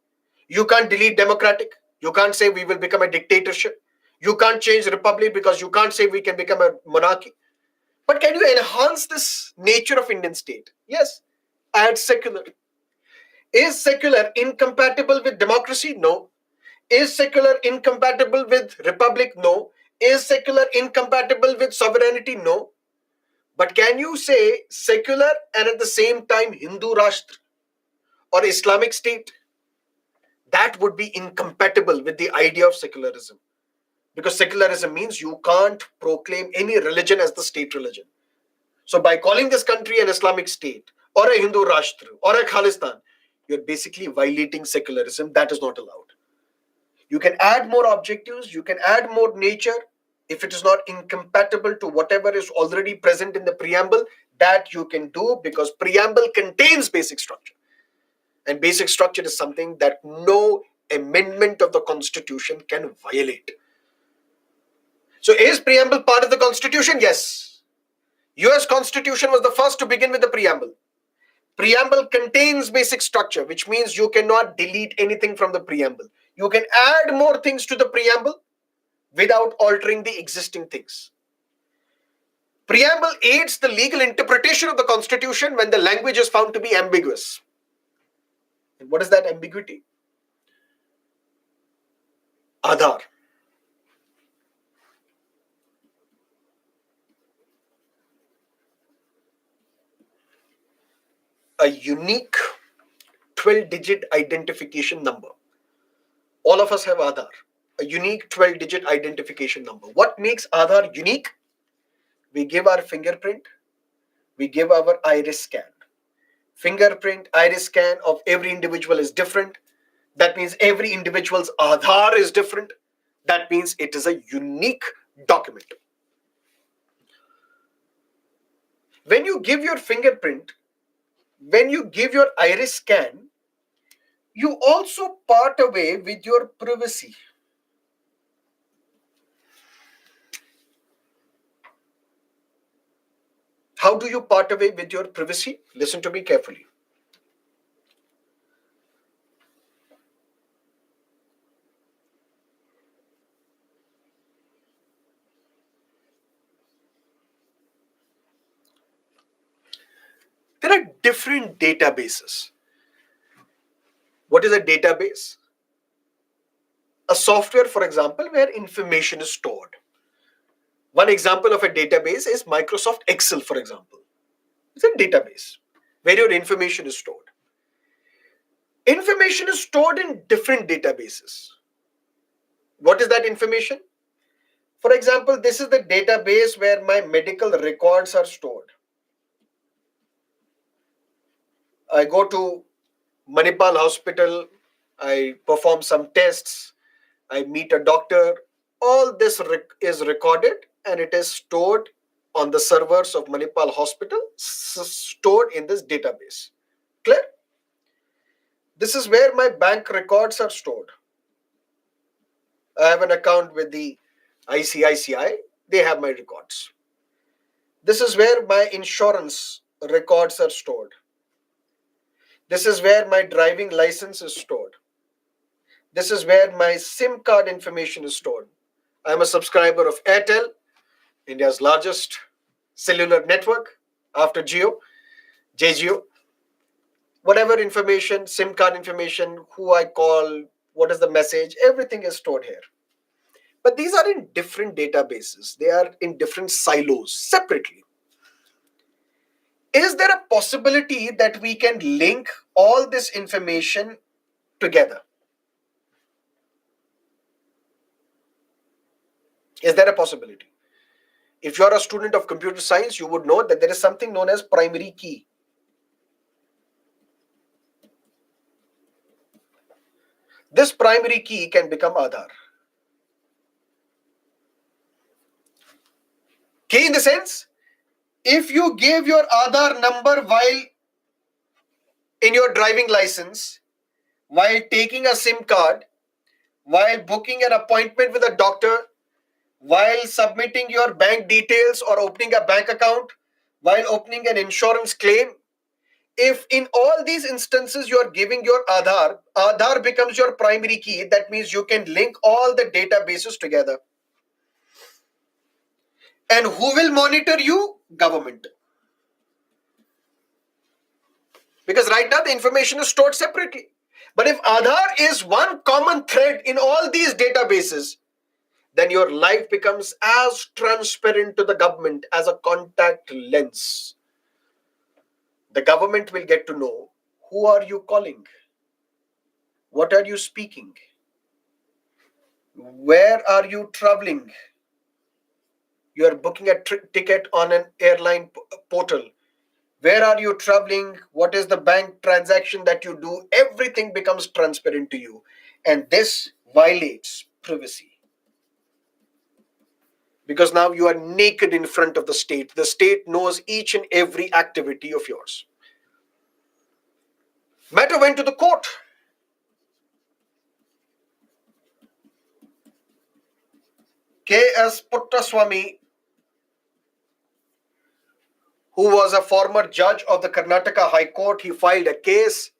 You can't delete democratic. You can't say we will become a dictatorship. You can't change republic, because you can't say we can become a monarchy. But can you enhance this nature of Indian state? Yes. Add secular. Is secular incompatible with democracy? No. Is secular incompatible with republic? No. Is secular incompatible with sovereignty? No. But can you say secular and at the same time Hindu Rashtra or Islamic state? That would be incompatible with the idea of secularism. Because secularism means you can't proclaim any religion as the state religion. So by calling this country an Islamic state or a Hindu Rashtra or a Khalistan, you're basically violating secularism. That is not allowed. You can add more objectives, you can add more nature. If it is not incompatible to whatever is already present in the preamble, that you can do, because preamble contains basic structure. And basic structure is something that no amendment of the Constitution can violate. So is preamble part of the Constitution? Yes. US Constitution was the first to begin with the preamble. Preamble contains basic structure, which means you cannot delete anything from the preamble. You can add more things to the preamble without altering the existing things. Preamble aids the legal interpretation of the Constitution when the language is found to be ambiguous. And what is that ambiguity? Aadhaar. A unique 12-digit identification number. All of us have Aadhaar. A unique 12-digit identification number. What makes Aadhaar unique? We give our fingerprint. We give our iris scan. Fingerprint, iris scan of every individual is different. That means every individual's Aadhaar is different. That means it is a unique document. When you give your fingerprint, when you give your iris scan, you also part away with your privacy. How do you part away with your privacy? Listen to me carefully. There are different databases. What is a database? A software, for example, where information is stored. One example of a database is Microsoft Excel, for example. It's a database where your information is stored. Information is stored in different databases. What is that information? For example, this is the database where my medical records are stored. I go to Manipal Hospital, I perform some tests, I meet a doctor. All this is recorded and it is stored on the servers of Manipal Hospital, stored in this database. Clear? This is where my bank records are stored. I have an account with the ICICI, they have my records. This is where my insurance records are stored. This is where my driving license is stored. This is where my SIM card information is stored. I am a subscriber of Airtel, India's largest cellular network after Jio, JGO. Whatever information, SIM card information, who I call, what is the message, everything is stored here. But these are in different databases. They are in different silos separately. Is there a possibility that we can link all this information together? Is there a possibility? If you are a student of computer science, you would know that there is something known as primary key. This primary key can become Aadhaar. Key in the sense, if you gave your Aadhaar number while in your driving license, while taking a SIM card, while booking an appointment with a doctor, while submitting your bank details or opening a bank account, while opening an insurance claim, if in all these instances you are giving your Aadhaar, Aadhaar becomes your primary key. That means you can link all the databases together. And who will monitor you? Government. Because right now the information is stored separately. But if Aadhaar is one common thread in all these databases, then your life becomes as transparent to the government as a contact lens. The government will get to know who are you calling, what are you speaking, where are you traveling. You are booking a ticket on an airline portal. Where are you traveling? What is the bank transaction that you do? Everything becomes transparent to you. And this violates privacy. Because now you are naked in front of the state. The state knows each and every activity of yours. Matter went to the court. K.S. Puttaswamy, who was a former judge of the Karnataka High Court, he filed a case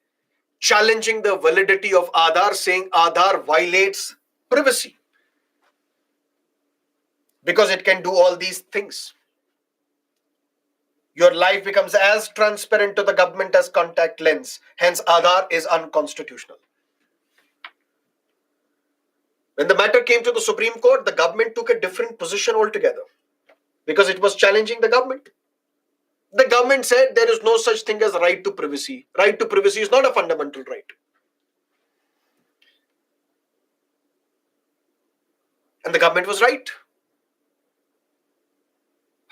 challenging the validity of Aadhaar, saying Aadhaar violates privacy because it can do all these things. Your life becomes as transparent to the government as contact lens. Hence, Aadhaar is unconstitutional. When the matter came to the Supreme Court, the government took a different position altogether because it was challenging the government. The government said there is no such thing as right to privacy. Right to privacy is not a fundamental right. And the government was right.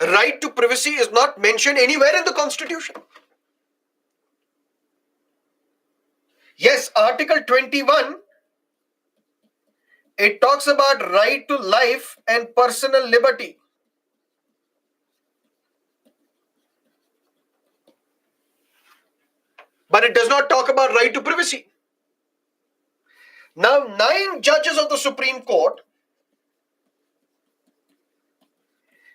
Right to privacy is not mentioned anywhere in the Constitution. Yes, Article 21, it talks about right to life and personal liberty. But it does not talk about right to privacy. Now, 9 judges of the Supreme Court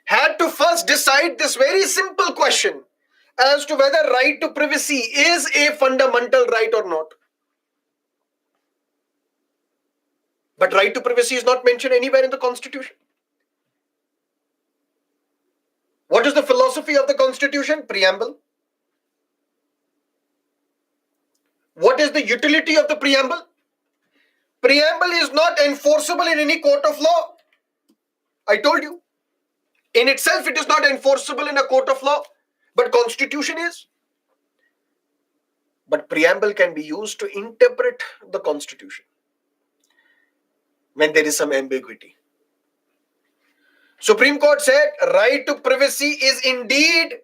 had to first decide this very simple question as to whether right to privacy is a fundamental right or not. But right to privacy is not mentioned anywhere in the Constitution. What is the philosophy of the Constitution? Preamble. What is the utility of the preamble? Preamble is not enforceable in any court of law. I told you. In itself, it is not enforceable in a court of law, but constitution is. But preamble can be used to interpret the constitution when there is some ambiguity. Supreme Court said right to privacy is indeed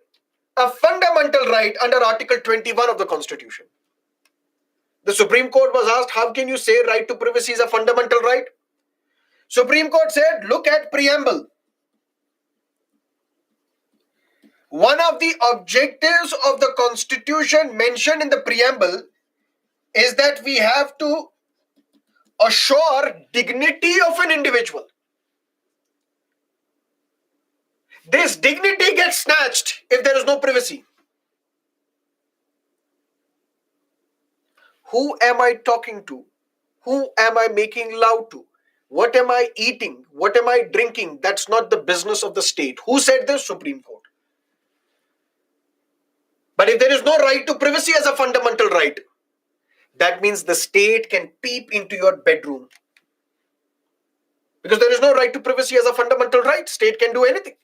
a fundamental right under Article 21 of the Constitution. The Supreme Court was asked, how can you say right to privacy is a fundamental right? Supreme Court said, look at preamble. One of the objectives of the Constitution mentioned in the preamble is that we have to assure dignity of an individual. This dignity gets snatched if there is no privacy. Who am I talking to? Who am I making love to? What am I eating? What am I drinking? That's not the business of the state. Who said this? Supreme Court. But if there is no right to privacy as a fundamental right, that means the state can peep into your bedroom. Because there is no right to privacy as a fundamental right. State can do anything.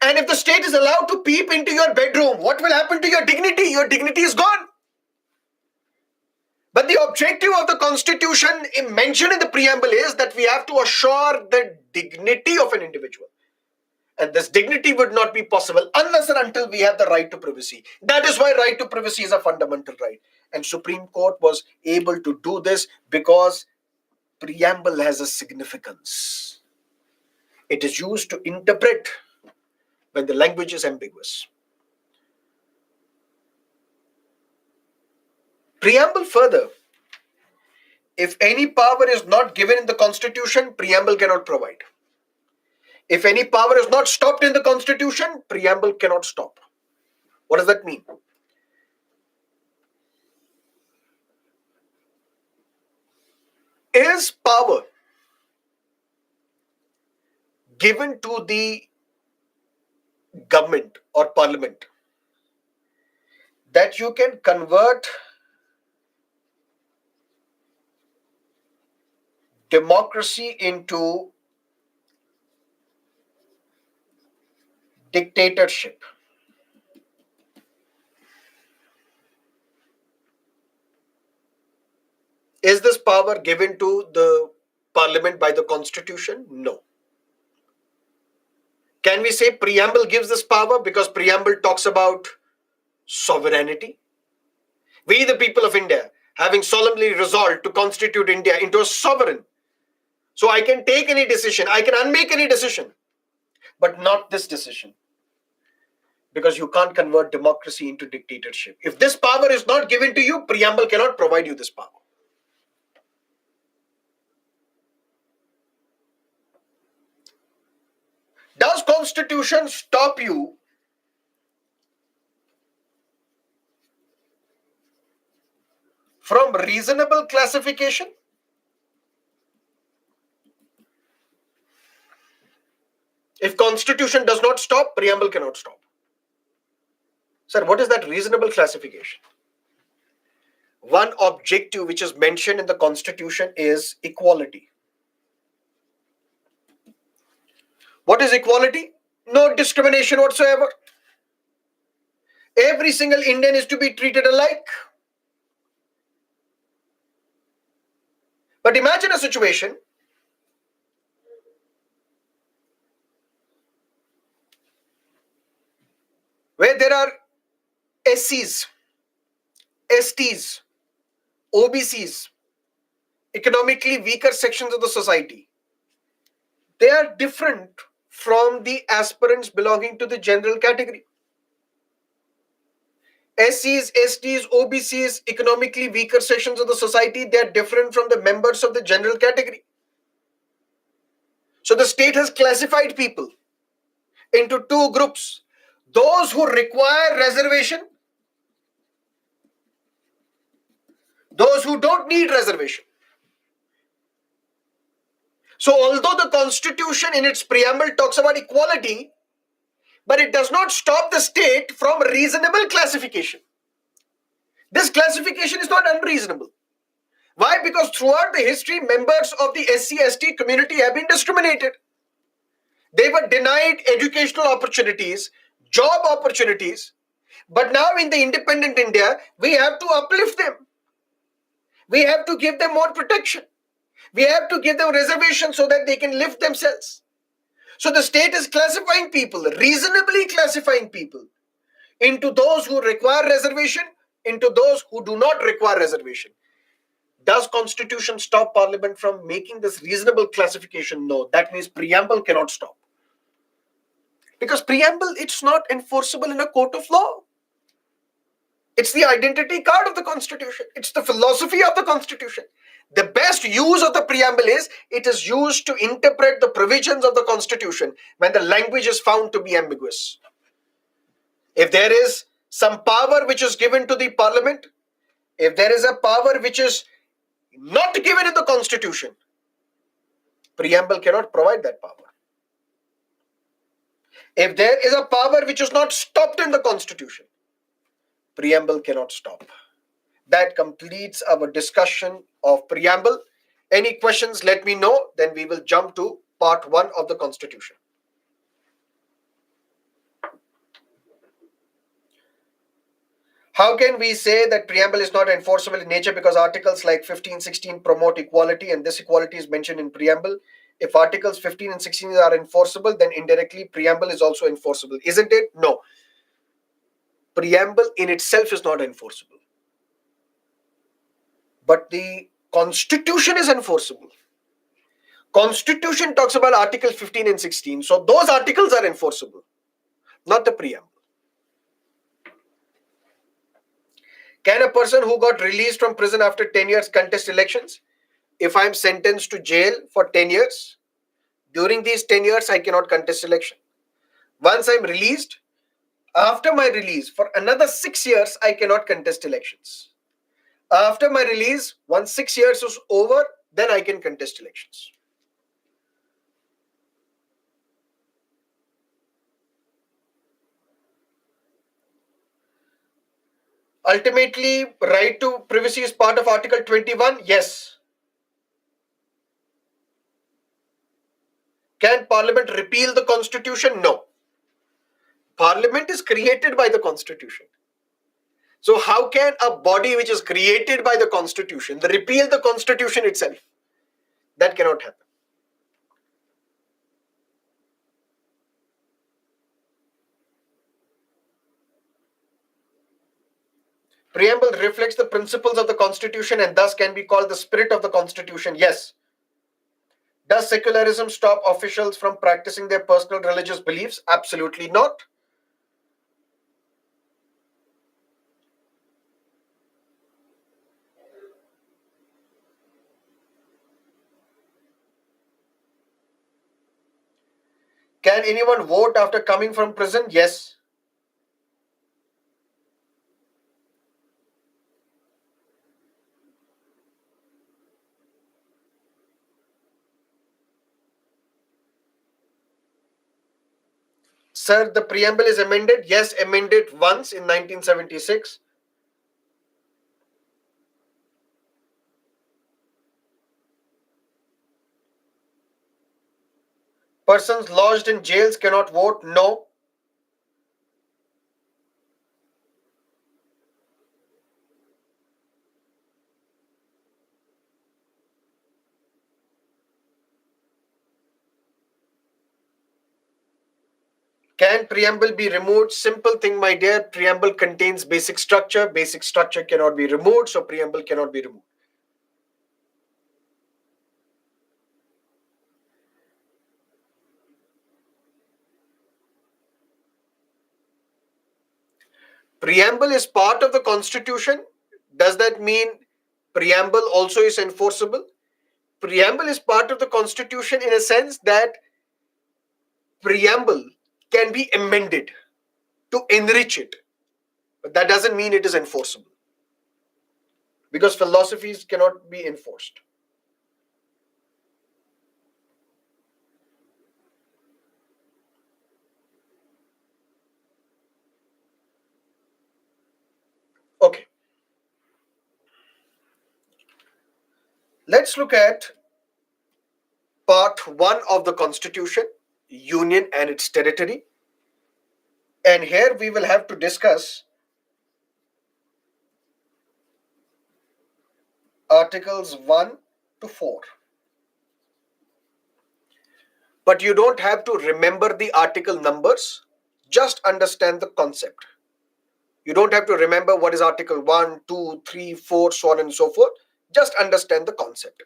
And if the state is allowed to peep into your bedroom, what will happen to your dignity? Your dignity is gone. But the objective of the Constitution mentioned in the preamble is that we have to assure the dignity of an individual. And this dignity would not be possible unless and until we have the right to privacy. That is why right to privacy is a fundamental right. And Supreme Court was able to do this because preamble has a significance. It is used to interpret when the language is ambiguous. Preamble further, if any power is not given in the Constitution, preamble cannot provide. If any power is not stopped in the Constitution, preamble cannot stop. What does that mean? Is power given to the government or parliament that you can convert democracy into dictatorship? Is this power given to the parliament by the Constitution? No. Can we say preamble gives this power because preamble talks about sovereignty? We, the people of India, having solemnly resolved to constitute India into a sovereign. So I can take any decision, I can unmake any decision, but not this decision. Because you can't convert democracy into dictatorship. If this power is not given to you, preamble cannot provide you this power. Does Constitution stop you from reasonable classification? If Constitution does not stop, preamble cannot stop. Sir, what is that reasonable classification? One objective which is mentioned in the Constitution is equality. What is equality? No discrimination whatsoever. Every single Indian is to be treated alike. But imagine a situation where there are SCs, STs, OBCs, economically weaker sections of the society. They are different from the aspirants belonging to the general category. SCs, STs, OBCs, economically weaker sections of the society, they are different from the members of the general category. So the state has classified people into two groups. Those who require reservation, those who don't need reservation. So although the Constitution in its preamble talks about equality, but it does not stop the state from reasonable classification. This classification is not unreasonable. Why? Because throughout the history, members of the SC/ST community have been discriminated. They were denied educational opportunities, job opportunities. But now in the independent India, we have to uplift them. We have to give them more protection. We have to give them reservations so that they can lift themselves. So the state is classifying people, reasonably classifying people, into those who require reservation, into those who do not require reservation. Does Constitution stop Parliament from making this reasonable classification? No. That means preamble cannot stop. Because preamble, it's not enforceable in a court of law. It's the identity card of the Constitution. It's the philosophy of the Constitution. The best use of the preamble is it is used to interpret the provisions of the Constitution when the language is found to be ambiguous. If there is some power which is given to the Parliament, if there is a power which is not given in the Constitution, preamble cannot provide that power. If there is a power which is not stopped in the Constitution, preamble cannot stop. That completes our discussion of preamble. Any questions, let me know. Then we will jump to part 1 of the Constitution. How can we say that preamble is not enforceable in nature? Because articles like 15, 16 promote equality, and this equality is mentioned in preamble. If articles 15 and 16 are enforceable, then indirectly preamble is also enforceable. Isn't it? No. Preamble in itself is not enforceable. But the Constitution is enforceable. Constitution talks about Article 15 and 16. So those articles are enforceable, not the preamble. Can a person who got released from prison after 10 years contest elections? If I'm sentenced to jail for 10 years, during these 10 years, I cannot contest election. Once I'm released, after my release, for another 6 years, I cannot contest elections. After my release, once 6 years is over, then I can contest elections. Ultimately, right to privacy is part of Article 21? Yes. Can Parliament repeal the Constitution? No. Parliament is created by the Constitution. So how can a body which is created by the Constitution repeal the Constitution itself? That cannot happen. Preamble reflects the principles of the Constitution and thus can be called the spirit of the Constitution. Yes. Does secularism stop officials from practicing their personal religious beliefs? Absolutely not. Can anyone vote after coming from prison? Yes. Sir, the preamble is amended. Yes, amended once in 1976. Persons lodged in jails cannot vote. No. Can preamble be removed? Simple thing, my dear. Preamble contains basic structure. Basic structure cannot be removed, so preamble cannot be removed. Preamble is part of the Constitution. Does that mean preamble also is enforceable? Preamble is part of the Constitution in a sense that preamble can be amended to enrich it. But that doesn't mean it is enforceable. Because philosophies cannot be enforced. Okay. Let's look at part 1 of the Constitution, Union and its territory. And here we will have to discuss Articles 1 to 4. But you don't have to remember the article numbers, just understand the concept. You don't have to remember what is Article 1, 2, 3, 4, so on and so forth. Just understand the concept.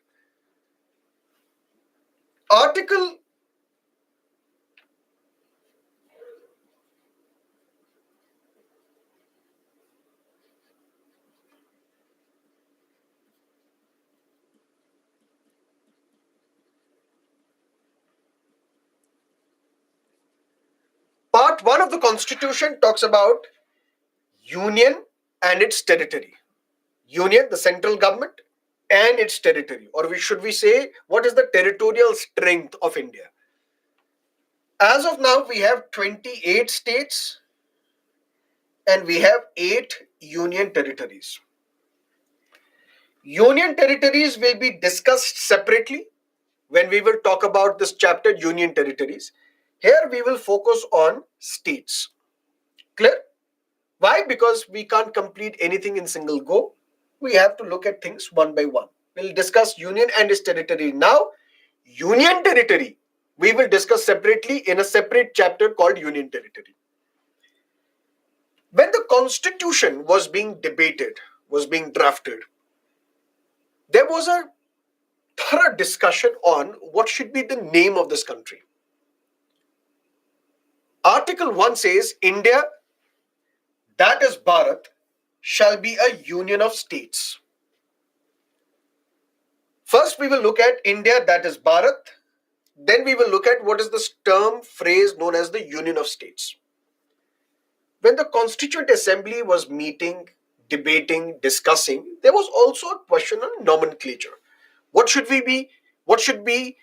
Article Part 1 of the Constitution talks about Union and its territory. Union, the central government, and its territory. Or should we say, what is the territorial strength of India? As of now, we have 28 states and we have 8 union territories. Union territories will be discussed separately when we will talk about this chapter, Union territories. Here we will focus on states. Clear? Why? Because we can't complete anything in single go. We have to look at things one by one. We'll discuss union and its territory now. Union territory, we will discuss separately in a separate chapter called Union territory. When the Constitution was being debated, was being drafted, there was a thorough discussion on what should be the name of this country. Article 1 says, India, that is Bharat, shall be a union of states. First, we will look at India, that is Bharat. Then we will look at what is this term, phrase known as the Union of States. When the Constituent Assembly was meeting, debating, discussing, there was also a question on nomenclature. What should we be? What should we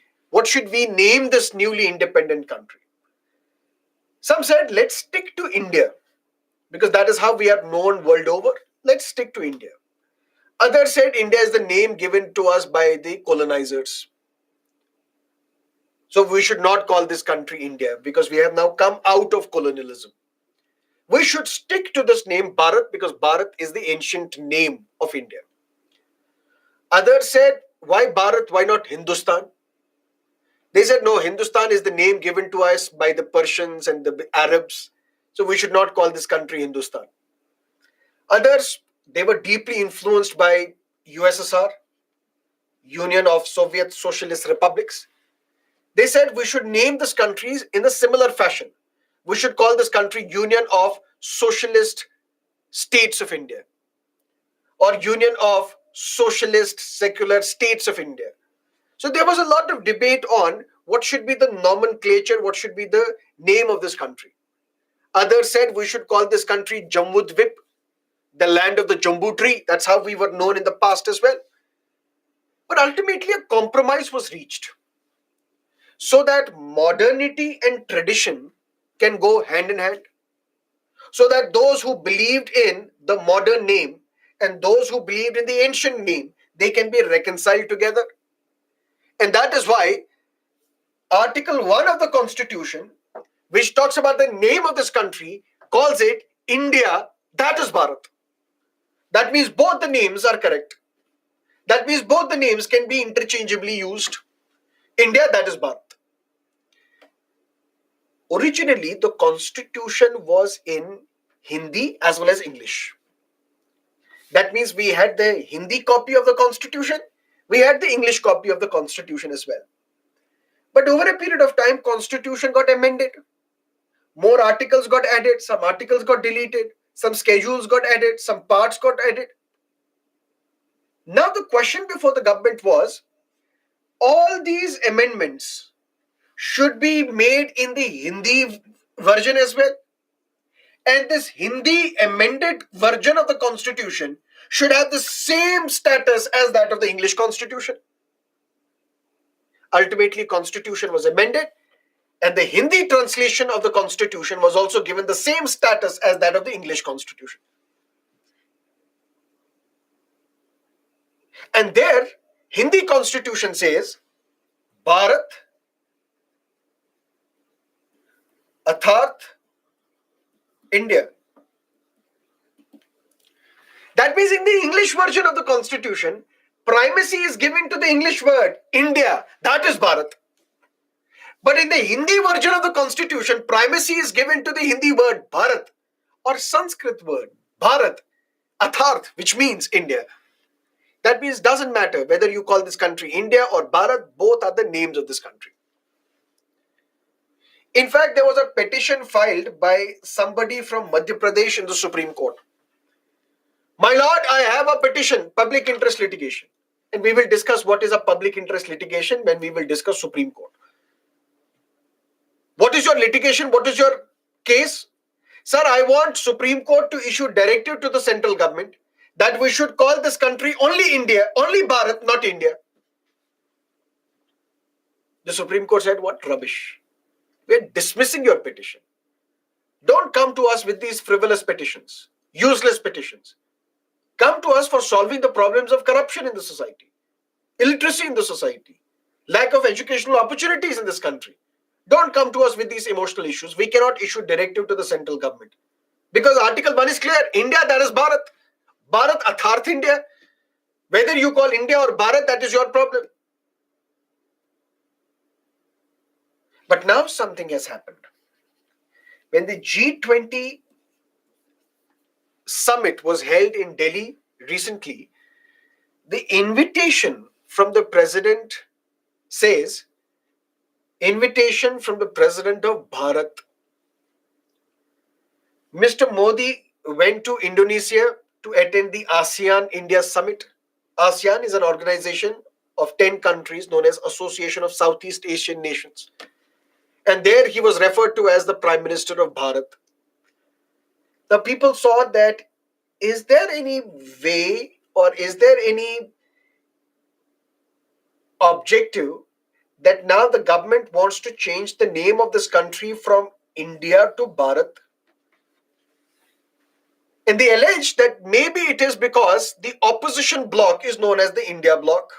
name this newly independent country? Some said, let's stick to India, because that is how we are known world over. Let's stick to India. Others said India is the name given to us by the colonizers. So we should not call this country India because we have now come out of colonialism. We should stick to this name Bharat because Bharat is the ancient name of India. Others said, why Bharat? Why not Hindustan? They said, no, Hindustan is the name given to us by the Persians and the Arabs. So we should not call this country Hindustan. Others, they were deeply influenced by USSR, Union of Soviet Socialist Republics. They said we should name this country in a similar fashion. We should call this country Union of Socialist States of India or Union of Socialist Secular States of India. So there was a lot of debate on what should be the nomenclature, what should be the name of this country. Others said we should call this country Jambudvip, the land of the Jambu tree. That's how we were known in the past as well. But ultimately a compromise was reached so that modernity and tradition can go hand in hand. So that those who believed in the modern name and those who believed in the ancient name, they can be reconciled together. And that is why Article 1 of the Constitution, which talks about the name of this country, calls it India, that is Bharat. That means both the names are correct. That means both the names can be interchangeably used. India, that is Bharat. Originally, the Constitution was in Hindi as well as English. That means we had the Hindi copy of the Constitution, we had the English copy of the Constitution as well. But over a period of time, Constitution got amended. More articles got added, some articles got deleted, some schedules got added, some parts got added. Now the question before the government was, all these amendments should be made in the Hindi version as well. And this Hindi amended version of the Constitution should have the same status as that of the English Constitution. Ultimately, Constitution was amended and the Hindi translation of the Constitution was also given the same status as that of the English Constitution. And there, Hindi constitution says Bharat, Atharth, India. That means in the English version of the constitution, primacy is given to the English word India. That is Bharat. But in the Hindi version of the constitution, primacy is given to the Hindi word Bharat or Sanskrit word Bharat, Atharth, which means India. That means it doesn't matter whether you call this country India or Bharat, both are the names of this country. In fact, there was a petition filed by somebody from Madhya Pradesh in the Supreme Court. My lord, I have a petition, public interest litigation. And we will discuss what is a public interest litigation when we will discuss Supreme Court. What is your litigation? What is your case? Sir, I want Supreme Court to issue directive to the central government that we should call this country only India, only Bharat, not India. The Supreme Court said, what rubbish. We're dismissing your petition. Don't come to us with these frivolous petitions, useless petitions. Come to us for solving the problems of corruption in the society, illiteracy in the society, lack of educational opportunities in this country. Don't come to us with these emotional issues. We cannot issue directive to the central government. Because Article 1 is clear. India, that is Bharat. Bharat, Atharth India. Whether you call India or Bharat, that is your problem. But now something has happened. When the G20 summit was held in Delhi recently, the invitation from the president says, invitation from the president of Bharat. Mr. Modi went to Indonesia to attend the ASEAN India Summit. ASEAN is an organization of 10 countries known as Association of Southeast Asian Nations. And there he was referred to as the Prime Minister of Bharat. The people saw that, is there any way or is there any objective that now the government wants to change the name of this country from India to Bharat? And they allege that maybe it is because the opposition bloc is known as the India bloc.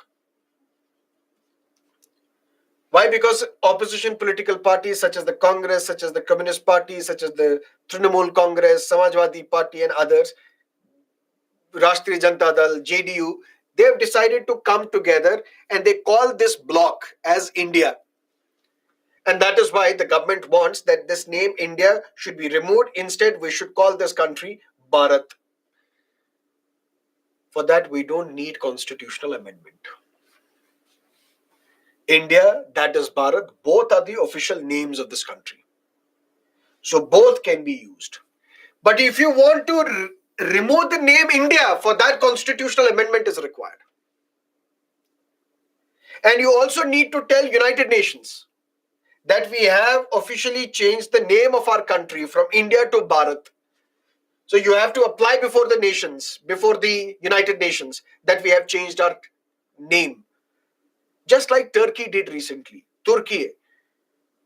Why? Because opposition political parties such as the Congress, such as the Communist Party, such as the Trinamool Congress, Samajwadi Party and others, Rashtriya Janata Dal, JDU, they have decided to come together and they call this bloc as India. And that is why the government wants that this name India should be removed. Instead, we should call this country Bharat. For that, we don't need constitutional amendment. India, that is Bharat, both are the official names of this country. So both can be used. But if you want to remove the name India, for that constitutional amendment is required. And you also need to tell United Nations that we have officially changed the name of our country from India to Bharat. So you have to apply before the nations, before the United Nations, that we have changed our name. Just like Turkey did recently. Turkey.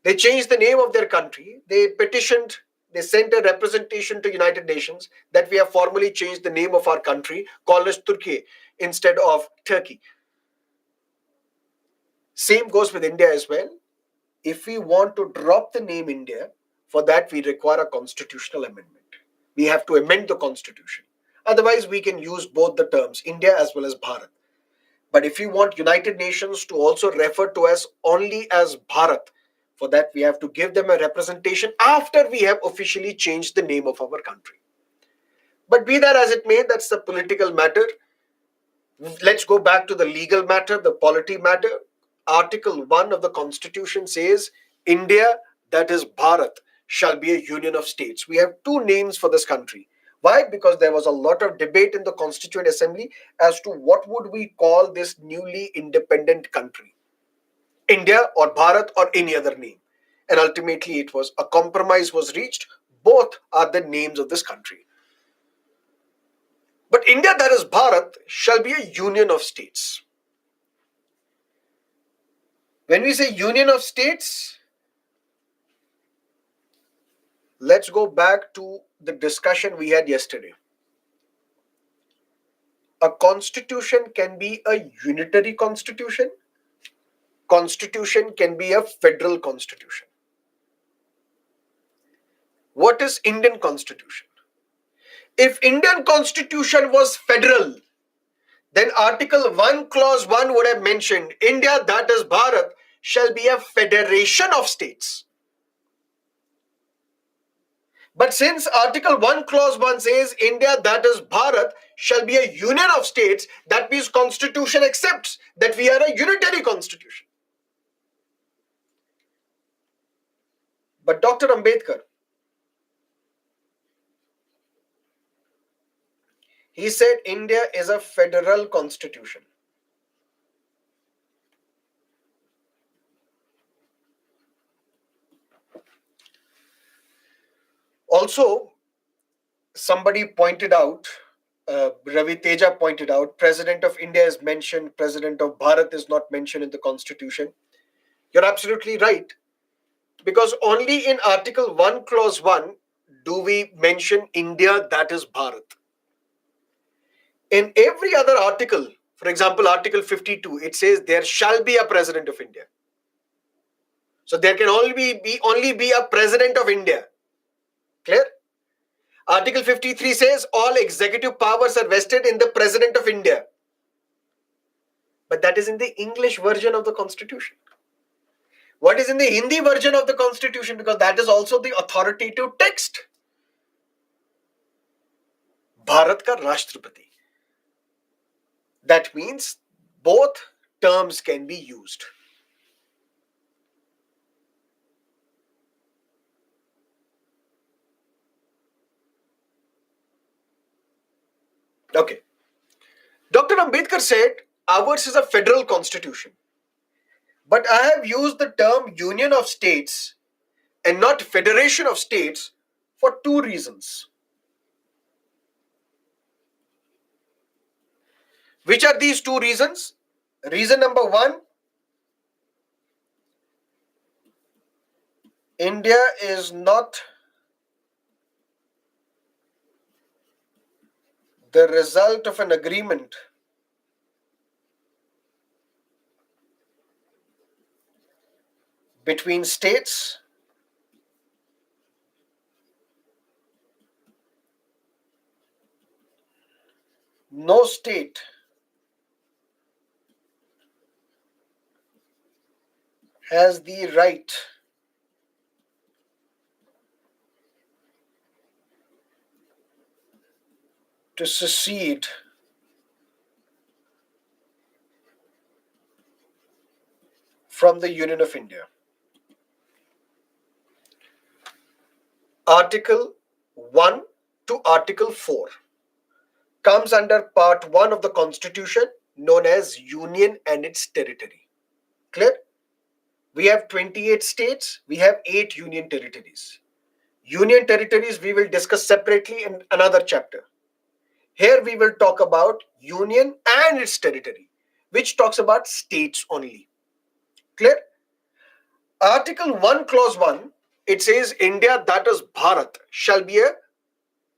They changed the name of their country. They petitioned, they sent a representation to United Nations that we have formally changed the name of our country, called as Turkey instead of Turkey. Same goes with India as well. If we want to drop the name India, for that we require a constitutional amendment. We have to amend the constitution. Otherwise, we can use both the terms, India as well as Bharat. But if we want United Nations to also refer to us only as Bharat, for that we have to give them a representation after we have officially changed the name of our country. But be that as it may, that's the political matter. Let's go back to the legal matter, the polity matter. Article 1 of the Constitution says, India, that is Bharat, shall be a union of states. We have two names for this country. Why? Because there was a lot of debate in the Constituent Assembly as to what would we call this newly independent country. India or Bharat or any other name. And ultimately it was a compromise was reached. Both are the names of this country. But India, that is Bharat, shall be a union of states. When we say union of states, let's go back to the discussion we had yesterday. A constitution can be a unitary constitution. Constitution can be a federal constitution. What is Indian constitution? If Indian constitution was federal, then Article 1, Clause 1 would have mentioned India, that is Bharat, shall be a federation of states. But since Article 1, Clause 1 says India, that is Bharat, shall be a union of states, that means Constitution accepts that we are a unitary constitution. But Dr. Ambedkar, he said India is a federal constitution. Also, somebody pointed out, Ravi Teja pointed out, President of India is mentioned, President of Bharat is not mentioned in the Constitution. You're absolutely right. Because only in Article 1, Clause 1 do we mention India, that is Bharat. In every other article, for example, Article 52, it says there shall be a President of India. So there can only be a President of India. Clear? Article 53 says all executive powers are vested in the President of India. But that is in the English version of the Constitution. What is in the Hindi version of the Constitution? Because that is also the authoritative text. Bharat ka Rashtrapati. That means both terms can be used. Okay. Dr. Ambedkar said ours is a federal constitution. But I have used the term union of states and not federation of states for two reasons. Which are these two reasons? Reason number one, India is not the result of an agreement between states no state has the right to secede from the Union of India. Article 1 to Article 4 comes under Part 1 of the Constitution known as Union and its territory. Clear? We have 28 states, we have 8 union territories. Union territories we will discuss separately in another chapter. Here we will talk about union and its territory, which talks about states only. Clear? Article 1, Clause 1, it says India, that is Bharat, shall be a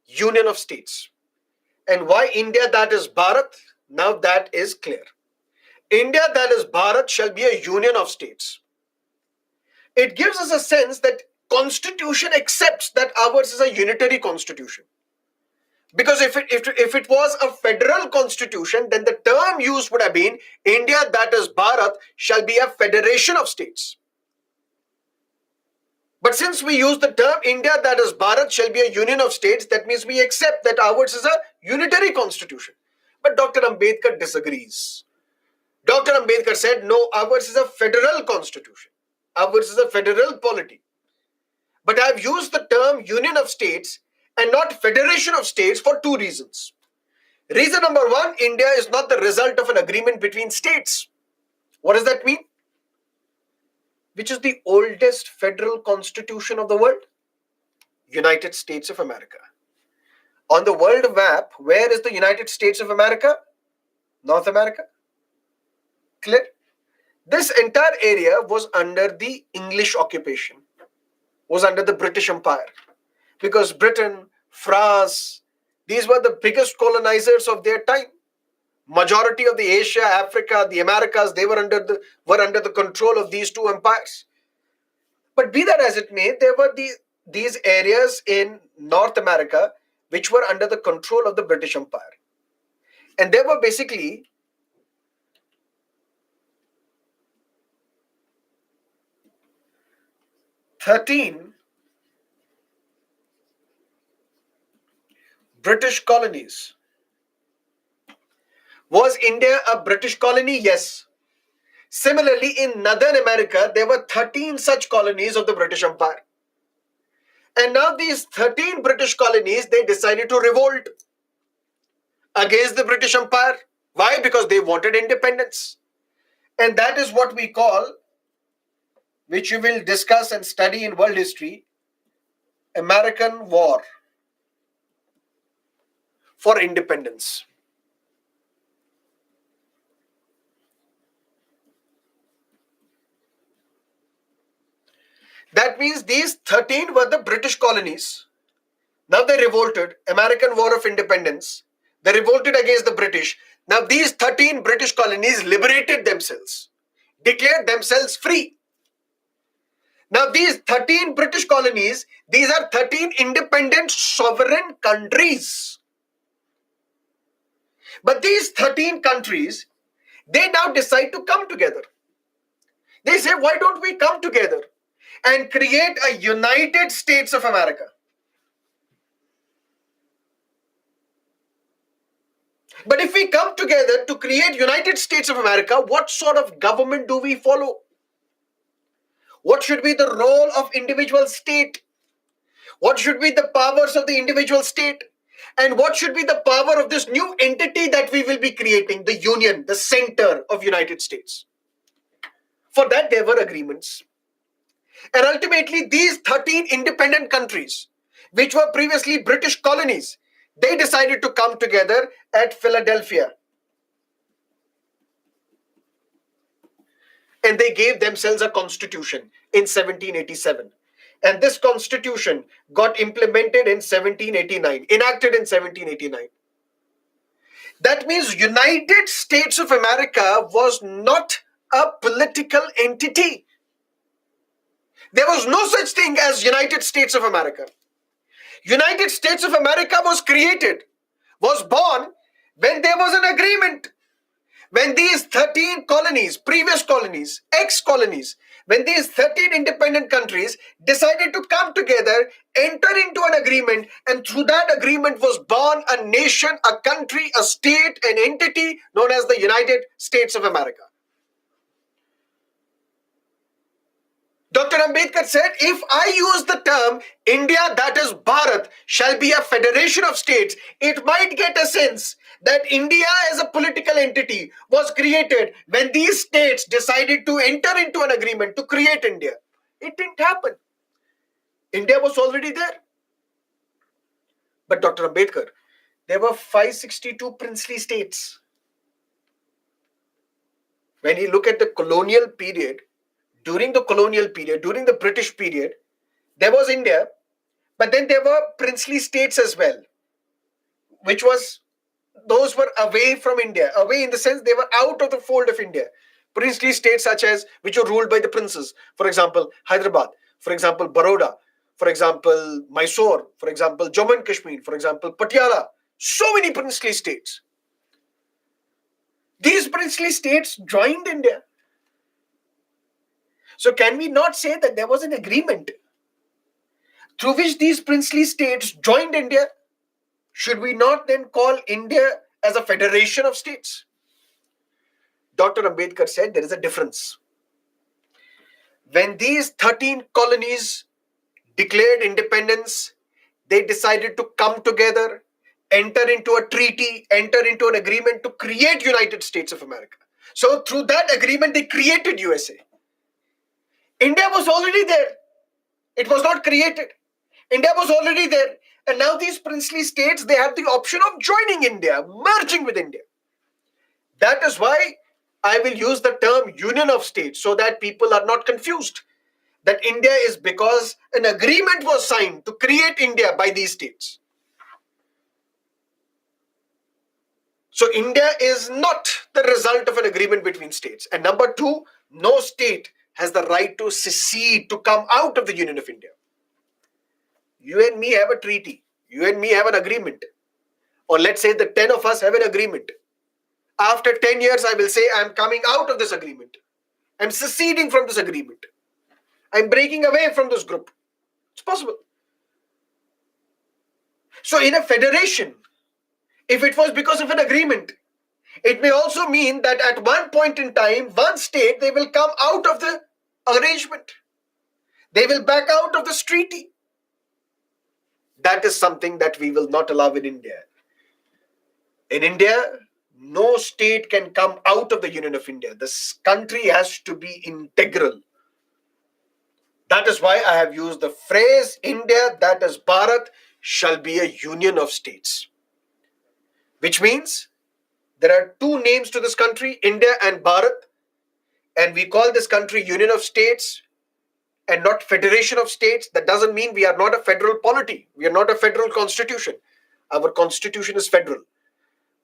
union of states. And why India, that is Bharat? Now that is clear. India, that is Bharat, shall be a union of states. It gives us a sense that Constitution accepts that ours is a unitary constitution. Because if it was a federal constitution, then the term used would have been India, that is Bharat, shall be a federation of states. But since we use the term India, that is Bharat, shall be a union of states, that means we accept that ours is a unitary constitution. But Dr. Ambedkar disagrees. Dr. Ambedkar said, no, ours is a federal constitution. Ours is a federal polity. But I have used the term union of states and not federation of states for two reasons. Reason number one, India is not the result of an agreement between states. What does that mean? Which is the oldest federal constitution of the world? United States of America. On the world map, where is the United States of America? North America. Clear? This entire area was under the English occupation, was under the British Empire. Because Britain, France, these were the biggest colonizers of their time. Majority of the Asia, Africa, the Americas, they were under the control of these two empires. But be that as it may, there were these areas in North America which were under the control of the British Empire. And there were basically 13 British colonies. Was India a British colony? Yes. Similarly, in Northern America, there were 13 such colonies of the British Empire. And now these 13 British colonies, they decided to revolt against the British Empire. Why? Because they wanted independence. And that is what we call, which you will discuss and study in world history, American War for Independence. That means these 13 were the British colonies. Now they revolted, American War of Independence. They revolted against the British. Now these 13 British colonies liberated themselves, declared themselves free. Now these 13 British colonies, these are 13 independent sovereign countries. But these 13 countries, they now decide to come together. They say, why don't we come together and create a United States of America? But if we come together to create United States of America, what sort of government do we follow? What should be the role of individual state? What should be the powers of the individual state? And what should be the power of this new entity that we will be creating, the Union, the center of United States? For that, there were agreements. And ultimately, these 13 independent countries, which were previously British colonies, they decided to come together at Philadelphia. And they gave themselves a constitution in 1787. And this constitution got implemented in 1789, enacted in 1789. That means United States of America was not a political entity. There was no such thing as United States of America. United States of America was created, was born when there was an agreement. When these 13 colonies, previous colonies, ex-colonies, when these 13 independent countries decided to come together, enter into an agreement, and through that agreement was born a nation, a country, a state, an entity known as the United States of America. Dr. Ambedkar said, if I use the term India, that is Bharat, shall be a federation of states, it might get a sense that India as a political entity was created when these states decided to enter into an agreement to create India. It didn't happen. India was already there. But Dr. Ambedkar, there were 562 princely states. When you look at the colonial period, during the colonial period, during the British period, there was India, but then there were princely states as well, those were away from India, away in the sense they were out of the fold of India. Princely states such as, which were ruled by the princes, for example, Hyderabad, for example, Baroda, for example, Mysore, for example, Jammu and Kashmir, for example, Patiala, so many princely states. These princely states joined India. So can we not say that there was an agreement through which these princely states joined India? Should we not then call India as a federation of states? Dr. Ambedkar said there is a difference. When these 13 colonies declared independence, they decided to come together, enter into a treaty, enter into an agreement to create United States of America. So through that agreement, they created USA. India was already there. It was not created. India was already there. And now these princely states, they have the option of joining India, merging with India. That is why I will use the term Union of States so that people are not confused. That India is because an agreement was signed to create India by these states. So India is not the result of an agreement between states. And number two, no state has the right to secede, to come out of the Union of India. You and me have a treaty. You and me have an agreement. Or let's say the 10 of us have an agreement. After 10 years, I will say I'm coming out of this agreement. I'm seceding from this agreement. I'm breaking away from this group. It's possible. So in a federation, if it was because of an agreement, it may also mean that at one point in time, one state, they will come out of the arrangement. They will back out of this treaty. That is something that we will not allow in India. In India, no state can come out of the Union of India. This country has to be integral. That is why I have used the phrase India, that is Bharat, shall be a union of states. Which means there are two names to this country, India and Bharat, and we call this country Union of States and not Federation of States. That doesn't mean we are not a federal polity. We are not a federal constitution. Our constitution is federal.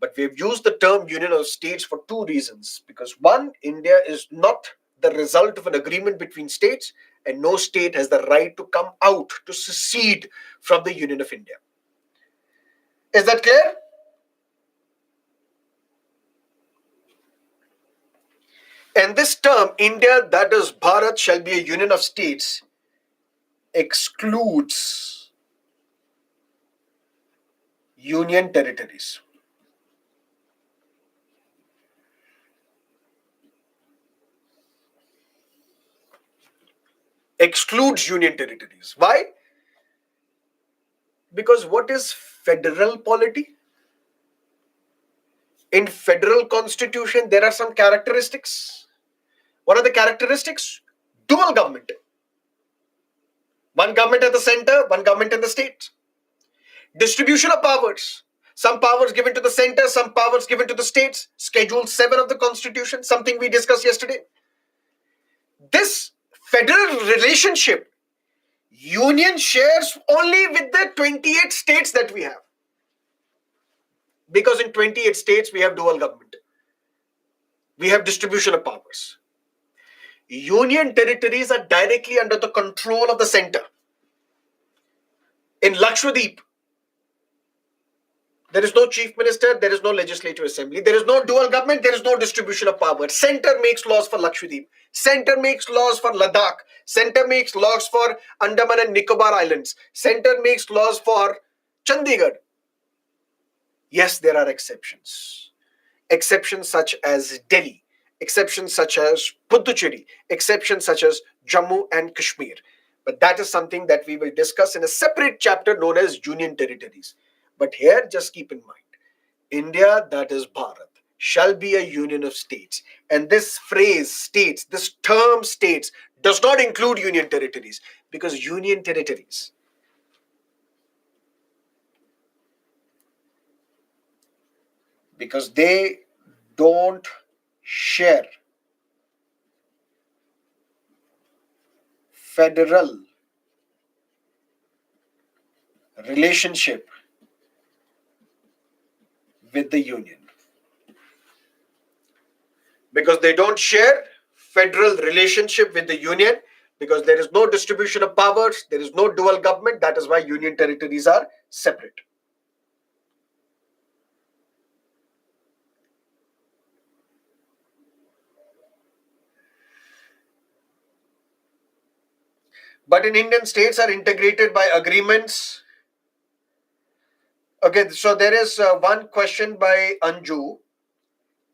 But we've used the term Union of States for two reasons. Because one, India is not the result of an agreement between states, and no state has the right to come out, to secede from the Union of India. Is that clear? And this term, India, that is Bharat, shall be a union of states, excludes union territories. Excludes union territories. Why? Because what is federal polity? In federal constitution, there are some characteristics. What are the characteristics? Dual government. One government at the center, one government in the state. Distribution of powers. Some powers given to the center, some powers given to the states. Schedule 7 of the constitution, something we discussed yesterday. This federal relationship, union shares only with the 28 states that we have. Because in 28 states, we have dual government. We have distribution of powers. Union territories are directly under the control of the center. In Lakshadweep, there is no chief minister, there is no legislative assembly, there is no dual government, there is no distribution of power. Center makes laws for Lakshadweep. Center makes laws for Ladakh. Center makes laws for Andaman and Nicobar Islands. Center makes laws for Chandigarh. Yes, there are exceptions. Exceptions such as Delhi. Exceptions such as Puducherry. Exceptions such as Jammu and Kashmir. But that is something that we will discuss in a separate chapter known as Union Territories. But here, just keep in mind, India, that is Bharat, shall be a union of states. And this phrase states, this term states, does not include union territories. Because union territories, because they don't share federal relationship with the union. Because they don't share federal relationship with the union, because there is no distribution of powers, there is no dual government, that is why union territories are separate. But in Indian states are integrated by agreements. Okay, so there is one question by Anju,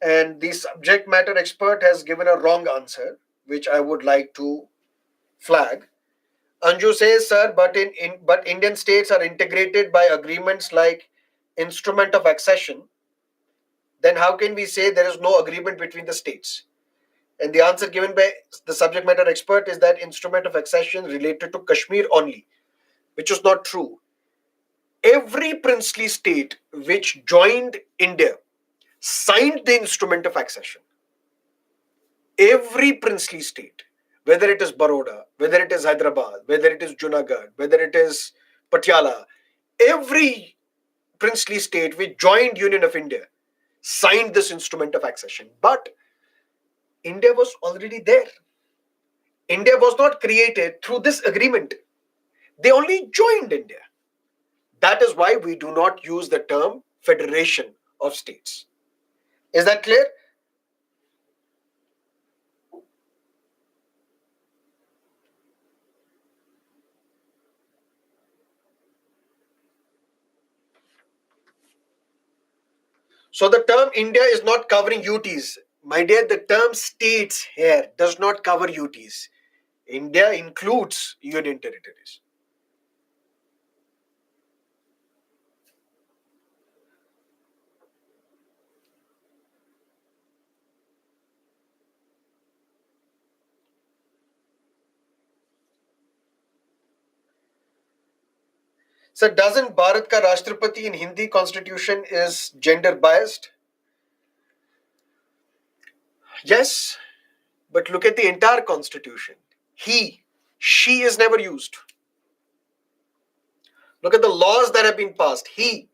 and the subject matter expert has given a wrong answer, which I would like to flag. Anju says, sir, but Indian states are integrated by agreements like instrument of accession. Then how can we say there is no agreement between the states? And the answer given by the subject matter expert is that instrument of accession related to Kashmir only, which is not true. Every princely state which joined India signed the instrument of accession. Every princely state, whether it is Baroda, whether it is Hyderabad, whether it is Junagadh, whether it is Patiala, every princely state which joined Union of India signed this instrument of accession. But India was already there. India was not created through this agreement. They only joined India. That is why we do not use the term federation of states. Is that clear? So the term India is not covering UTs. My dear, the term states here does not cover UTs. India includes union territories. So doesn't Bharat ka Rashtrapati in Hindi constitution is gender biased? Yes, but look at the entire constitution. He, she is never used. Look at the laws that have been passed. He.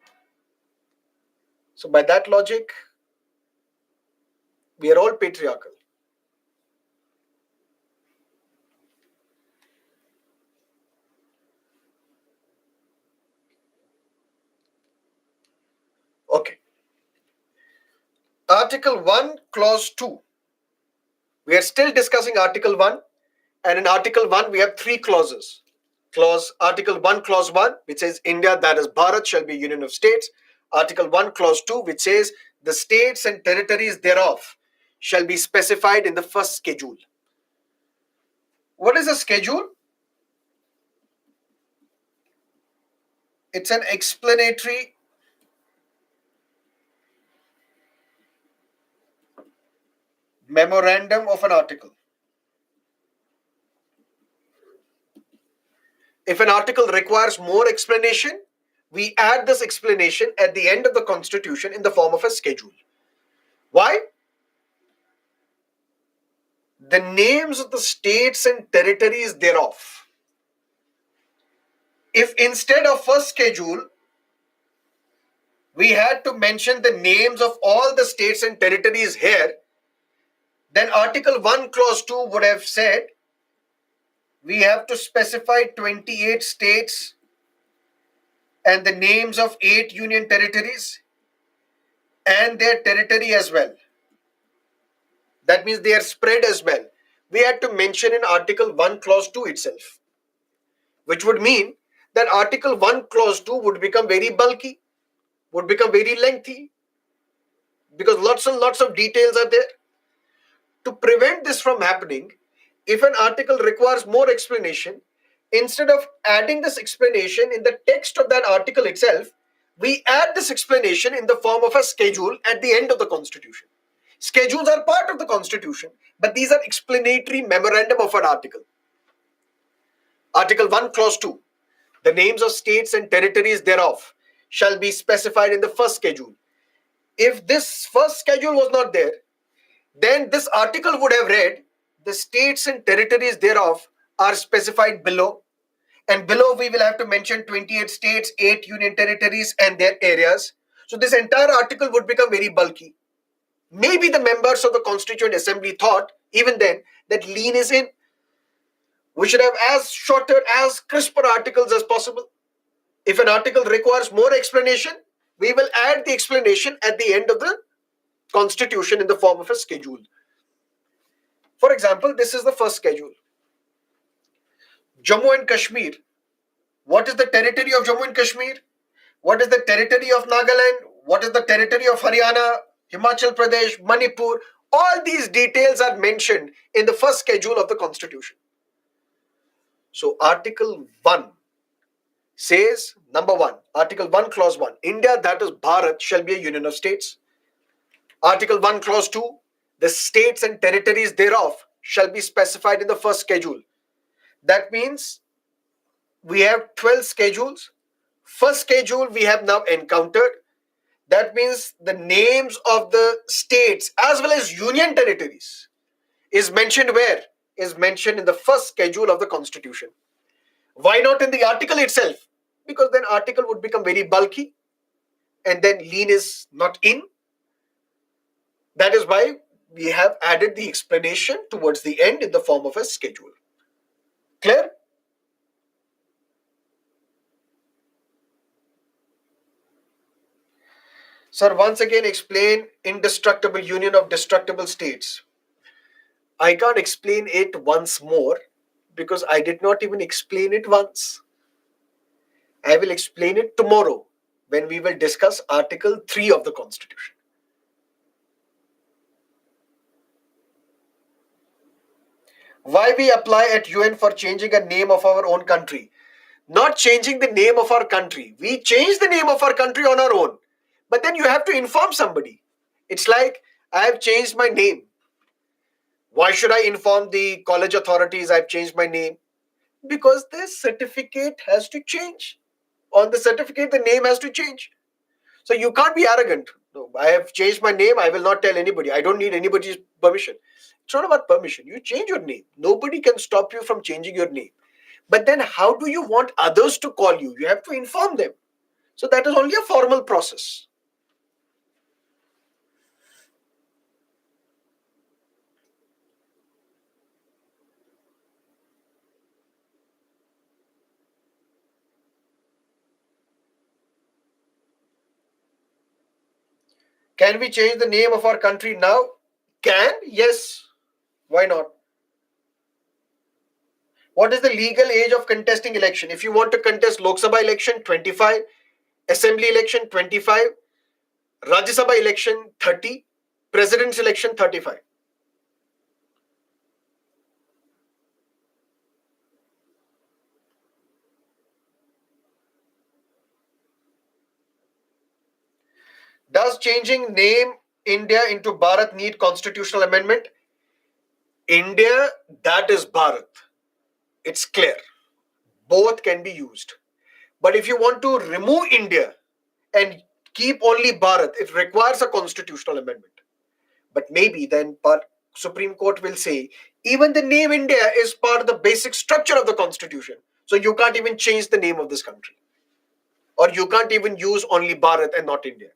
So by that logic, we are all patriarchal. Okay. Article 1, Clause 2. We are still discussing Article 1, and in Article 1, we have three clauses. Article 1, Clause 1, which says India, that is Bharat, shall be a union of states. Article 1, Clause 2, which says the states and territories thereof shall be specified in the first schedule. What is a schedule? It's an explanatory memorandum of an article. If an article requires more explanation, we add this explanation at the end of the constitution in the form of a schedule. Why? The names of the states and territories thereof. If instead of first schedule, we had to mention the names of all the states and territories here, then Article 1, Clause 2 would have said we have to specify 28 states and the names of 8 union territories and their territory as well. That means they are spread as well. We had to mention in Article 1, Clause 2 itself, which would mean that Article 1, Clause 2 would become very bulky, would become very lengthy, because lots and lots of details are there. To prevent this from happening, if an article requires more explanation, instead of adding this explanation in the text of that article itself, we add this explanation in the form of a schedule at the end of the constitution. Schedules are part of the constitution, but these are explanatory memorandum of an article. Article 1, Clause 2. The names of states and territories thereof shall be specified in the first schedule. If this first schedule was not there, then this article would have read, the states and territories thereof are specified below. And below we will have to mention 28 states, 8 union territories and their areas. So this entire article would become very bulky. Maybe the members of the Constituent Assembly thought, even then, that lean is in. We should have as shorter, as crisper articles as possible. If an article requires more explanation, we will add the explanation at the end of the constitution in the form of a schedule. For example, this is the first schedule. Jammu and Kashmir. What is the territory of Jammu and Kashmir? What is the territory of Nagaland? What is the territory of Haryana, Himachal Pradesh, Manipur? All these details are mentioned in the first schedule of the constitution. So Article 1 says, number 1, Article 1, Clause 1, India, that is Bharat, shall be a union of states. Article 1, Clause 2, the states and territories thereof shall be specified in the first schedule. That means we have 12 schedules. First schedule we have now encountered. That means the names of the states as well as union territories is mentioned where? Is mentioned in the first schedule of the constitution. Why not in the article itself? Because then article would become very bulky and then lean is not in. That is why we have added the explanation towards the end in the form of a schedule. Clear? Sir, once again explain indestructible union of destructible states. I can't explain it once more because I did not even explain it once. I will explain it tomorrow when we will discuss Article 3 of the Constitution. Why we apply at UN for changing a name of our own country? Not changing the name of our country. We change the name of our country on our own. But then you have to inform somebody. It's like I have changed my name. Why should I inform the college authorities I've changed my name? Because the certificate has to change. On the certificate, the name has to change. So you can't be arrogant. No, I have changed my name. I will not tell anybody. I don't need anybody's permission. It's not about permission. You change your name. Nobody can stop you from changing your name. But then how do you want others to call you? You have to inform them. So that is only a formal process. Can we change the name of our country now? Can? Yes. Why not? What is the legal age of contesting election? If you want to contest Lok Sabha election, 25, Assembly election, 25, Rajya Sabha election, 30, President's election, 35. Does changing name India into Bharat need constitutional amendment? India, that is Bharat. It's clear. Both can be used. But if you want to remove India and keep only Bharat, it requires a constitutional amendment. But maybe then Supreme Court will say even the name India is part of the basic structure of the constitution. So you can't even change the name of this country. Or you can't even use only Bharat and not India.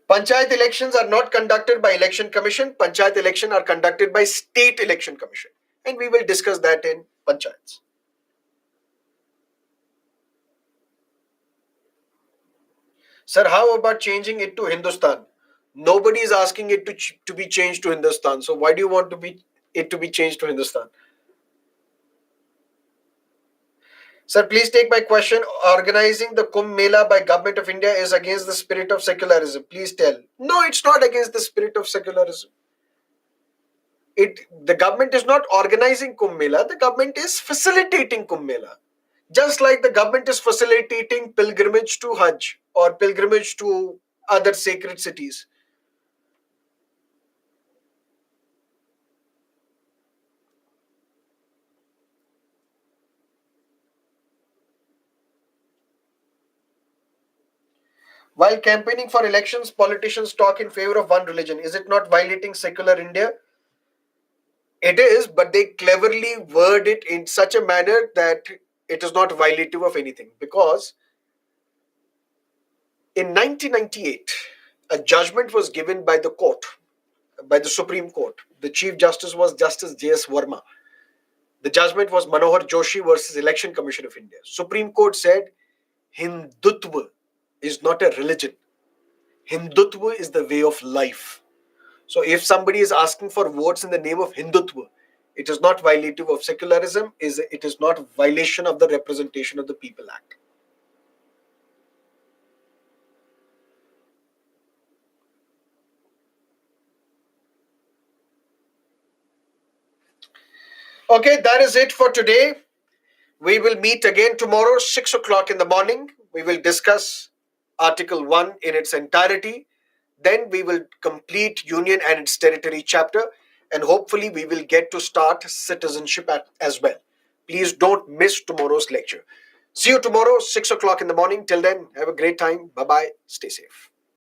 Panchayat elections are not conducted by election commission. Panchayat election are conducted by state election commission. And we will discuss that in panchayats. Sir, how about changing it to Hindustan? Nobody is asking it to be changed to Hindustan. So why do you want it to be changed to Hindustan? Sir, please take my question. Organizing the Kumbh Mela by Government of India is against the spirit of secularism. Please tell. No, it's not against the spirit of secularism. The government is not organizing Kumbh Mela. The government is facilitating Kumbh Mela. Just like the government is facilitating pilgrimage to Hajj or pilgrimage to other sacred cities. While campaigning for elections, politicians talk in favor of one religion. Is it not violating secular India? It is, but they cleverly word it in such a manner that it is not violative of anything. Because in 1998, a judgment was given by the court, by the Supreme Court. The Chief Justice was Justice J.S. Verma. The judgment was Manohar Joshi versus Election Commission of India. Supreme Court said Hindutva is not a religion. Hindutva is the way of life. So if somebody is asking for votes in the name of Hindutva, it is not violative of secularism, it is not violation of the Representation of the People Act. Okay, that is it for today. We will meet again tomorrow, 6 o'clock in the morning. We will discuss Article 1 in its entirety. Then we will complete Union and its territory chapter. And hopefully we will get to start citizenship as well. Please don't miss tomorrow's lecture. See you tomorrow, 6 o'clock in the morning. Till then, have a great time. Bye bye. Stay safe.